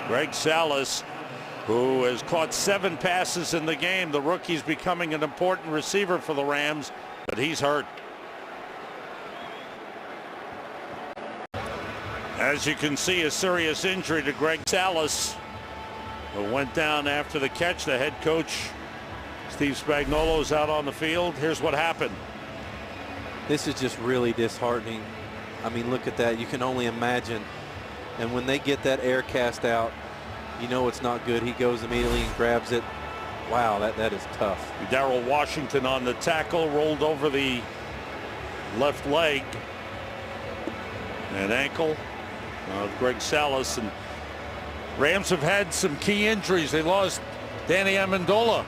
S4: Greg Salas, who has caught 7 passes in the game. The rookie's becoming an important receiver for the Rams, but he's hurt. As you can see, a serious injury to Greg Salas, who went down after the catch. The head coach, Steve Spagnuolo, is out on the field. Here's what happened.
S2: This is just really disheartening. I mean, look at that. You can only imagine. And when they get that air cast out, you know it's not good. He goes immediately and grabs it. Wow, that is tough.
S4: Darrell Washington on the tackle, rolled over the left leg and ankle of Greg Salas. And Rams have had some key injuries. They lost Danny Amendola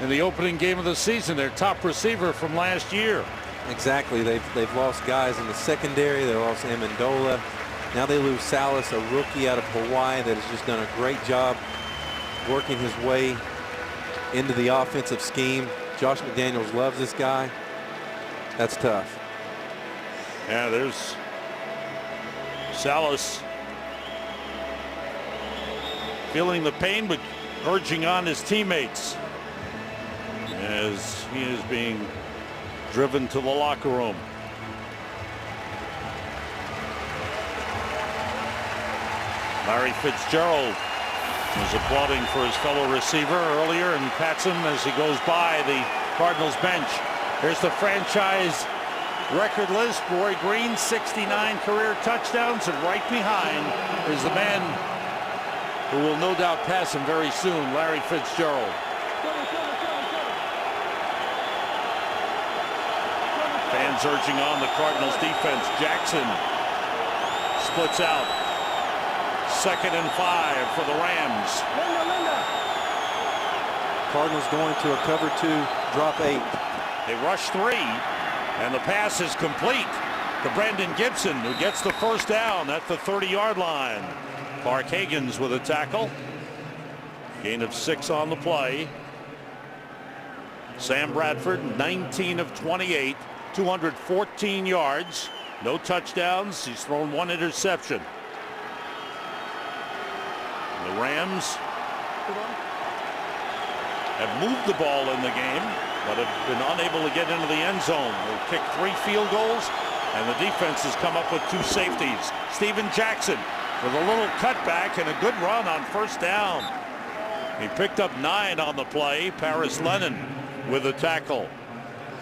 S4: in the opening game of the season, their top receiver from last year.
S2: Exactly. They've lost guys in the secondary. They lost Amendola. Now they lose Salas, a rookie out of Hawaii that has just done a great job working his way into the offensive scheme. Josh McDaniels loves this guy. That's tough.
S4: Yeah, there's Salas feeling the pain, but urging on his teammates as he is being driven to the locker room. Larry Fitzgerald was applauding for his fellow receiver earlier and pats him as he goes by the Cardinals bench. Here's the franchise record list. Roy Green, 69 career touchdowns, and right behind is the man who will no doubt pass him very soon, Larry Fitzgerald. Fans urging on the Cardinals defense. Jackson splits out. 2nd and 5 for the Rams.
S2: Cardinals going to a cover 2, drop 8.
S4: They rush 3, and the pass is complete to Brandon Gibson, who gets the first down at the 30-yard line. Clark Higgins with a tackle. Gain of 6 on the play. Sam Bradford, 19 of 28, 214 yards, no touchdowns. He's thrown 1 interception. The Rams have moved the ball in the game, but have been unable to get into the end zone. They've kicked 3 field goals, and the defense has come up with 2 safeties. Steven Jackson with a little cutback and a good run on first down. He picked up 9 on the play. Paris Lennon with a tackle.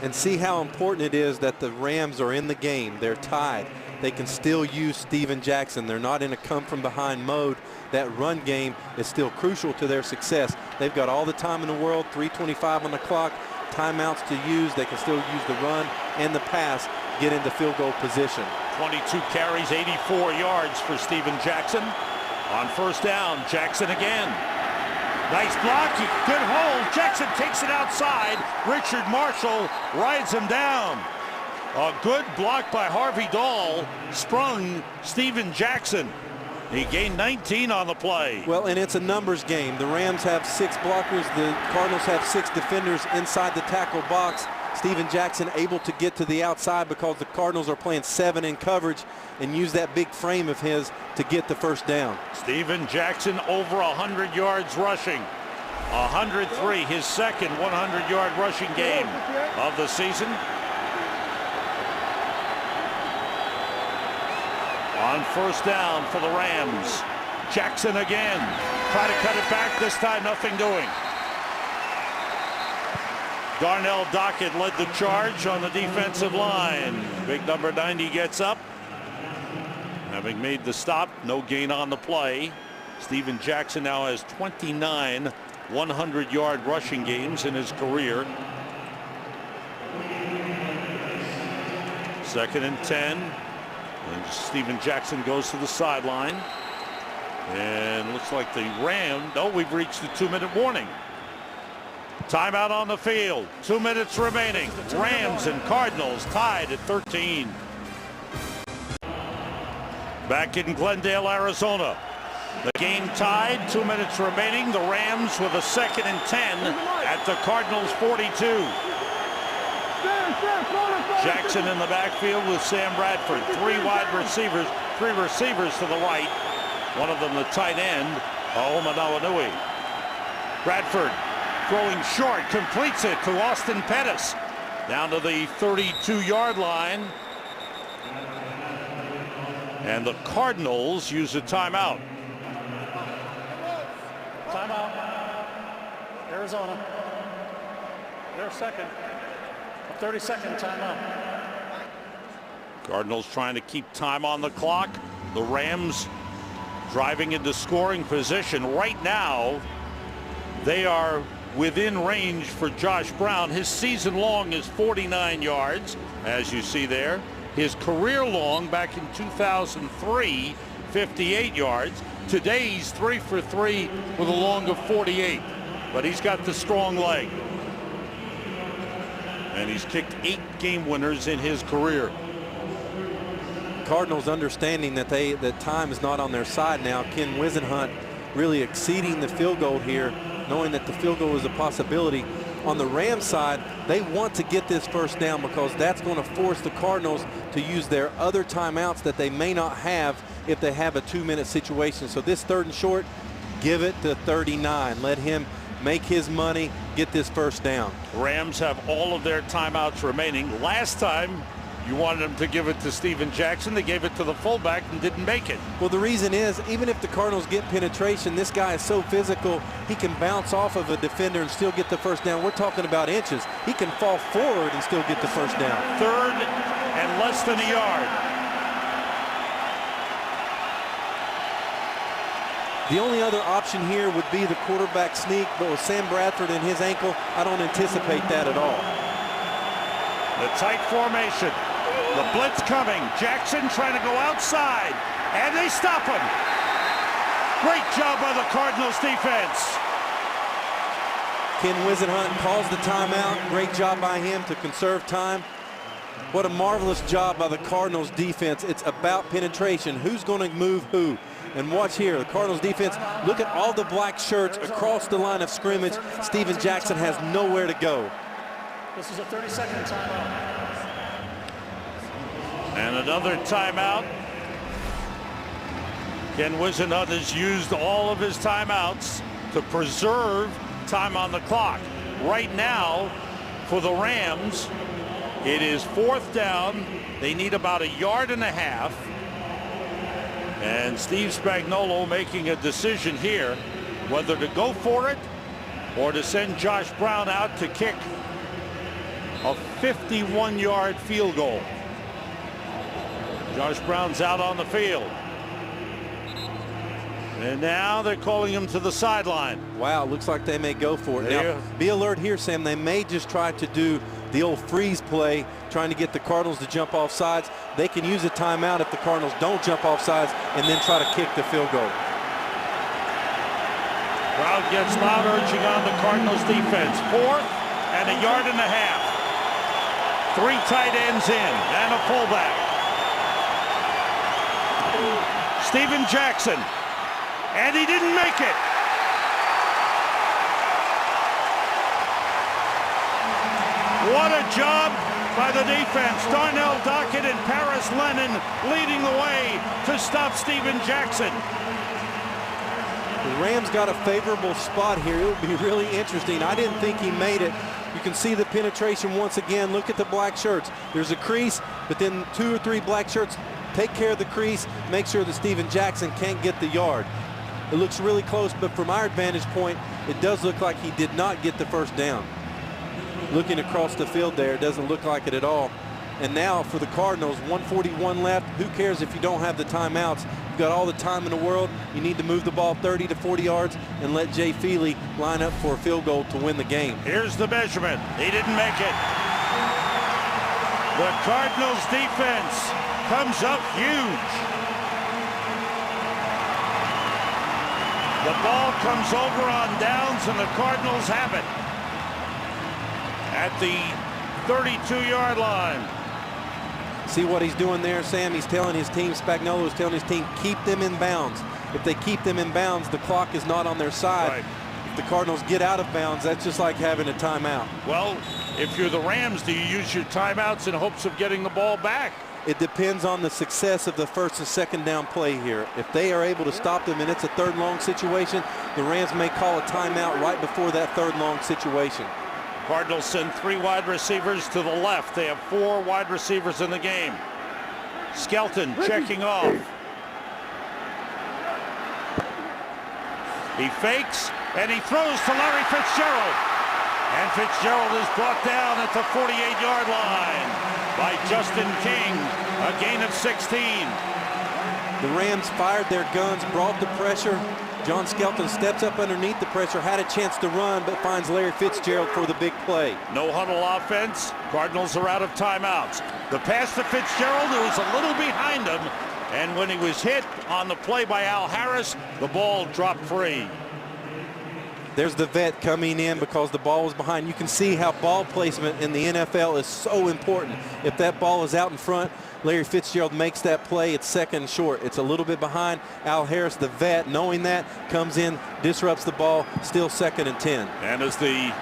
S2: And see how important it is that the Rams are in the game. They're tied. They can still use Steven Jackson. They're not in a come from behind mode. That run game is still crucial to their success. They've got all the time in the world, 3:25 on the clock, timeouts to use. They can still use the run and the pass, get into field goal position.
S4: 22 carries, 84 yards for Steven Jackson. On first down, Jackson again. Nice block, good hold. Jackson takes it outside. Richard Marshall rides him down. A good block by Harvey Dahl sprung Steven Jackson. He gained 19 on the play.
S2: Well, and it's a numbers game. The Rams have 6 blockers. The Cardinals have 6 defenders inside the tackle box. Steven Jackson able to get to the outside because the Cardinals are playing 7 in coverage and use that big frame of his to get the first down.
S4: Steven Jackson over 100 yards rushing. 103, his second 100-yard rushing game of the season. On first down for the Rams. Jackson again. Try to cut it back. This time nothing doing. Darnell Dockett led the charge on the defensive line. Big number 90 gets up. Having made the stop, no gain on the play. Steven Jackson now has 29 100-yard rushing games in his career. 2nd and 10. And Steven Jackson goes to the sideline. And looks like the Rams. No, we've reached the 2-minute warning. Timeout on the field. 2 minutes remaining. Rams and Cardinals tied at 13. Back in Glendale, Arizona. The game tied. 2 minutes remaining. The Rams with a 2nd and 10 at the Cardinals 42. Jackson in the backfield with Sam Bradford. 3 wide receivers, 3 receivers to the right. One of them the tight end, Omanawinui. Bradford throwing short, completes it to Austin Pettis. Down to the 32-yard line. And the Cardinals use a timeout.
S5: Timeout. Arizona. They're second. A 30-second timeout.
S4: Cardinals trying to keep time on the clock. The Rams driving into scoring position. Right now, they are within range for Josh Brown. His season long is 49 yards, as you see there. His career long back in 2003, 58 yards. Today he's 3 for 3 with a long of 48, but he's got the strong leg. And he's kicked 8 game winners in his career.
S2: Cardinals understanding that that time is not on their side now. Ken Wisenhunt really exceeding the field goal here, knowing that the field goal is a possibility. On the Rams side, they want to get this first down because that's going to force the Cardinals to use their other timeouts that they may not have if they have a 2-minute situation. So this 3rd and short, give it to 39. Let him make his money, get this first down.
S4: Rams have all of their timeouts remaining. Last time, you wanted them to give it to Steven Jackson. They gave it to the fullback and didn't make it.
S2: Well, the reason is, even if the Cardinals get penetration, this guy is so physical, he can bounce off of a defender and still get the first down. We're talking about inches. He can fall forward and still get the first down.
S4: 3rd and less than a yard.
S2: The only other option here would be the quarterback sneak, but with Sam Bradford and his ankle, I don't anticipate that at all.
S4: The tight formation. The blitz coming. Jackson trying to go outside, and they stop him. Great job by the Cardinals defense.
S2: Ken Wisenhunt calls the timeout. Great job by him to conserve time. What a marvelous job by the Cardinals defense. It's about penetration. Who's going to move who? And watch here, the Cardinals defense, look at all the black shirts across the line of scrimmage. Steven Jackson has nowhere to go.
S5: This is a 30-second timeout.
S4: And another timeout. Ken Wisenhunt has used all of his timeouts to preserve time on the clock. Right now, for the Rams, it is 4th down. They need about 1.5 yards. And Steve Spagnuolo making a decision here whether to go for it or to send Josh Brown out to kick a 51-yard field goal. Josh Brown's out on the field. And now they're calling him to the sideline.
S2: Wow, looks like they may go for it.
S4: Yeah.
S2: Now, be alert here, Sam. They may just try to do the old freeze play, trying to get the Cardinals to jump off sides. They can use a timeout if the Cardinals don't jump off sides and then try to kick the field goal.
S4: Crowd gets loud, urging on the Cardinals defense. 4th and 1.5 yards. 3 tight ends in and a fullback. Steven Jackson, and he didn't make it. What a job by the defense. Darnell Dockett and Paris Lennon leading the way to stop Steven Jackson.
S2: The Rams got a favorable spot here. It would be really interesting. I didn't think he made it. You can see the penetration once again. Look at the black shirts. There's a crease, but then 2 or 3 black shirts take care of the crease, make sure that Steven Jackson can't get the yard. It looks really close, but from our vantage point, it does look like he did not get the first down. Looking across the field there, it doesn't look like it at all. And now for the Cardinals, 1:41 left. Who cares if you don't have the timeouts? You've got all the time in the world. You need to move the ball 30 to 40 yards and let Jay Feely line up for a field goal to win the game.
S4: Here's the measurement. He didn't make it. The Cardinals defense comes up huge. The ball comes over on downs, and the Cardinals have it at the 32-yard line.
S2: See what he's doing there, Sam? He's telling his team, Spagnuolo is telling his team, keep them in bounds. If they keep them in bounds, the clock is not on their side.
S4: Right.
S2: If the Cardinals get out of bounds, that's just like having a timeout.
S4: Well, if you're the Rams, do you use your timeouts in hopes of getting the ball back?
S2: It depends on the success of the 1st and 2nd down play here. If they are able to stop them and it's a 3rd and long situation, the Rams may call a timeout right before that 3rd and long situation.
S4: Cardinals send 3 wide receivers to the left. They have 4 wide receivers in the game. Skelton checking off. He fakes, and he throws to Larry Fitzgerald. And Fitzgerald is brought down at the 48-yard line by Justin King, a gain of 16.
S2: The Rams fired their guns, brought the pressure. John Skelton steps up underneath the pressure, had a chance to run, but finds Larry Fitzgerald for the big play.
S4: No huddle offense. Cardinals are out of timeouts. The pass to Fitzgerald, who was a little behind him, and when he was hit on the play by Al Harris, the ball dropped free.
S2: There's the vet coming in because the ball was behind. You can see how ball placement in the NFL is so important. If that ball is out in front, Larry Fitzgerald makes that play. It's second and short. It's a little bit behind. Al Harris, the vet, knowing that, comes in, disrupts the ball, still 2nd and 10.
S4: And as the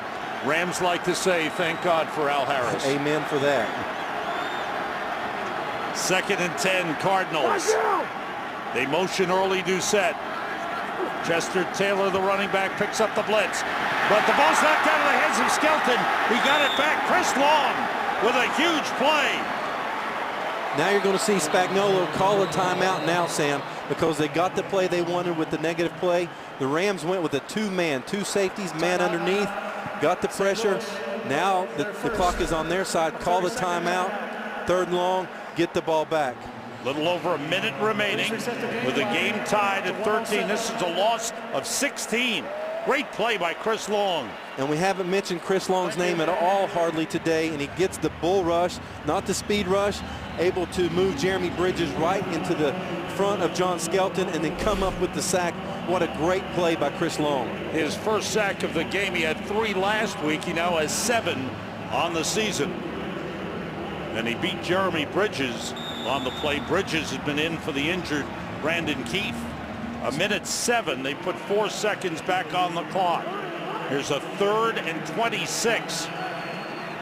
S4: Rams like to say, thank God for Al Harris.
S2: Amen for that.
S4: 2nd and 10, Cardinals. They motion early Doucette. Chester Taylor, the running back, picks up the blitz. But the ball's knocked out of the hands of Skelton. He got it back. Chris Long with a huge play.
S2: Now you're going to see Spagnuolo call a timeout now, Sam, because they got the play they wanted with the negative play. The Rams went with a two-man, two safeties, man underneath, got the pressure. Now the clock is on their side. Call the timeout. 3rd and long, get the ball back.
S4: Little over a minute remaining with the game tied at 13. This is a loss of 16. Great play by Chris Long.
S2: And we haven't mentioned Chris Long's name at all hardly today, and he gets the bull rush, not the speed rush, able to move Jeremy Bridges right into the front of John Skelton and then come up with the sack. What a great play by Chris Long.
S4: His first sack of the game. He had 3 last week. He now has 7 on the season. And he beat Jeremy Bridges on the play. Bridges has been in for the injured Brandon Keith. 1:07. They put 4 seconds back on the clock. Here's a 3rd and 26.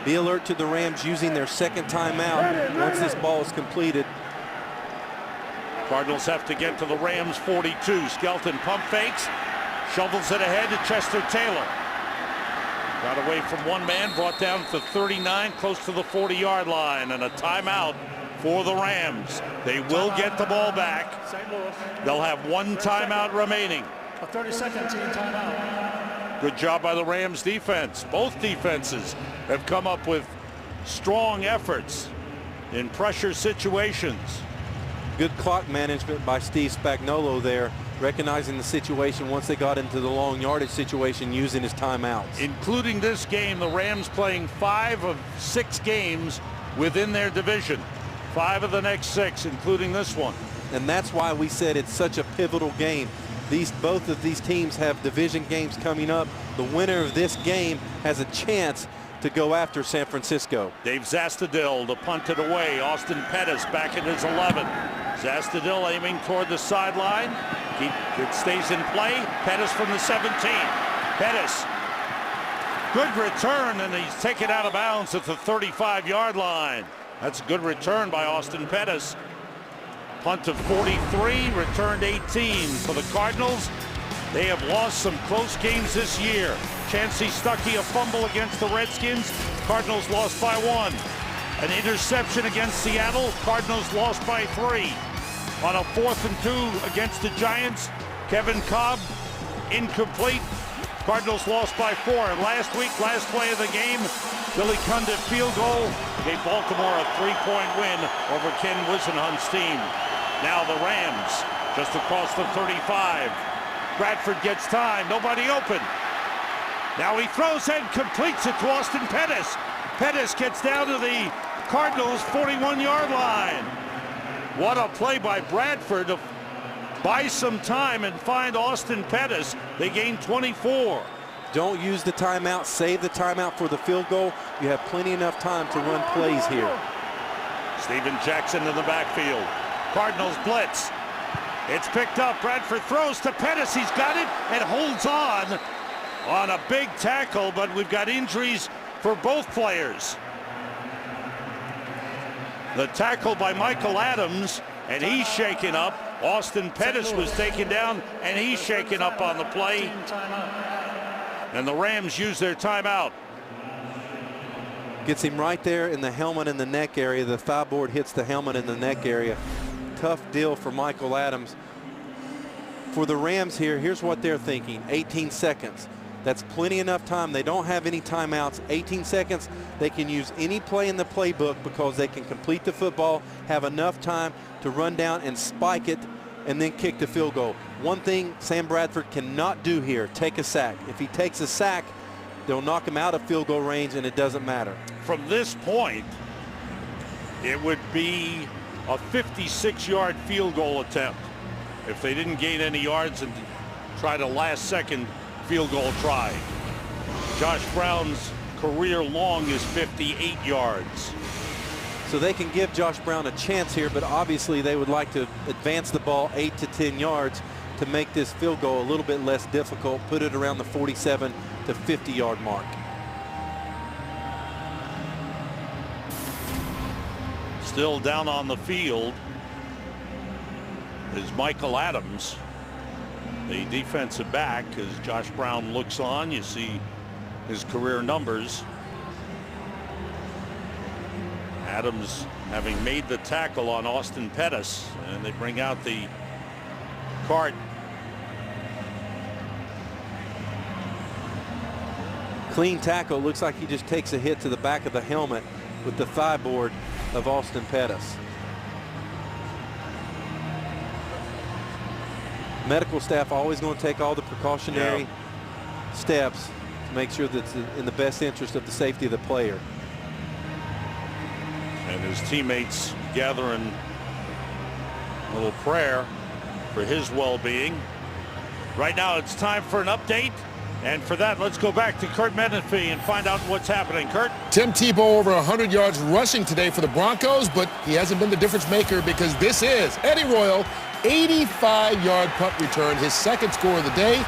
S2: Be alert to the Rams using their 2nd timeout once this ball is completed.
S4: Cardinals have to get to the Rams 42. Skelton pump fakes, shovels it ahead to Chester Taylor. Got away from one man, brought down to 39, close to the 40-yard line, and a timeout for the Rams. They will get the ball back. They'll have 1 timeout remaining.
S5: A 30-second team timeout.
S4: Good job by the Rams defense. Both defenses have come up with strong efforts in pressure situations.
S2: Good clock management by Steve Spagnuolo there, recognizing the situation once they got into the long yardage situation, using his timeouts.
S4: Including this game, the Rams playing 5 of 6 games within their division. 5 of the next 6, including this one.
S2: And that's why we said it's such a pivotal game. Both of these teams have division games coming up. The winner of this game has a chance to go after San Francisco.
S4: Dave Zastudil to punt it away. Austin Pettis back at his 11. Zastudil aiming toward the sideline. It stays in play. Pettis from the 17. Pettis, good return, and he's taken out of bounds at the 35-yard line. That's a good return by Austin Pettis. Punt of 43, returned 18 for the Cardinals. They have lost some close games this year. Chancey Stuckey, a fumble against the Redskins. Cardinals lost by 1. An interception against Seattle. Cardinals lost by 3. On a 4th and 2 against the Giants, Kevin Cobb, incomplete. Cardinals lost by 4. And last week, last play of the game, Billy Cundiff field goal gave Baltimore a 3-point win over Ken Wisenhunt's team. Now the Rams just across the 35. Bradford gets time, nobody open. Now he throws and completes it to Austin Pettis. Pettis gets down to the Cardinals 41-yard line. What a play by Bradford to buy some time and find Austin Pettis. They gain 24.
S2: Don't use the timeout. Save the timeout for the field goal. You have plenty enough time to run plays here.
S4: Steven Jackson in the backfield. Cardinals blitz. It's picked up. Bradford throws to Pettis. He's got it and holds on a big tackle, but we've got injuries for both players. The tackle by Michael Adams, and he's shaken up. Austin Pettis was taken down, and he's shaken up on the play. And the Rams use their timeout.
S2: Gets him right there in the helmet and the neck area. The thigh board hits the helmet and the neck area. Tough deal for Michael Adams. For the Rams here, here's what they're thinking. 18 seconds. That's plenty enough time. They don't have any timeouts. 18 seconds. They can use any play in the playbook because they can complete the football, have enough time to run down and spike it, and then kick the field goal. One thing Sam Bradford cannot do here, take a sack. If he takes a sack, they'll knock him out of field goal range, and it doesn't matter.
S4: From this point, it would be a 56-yard field goal attempt if they didn't gain any yards and tried a last-second field goal try. Josh Brown's career long is 58 yards.
S2: So they can give Josh Brown a chance here, but obviously they would like to advance the ball 8 to 10 yards to make this field goal a little bit less difficult, put it around the 47 to 50-yard mark.
S4: Still down on the field is Michael Adams, the defensive back. As Josh Brown looks on, you see his career numbers. Adams having made the tackle on Austin Pettis, and they bring out the cart.
S2: Clean tackle. Looks like he just takes a hit to the back of the helmet with the thigh board of Austin Pettis. Medical staff always going to take all the precautionary steps to make sure that it's in the best interest of the safety of the player.
S4: And his teammates gathering a little prayer for his well-being. Right now it's time for an update. And for that, let's go back to Kurt Menefee and find out what's happening. Kurt?
S6: Tim Tebow over 100 yards rushing today for the Broncos, but he hasn't been the difference maker because this is Eddie Royal, 85-yard punt return, his second score of the day.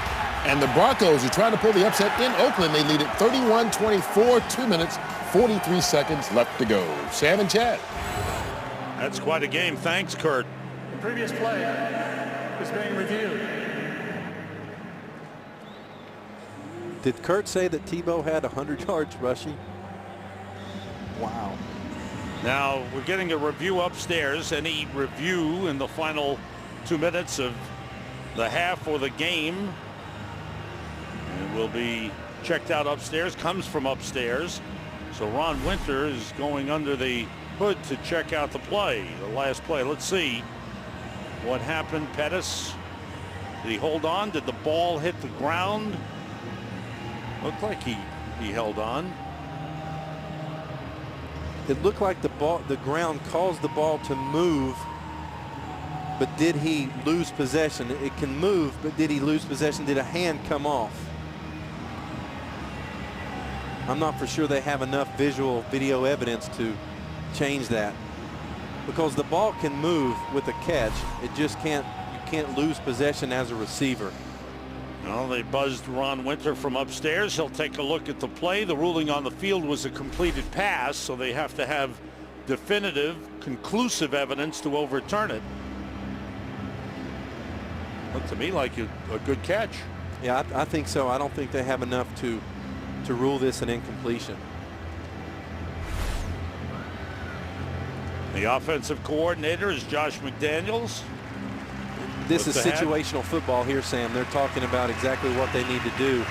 S6: And the Broncos are trying to pull the upset in Oakland. They lead it 31-24, 2 minutes, 43 seconds left to go. Sam and Chad.
S4: That's quite a game. Thanks, Kurt.
S5: The previous play is being reviewed.
S2: Did Kurt say that Tebow had 100 yards rushing? Wow.
S4: Now we're getting a review upstairs. Any review in the final 2 minutes of the half or the game, and will be checked out upstairs, comes from upstairs. So Ron Winter is going under the hood to check out the play, the last play. Let's see what happened. Pettis, did he hold on? Did the ball hit the ground? Looked like he held on.
S2: It looked like the ground caused the ball to move, but did he lose possession? It can move, but did he lose possession? Did a hand come off? I'm not for sure they have enough video evidence to change that, because the ball can move with a catch. It just you can't lose possession as a receiver.
S4: Well, they buzzed Ron Winter from upstairs. He'll take a look at the play. The ruling on the field was a completed pass, so they have to have definitive, conclusive evidence to overturn it. Looked to me like a good catch.
S2: Yeah, I think so. I don't think they have enough to rule this an incompletion.
S4: The offensive coordinator is Josh McDaniels.
S2: This is situational football here, Sam. They're talking about exactly what they need to do.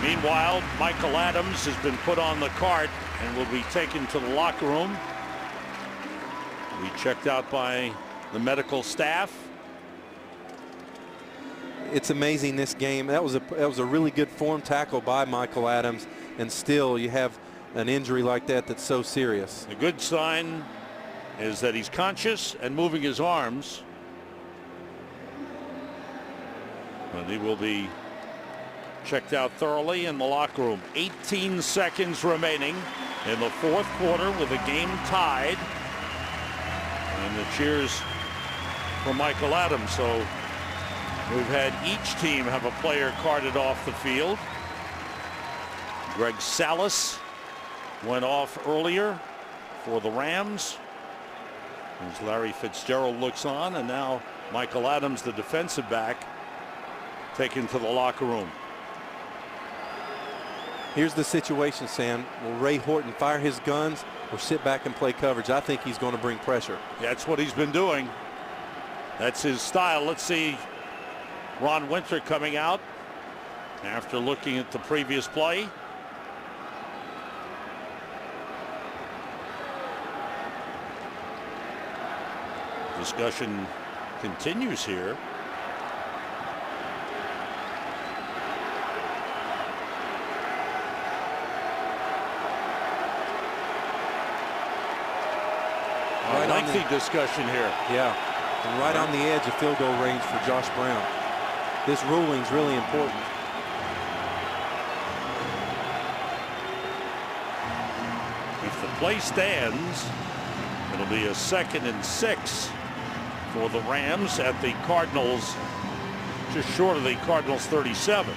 S4: Meanwhile, Michael Adams has been put on the cart and will be taken to the locker room. Be checked out by the medical staff.
S2: It's amazing, this game. That was a really good form tackle by Michael Adams, and still you have an injury like that that's so serious.
S4: The good sign is that he's conscious and moving his arms. But he will be checked out thoroughly in the locker room. 18 seconds remaining in the fourth quarter with the game tied. And the cheers for Michael Adams. So we've had each team have a player carted off the field. Greg Salas went off earlier for the Rams. As Larry Fitzgerald looks on, and now Michael Adams, the defensive back, taken to the locker room.
S2: Here's the situation, Sam. Will Ray Horton fire his guns or sit back and play coverage? I think he's going to bring pressure.
S4: That's what he's been doing. That's his style. Let's see Ron Winter coming out. after looking at the previous play. Discussion continues here.
S2: Right,
S4: lengthy discussion here.
S2: Yeah, and right on the edge of field goal range for Josh Brown. This ruling's really important.
S4: If the play stands, it'll be a 2nd and 6 for the Rams at the Cardinals, just short of the Cardinals 37,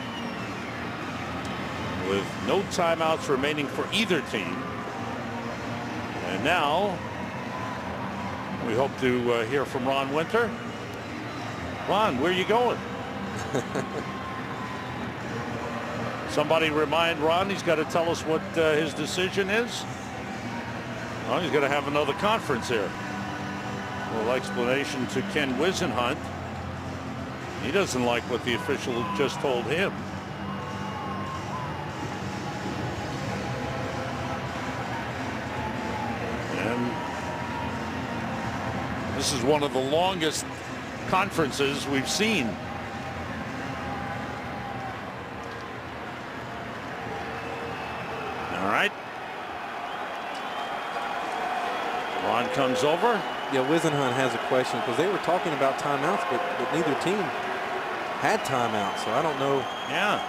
S4: with no timeouts remaining for either team. And now we hope to hear from Ron Winter. Ron, where are you going? Somebody remind Ron he's got to tell us what his decision is. Well, he's going to have another conference here. A little explanation to Ken Wisenhunt. He doesn't like what the official just told him. And this is one of the longest conferences we've seen. All right. Ron comes over.
S2: Yeah, Wisenhunt has a question because they were talking about timeouts, but neither team had timeouts, so I don't know.
S4: Yeah.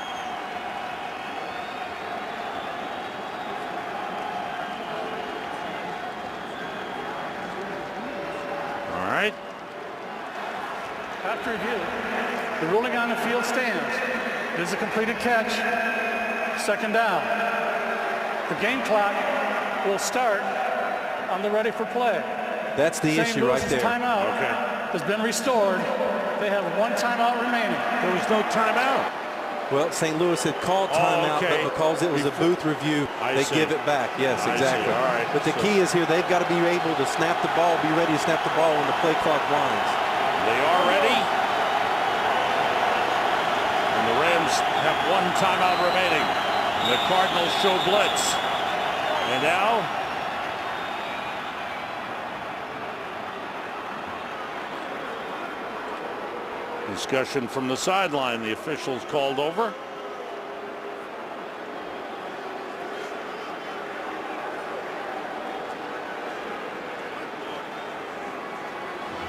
S4: All right.
S5: After review, the ruling on the field stands. It is a completed catch. 2nd down. The game clock will start on the ready for play.
S2: That's the issue right there.
S5: Timeout has been restored. They have 1 timeout remaining.
S4: There was no timeout.
S2: Well, St. Louis had called timeout, but because it was a booth review, they give it back. Yes, exactly.
S4: All right.
S2: But the key is here, they've got to be able to snap the ball, be ready to snap the ball when the play clock winds.
S4: They are ready. And the Rams have 1 timeout remaining. The Cardinals show blitz. And now discussion from the sideline. The officials called over.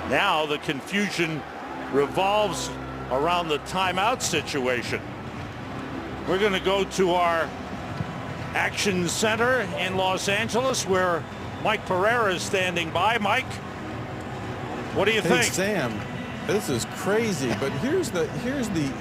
S4: Now the confusion revolves around the timeout situation. We're going to go to our action center in Los Angeles where Mike Pereira is standing by. Mike, what do you think?
S8: Sam, this is crazy, but here's the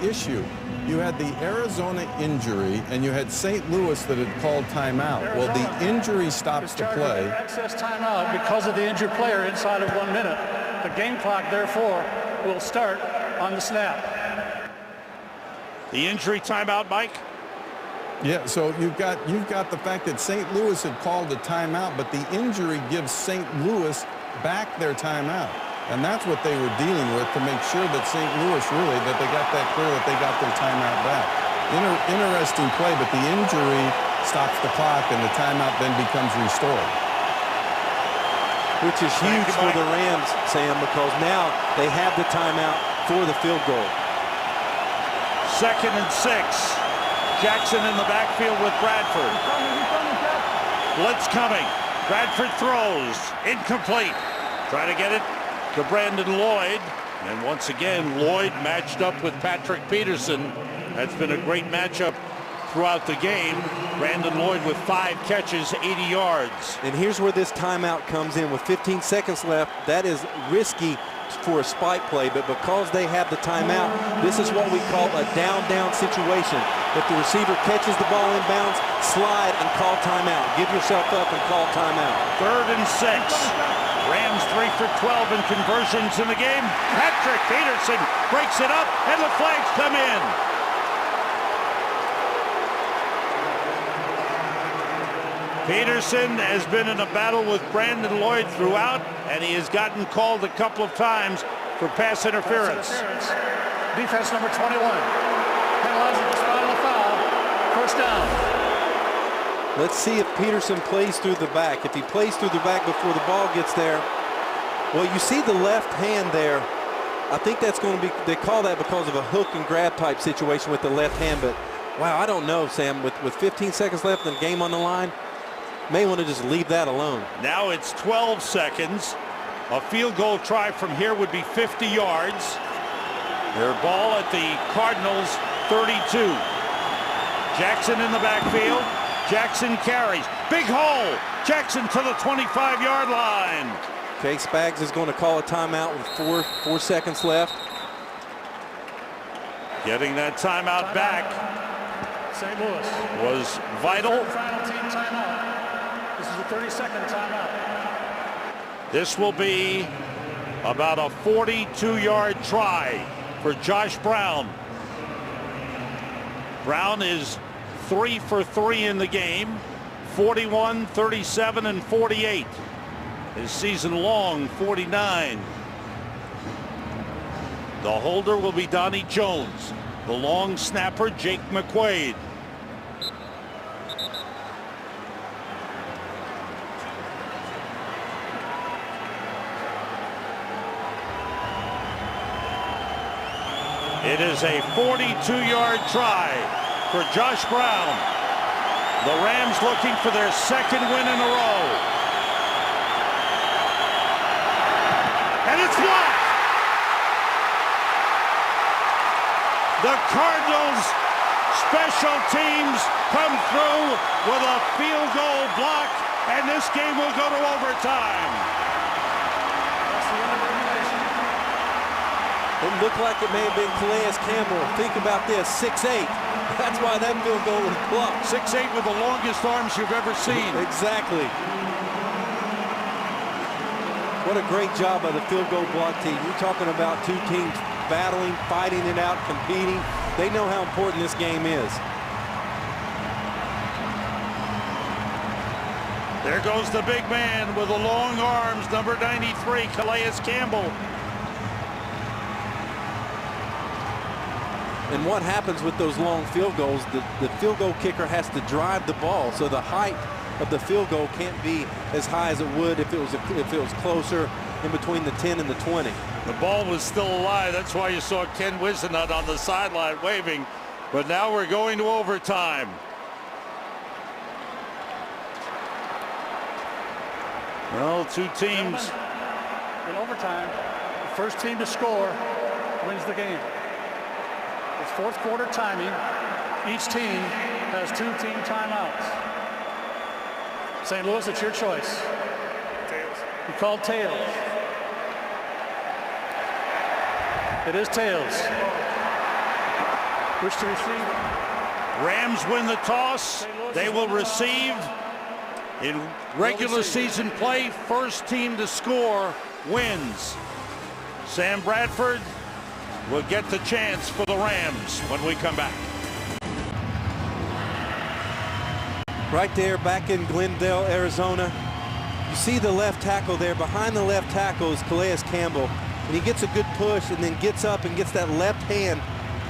S8: issue. You had the Arizona injury, and you had St. Louis that had called timeout. Well, the injury stops the play.
S5: Excess timeout because of the injured player inside of 1 minute. The game clock, therefore, will start on the snap.
S4: The injury timeout, Mike?
S8: Yeah, so you've got the fact that St. Louis had called a timeout, but the injury gives St. Louis back their timeout. And that's what they were dealing with to make sure that St. Louis really, that they got that clear, that they got their timeout back. Interesting play, but the injury stops the clock and the timeout then becomes restored.
S2: Which is huge for the Rams, Sam, because now they have the timeout for the field goal.
S4: 2nd and 6. Jackson in the backfield with Bradford. Blitz coming. Bradford throws. Incomplete. Try to get it to Brandon Lloyd. And once again, Lloyd matched up with Patrick Peterson. That's been a great matchup throughout the game. Brandon Lloyd with 5 catches, 80 yards.
S2: And here's where this timeout comes in. With 15 seconds left, that is risky for a spike play, but because they have the timeout, this is what we call a down-down situation. If the receiver catches the ball in bounds, slide and call timeout. Give yourself up and call timeout.
S4: 3rd and 6. Rams 3 for 12 in conversions in the game. Patrick Peterson breaks it up, and the flags come in. Peterson has been in a battle with Brandon Lloyd throughout, and he has gotten called a couple of times for pass interference.
S5: Defense number 21. Penalizing the spot on the touchdown.
S2: Let's see if Peterson plays through the back. If he plays through the back before the ball gets there, well, you see the left hand there. I think that's going to be, they call that because of a hook and grab type situation with the left hand, but wow, I don't know, Sam, with 15 seconds left and the game on the line, may want to just leave that alone.
S4: Now it's 12 seconds. A field goal try from here would be 50 yards. Their ball at the Cardinals 32. Jackson in the backfield. Jackson carries. Big hole. Jackson to the 25-yard line.
S2: Okay, Spags is going to call a timeout with four seconds left.
S4: Getting that timeout back.
S5: St. Louis
S4: Was vital.
S5: Final team timeout. This is the 32nd timeout.
S4: This will be about a 42-yard try for Josh Brown. Brown is 3 for 3 in the game, 41, 37, and 48. His season-long 49. The holder will be Donnie Jones. The long snapper, Jake McQuaid. It is a 42-yard try for Josh Brown. The Rams looking for their second win in a row. And it's blocked. The Cardinals special teams come through with a field goal block, and this game will go to overtime.
S2: It looked like it may have been Calais Campbell. Think about this, 6'8". That's why that field goal was blocked.
S4: 6'8" with the longest arms you've ever seen.
S2: Exactly. What a great job by the field goal block team. You're talking about two teams battling, fighting it out, competing. They know how important this game is.
S4: There goes the big man with the long arms, number 93, Calais Campbell.
S2: And what happens with those long field goals, the field goal kicker has to drive the ball, so the height of the field goal can't be as high as it would if it was closer in between the 10 and the 20.
S4: The ball was still alive. That's why you saw Ken Wisenut on the sideline waving. But now we're going to overtime. Well, two teams.
S5: Gentlemen, in overtime, the first team to score wins the game. It's fourth quarter timing. Each team has 2 team timeouts. St. Louis, it's your choice. Tails. You called tails. It is tails. Wish to receive?
S4: Rams win the toss. They will receive. In regular season play, first team to score wins. Sam Bradford will get the chance for the Rams when we come back.
S2: Right there back in Glendale, Arizona. You see the left tackle there. Behind the left tackle is Calais Campbell. And he gets a good push and then gets up and gets that left hand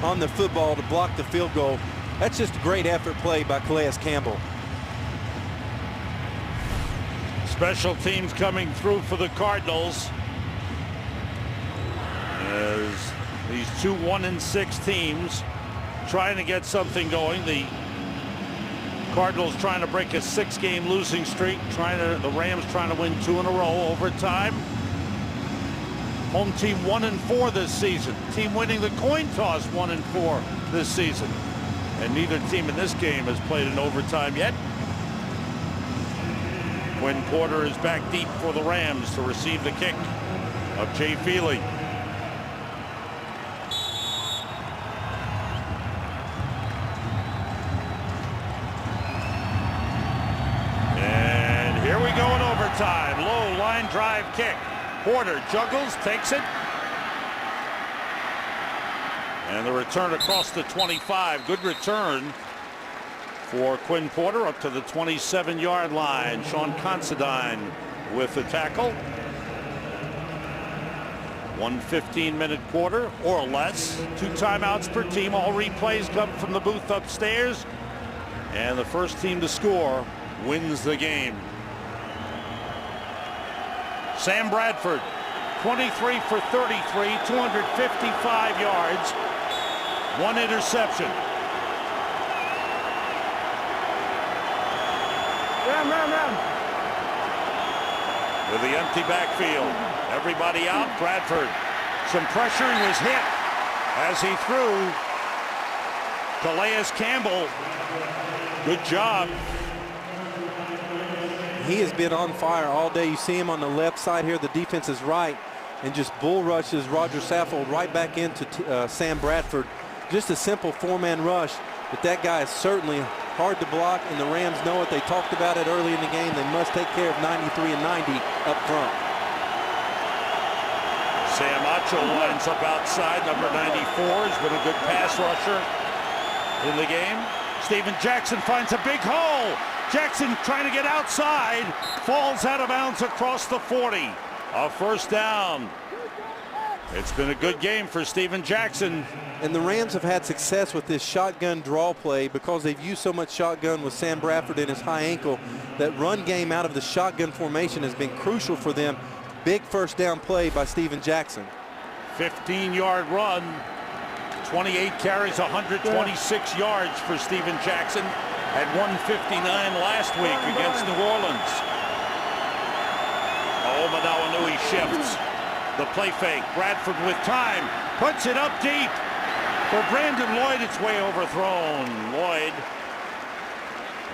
S2: on the football to block the field goal. That's just a great effort play by Calais Campbell.
S4: Special teams coming through for the Cardinals. As these two 1-6 teams trying to get something going. The Cardinals trying to break a 6-game losing streak. The Rams trying to win 2 in a row overtime. Home team 1-4 this season. Team winning the coin toss 1-4 this season. And neither team in this game has played in overtime yet. Quinn Porter is back deep for the Rams to receive the kick of Jay Feely. And here we go in overtime. Low line drive kick. Porter juggles, takes it. And the return across the 25. Good return for Quinn Porter up to the 27-yard line. Sean Considine with the tackle. 1 15-minute quarter or less. 2 timeouts per team. All replays come from the booth upstairs. And the first team to score wins the game. Sam Bradford, 23 for 33, 255 yards, 1 interception. With the empty backfield, everybody out. Bradford, some pressure, and was hit as he threw. Calais Campbell, good job.
S2: He has been on fire all day. You see him on the left side here. The defense is right, and just bull rushes Roger Saffold right back into Sam Bradford. Just a simple 4-man rush, but that guy is certainly hard to block, and the Rams know it. They talked about it early in the game. They must take care of 93 and 90 up front.
S4: Sam Acho lines up outside. Number 94 has been a good pass rusher in the game. Steven Jackson finds a big hole. Jackson trying to get outside, falls out of bounds across the 40. A first down. It's been a good game for Steven Jackson.
S2: And the Rams have had success with this shotgun draw play because they've used so much shotgun with Sam Bradford and his high ankle. That run game out of the shotgun formation has been crucial for them. Big first down play by Steven Jackson.
S4: 15-yard run, 28 carries, 126 yards for Steven Jackson. Had 159 last week against New Orleans. Oh, Manawanui shifts. The play fake. Bradford with time. Puts it up deep. For Brandon Lloyd, it's way overthrown. Lloyd,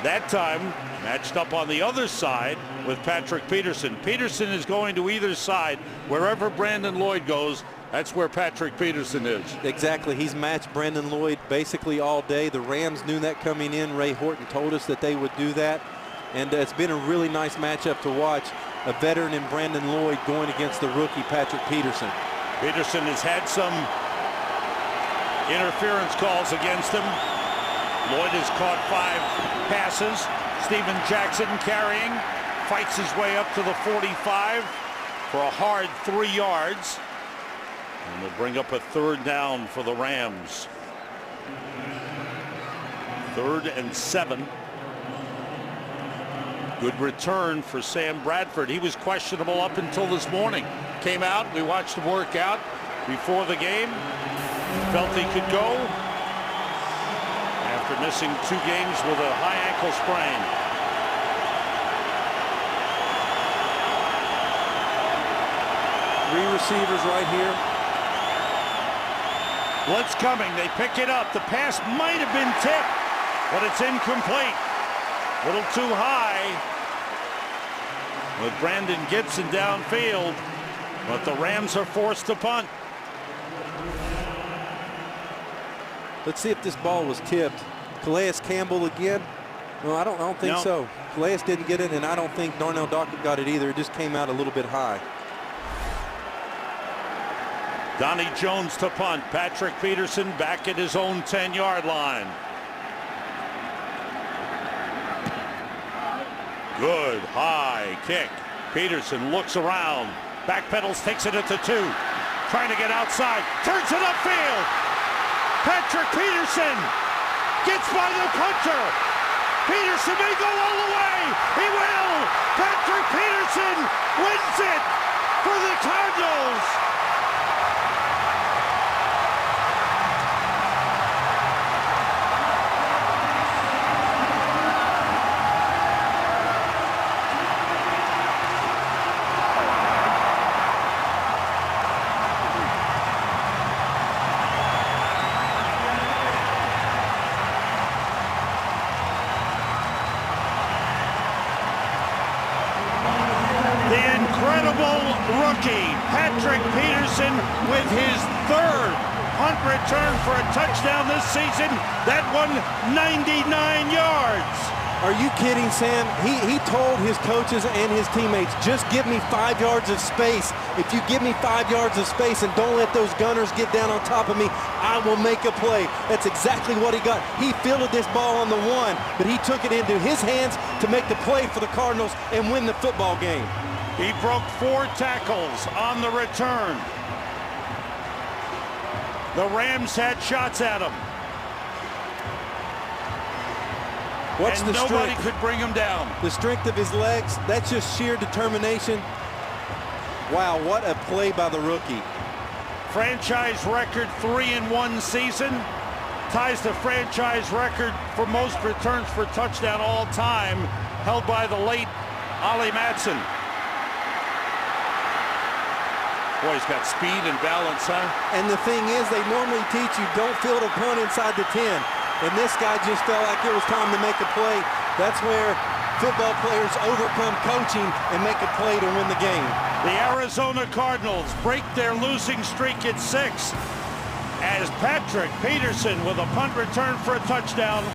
S4: that time, matched up on the other side with Patrick Peterson. Peterson is going to either side. Wherever Brandon Lloyd goes, that's where Patrick Peterson is.
S2: Exactly. He's matched Brandon Lloyd basically all day. The Rams knew that coming in. Ray Horton told us that they would do that. And it's been a really nice matchup to watch. A veteran in Brandon Lloyd going against the rookie Patrick Peterson.
S4: Peterson has had some interference calls against him. Lloyd has caught 5 passes. Steven Jackson carrying, fights his way up to the 45 for a hard 3 yards. And they'll bring up a third down for the Rams. 3rd and 7. Good return for Sam Bradford. He was questionable up until this morning. Came out, we watched him work out before the game. Felt he could go after missing 2 games with a high ankle sprain.
S2: Three receivers right here.
S4: Blitz coming. They pick it up. The pass might have been tipped, but it's incomplete. A little too high with Brandon Gibson downfield, but the Rams are forced to punt.
S2: Let's see if this ball was tipped. Calais Campbell again. No, I don't think so. Calais didn't get it, and I don't think Darnell Dockett got it either. It just came out a little bit high.
S4: Donnie Jones to punt. Patrick Peterson back at his own 10-yard line. Good high kick. Peterson looks around. Backpedals, takes it at the 2. Trying to get outside. Turns it upfield. Patrick Peterson gets by the punter. Peterson may go all the way. He will. Patrick Peterson wins it for the Cardinals. Rookie Patrick Peterson with his 3rd punt return for a touchdown this season. That one 99 yards.
S2: Are you kidding, Sam? He told his coaches and his teammates, just give me 5 yards of space. If you give me 5 yards of space and don't let those gunners get down on top of me, I will make a play. That's exactly what he got. He fielded this ball on the 1, but he took it into his hands to make the play for the Cardinals and win the football game.
S4: He broke 4 tackles on the return. The Rams had shots at him.
S2: Watch
S4: and
S2: the
S4: nobody
S2: strength.
S4: could bring him down.
S2: The strength of his legs, that's just sheer determination. Wow, what a play by the rookie.
S4: Franchise record 3 in one season. Ties the franchise record for most returns for touchdown all time, held by the late Ollie Matson. Boy, he's got speed and balance, huh?
S2: And the thing is, they normally teach you don't field a punt inside the 10. And this guy just felt like it was time to make a play. That's where football players overcome coaching and make a play to win the game.
S4: The Arizona Cardinals break their losing streak at 6 as Patrick Peterson with a punt return for a touchdown.